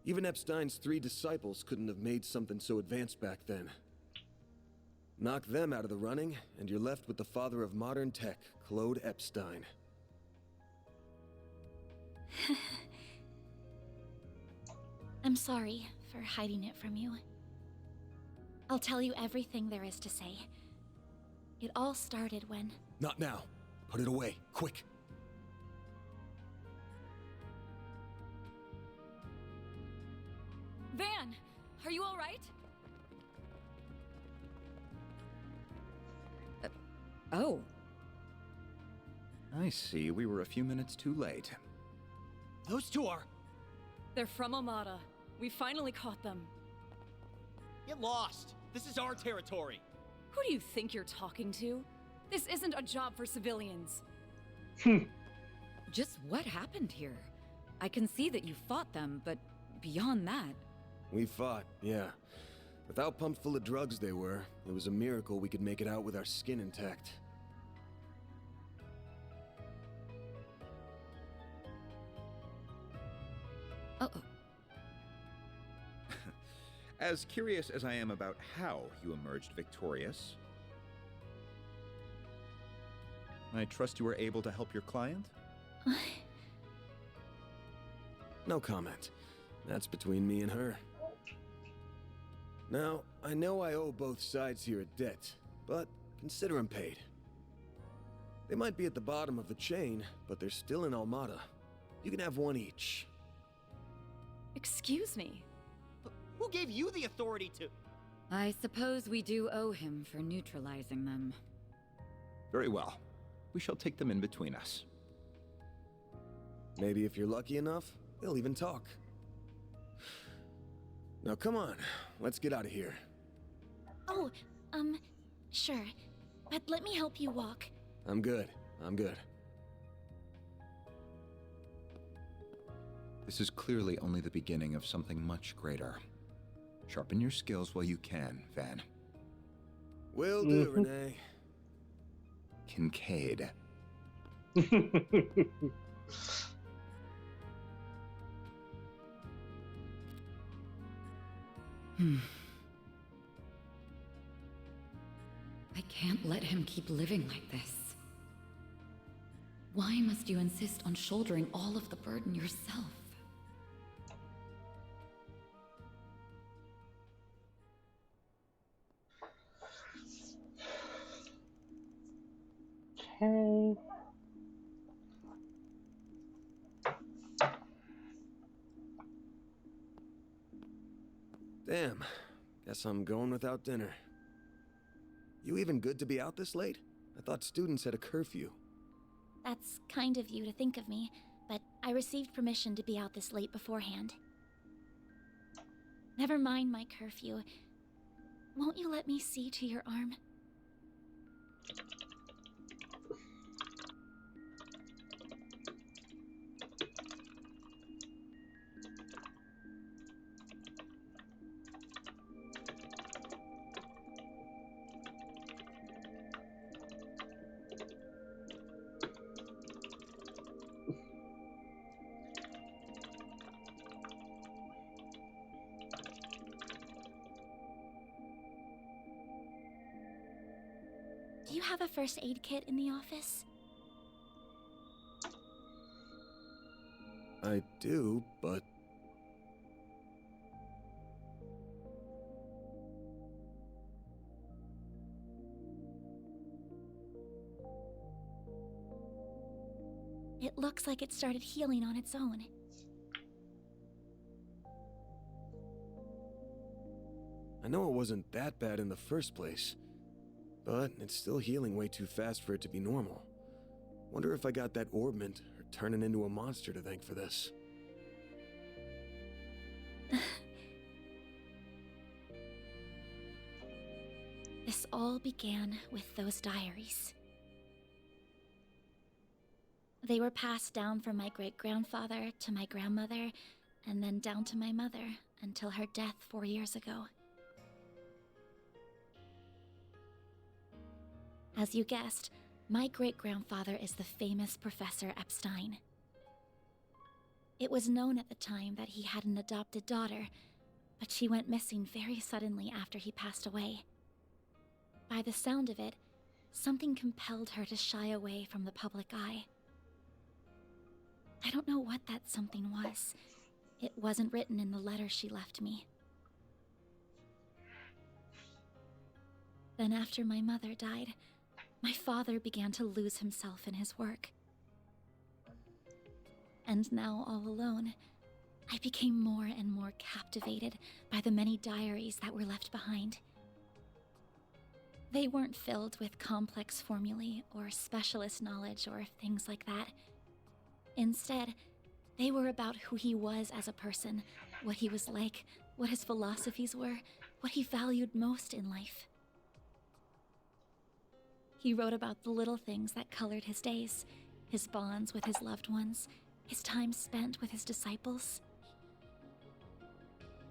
Even Epstein's 3 disciples couldn't have made something so advanced back then. Knock them out of the running, and you're left with the father of modern tech, Claude Epstein. I'm sorry for hiding it from you. I'll tell you everything there is to say. It all started when... Not now. Put it away, quick. Van, are you all right? Oh. I see. We were a few minutes too late. Those two are... They're from Omada. We finally caught them. Get lost. This is our territory. Who do you think you're talking to? This isn't a job for civilians. Just what happened here? I can see that you fought them, but beyond that... We fought, yeah. With how pumped full of drugs they were, it was a miracle we could make it out with our skin intact. Uh-oh. As curious as I am about how you emerged victorious, I trust you were able to help your client? No comment. That's between me and her. Now, I know I owe both sides here a debt, but consider them paid. They might be at the bottom of the chain, but they're still in Almada. You can have one each. Excuse me. Who gave you the authority to... I suppose we do owe him for neutralizing them. Very well. We shall take them in between us. Maybe if you're lucky enough, they'll even talk. Now come on, let's get out of here. Oh, sure. But let me help you walk. I'm good. This is clearly only the beginning of something much greater. Sharpen your skills while you can, Van. Will do, Renee. Kincaid. I can't let him keep living like this. Why must you insist on shouldering all of the burden yourself? Okay. Damn. Guess I'm going without dinner. You even good to be out this late? I thought students had a curfew. That's kind of you to think of me, but I received permission to be out this late beforehand. Never mind my curfew. Won't you let me see to your arm? Do you have a first aid kit in the office? I do, but... It looks like it started healing on its own. I know it wasn't that bad in the first place, but it's still healing way too fast for it to be normal. Wonder if I got that orbment or turning into a monster to thank for this. This all began with those diaries. They were passed down from my great-grandfather to my grandmother, and then down to my mother until her death 4 years ago. As you guessed, my great-grandfather is the famous Professor Epstein. It was known at the time that he had an adopted daughter, but she went missing very suddenly after he passed away. By the sound of it, something compelled her to shy away from the public eye. I don't know what that something was. It wasn't written in the letter she left me. Then after my mother died, my father began to lose himself in his work. And now, all alone, I became more and more captivated by the many diaries that were left behind. They weren't filled with complex formulae or specialist knowledge or things like that. Instead, they were about who he was as a person, what he was like, what his philosophies were, what he valued most in life. He wrote about the little things that colored his days, his bonds with his loved ones, his time spent with his disciples.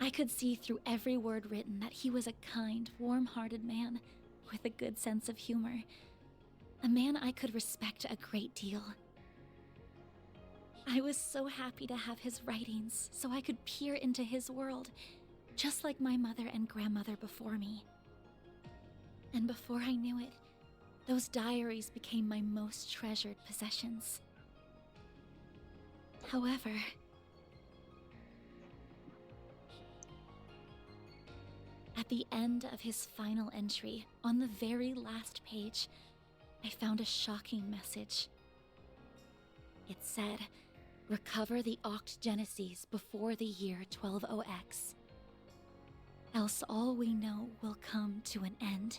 I could see through every word written that he was a kind, warm-hearted man with a good sense of humor, a man I could respect a great deal. I was so happy to have his writings so I could peer into his world, just like my mother and grandmother before me. And before I knew it, those diaries became my most treasured possessions. However, at the end of his final entry, on the very last page, I found a shocking message. It said, "Recover the Oct Genesis before the year 120X. Else all we know will come to an end."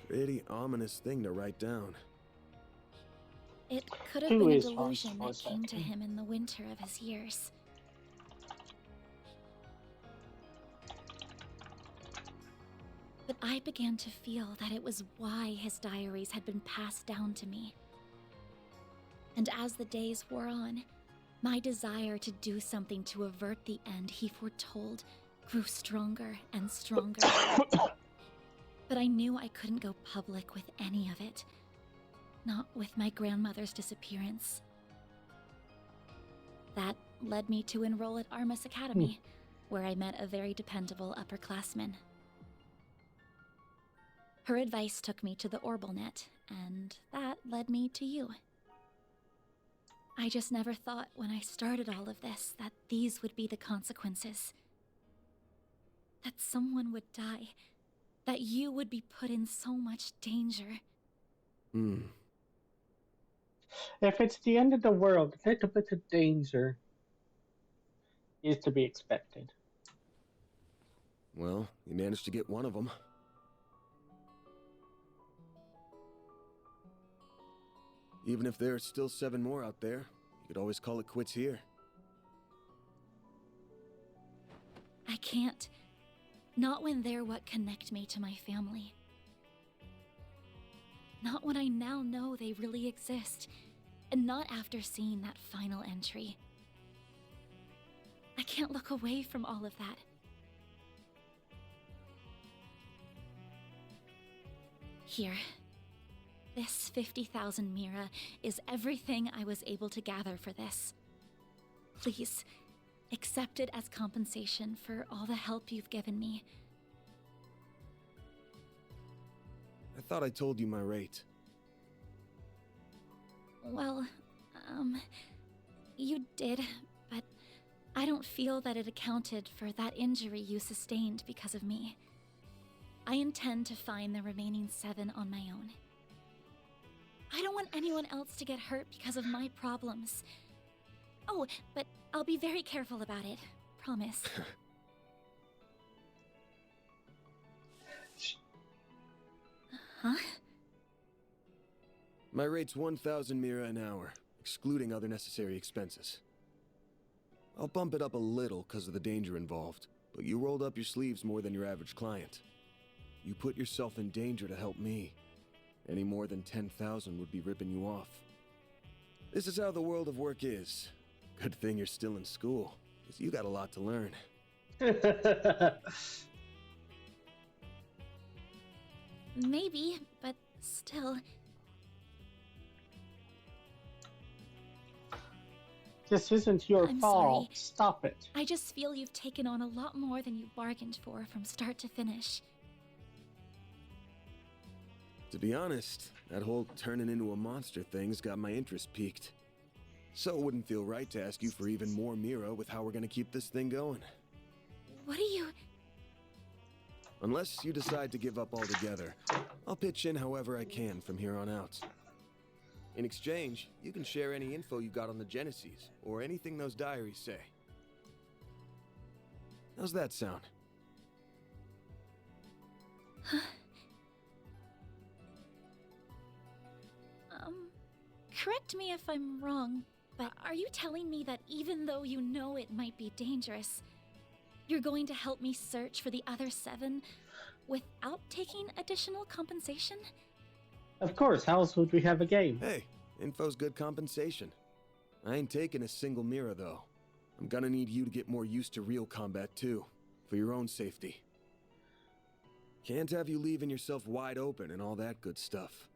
Pretty ominous thing to write down. It could have Who been a is delusion that responsible? came to him in the winter of his years. But I began to feel that it was why his diaries had been passed down to me. And as the days wore on, my desire to do something to avert the end he foretold grew stronger and stronger. But I knew I couldn't go public with any of it. Not with my grandmother's disappearance. That led me to enroll at Armus Academy, where I met a very dependable upperclassman. Her advice took me to the Orbalnet, and that led me to you. I just never thought when I started all of this that these would be the consequences. That someone would die. That you would be put in so much danger. If it's the end of the world, a little bit of danger is to be expected. Well, you managed to get one of them. Even if there are still 7 more out there, you could always call it quits here. I can't. Not when they're what connect me to my family. Not when I now know they really exist, and not after seeing that final entry. I can't look away from all of that. Here. This 50,000 Mira is everything I was able to gather for this. Please, accept it as compensation for all the help you've given me. I thought I told you my rate. Well, you did, but I don't feel that it accounted for that injury you sustained because of me. I intend to find the remaining 7 on my own. I don't want anyone else to get hurt because of my problems. Oh, but I'll be very careful about it. Promise. Huh? My rate's 1,000 Mira an hour, excluding other necessary expenses. I'll bump it up a little because of the danger involved, but you rolled up your sleeves more than your average client. You put yourself in danger to help me. Any more than 10,000 would be ripping you off. This is how the world of work is. Good thing you're still in school, because you got a lot to learn. Maybe, but still. This isn't your I'm fault. sorry. Stop it. I just feel you've taken on a lot more than you bargained for from start to finish. To be honest, that whole turning into a monster thing's got my interest piqued. So it wouldn't feel right to ask you for even more Mira with how we're gonna keep this thing going. What are you... Unless you decide to give up altogether, I'll pitch in however I can from here on out. In exchange, you can share any info you got on the Genesis, or anything those diaries say. How's that sound? Correct me if I'm wrong, but are you telling me that even though you know it might be dangerous, you're going to help me search for the other 7 without taking additional compensation? Of course, how else would we have a game? Hey, info's good compensation. I ain't taking a single Mira, though. I'm gonna need you to get more used to real combat, too, for your own safety. Can't have you leaving yourself wide open and all that good stuff.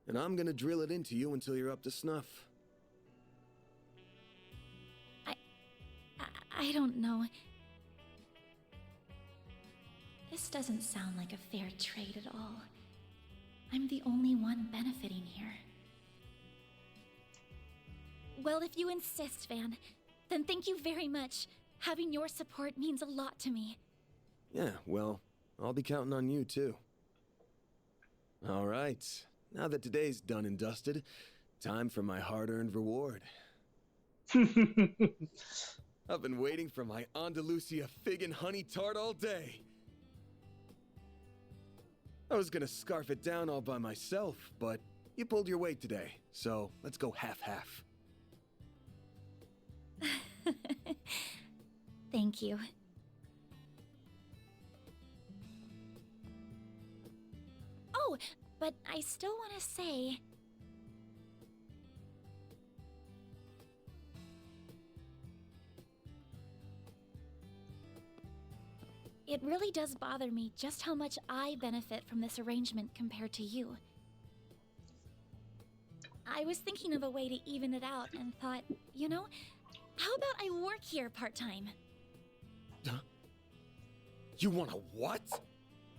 And I'm gonna drill it into you until you're up to snuff. I don't know. This doesn't sound like a fair trade at all. I'm the only one benefiting here. Well, if you insist, Van, then thank you very much. Having your support means a lot to me. Yeah, well, I'll be counting on you, too. All right. Now that today's done and dusted, time for my hard-earned reward. I've been waiting for my Andalusia fig and honey tart all day. I was gonna scarf it down all by myself, but you pulled your weight today, so let's go half-half. Thank you. Oh, but I still want to say... It really does bother me just how much I benefit from this arrangement compared to you. I was thinking of a way to even it out and thought, you know, how about I work here part-time? Huh? You want a what?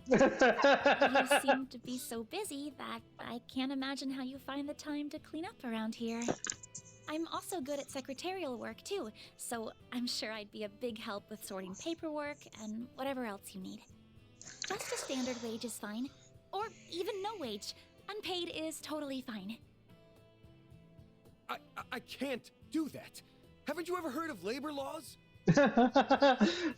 You seem to be so busy that I can't imagine how you find the time to clean up around here. I'm also good at secretarial work too, so I'm sure I'd be a big help with sorting paperwork and whatever else you need. Just a standard wage is fine, or even no wage. Unpaid is totally fine. I can't do that. Haven't you ever heard of labor laws?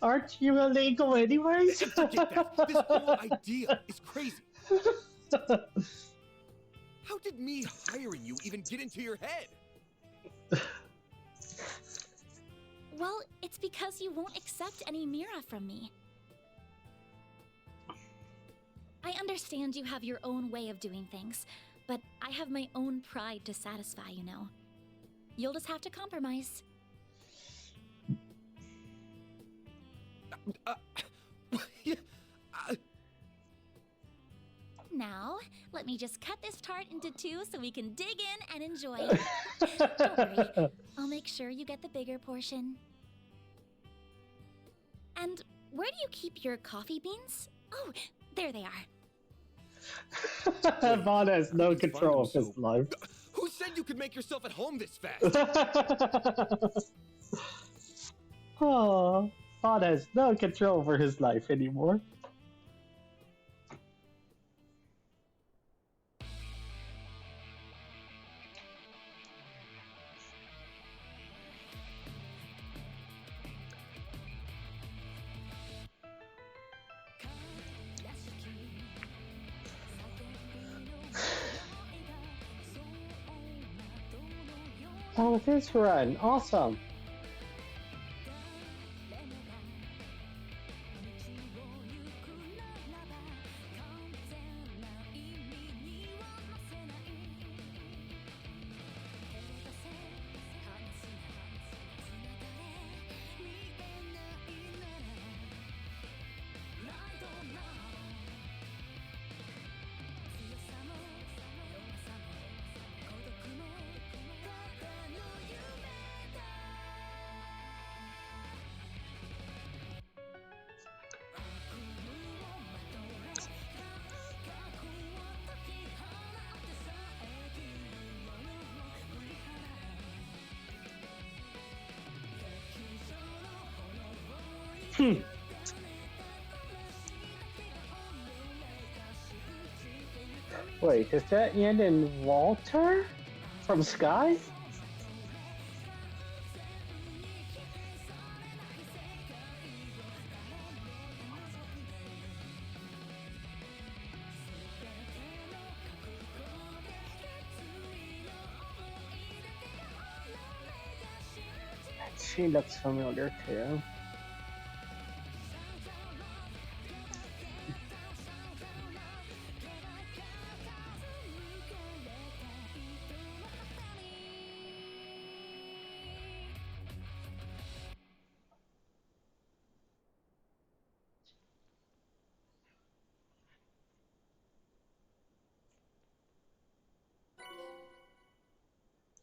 Aren't you illegal anyways? Forget that. This whole idea is crazy. How did me hiring you even get into your head? Well, it's because you won't accept any Mira from me. I understand you have your own way of doing things, but I have my own pride to satisfy, you know. You'll just have to compromise. Now, let me just cut this tart into two so we can dig in and enjoy it. Don't worry, I'll make sure you get the bigger portion. And where do you keep your coffee beans? Oh, there they are. Vaughn has no control of his life. Who said you could make yourself at home this fast? Oh, Vaughn has no control over his life anymore. Oh, this run, awesome. Wait, does that end in Walter from Sky? She looks familiar too.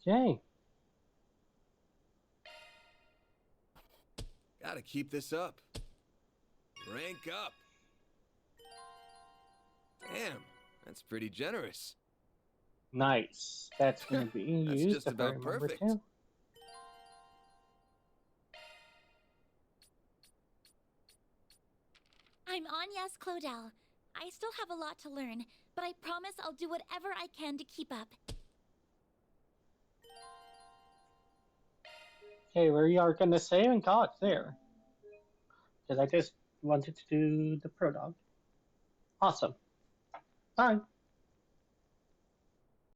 Yay. Gotta keep this up. Rank up. Damn, that's pretty generous. Nice. That's gonna be That's used just if I about remember perfect. to. I'm Agnes Claudel. I still have a lot to learn, but I promise I'll do whatever I can to keep up. Okay, we are gonna save and call it there. Because I just wanted to do the prologue. Awesome. Bye.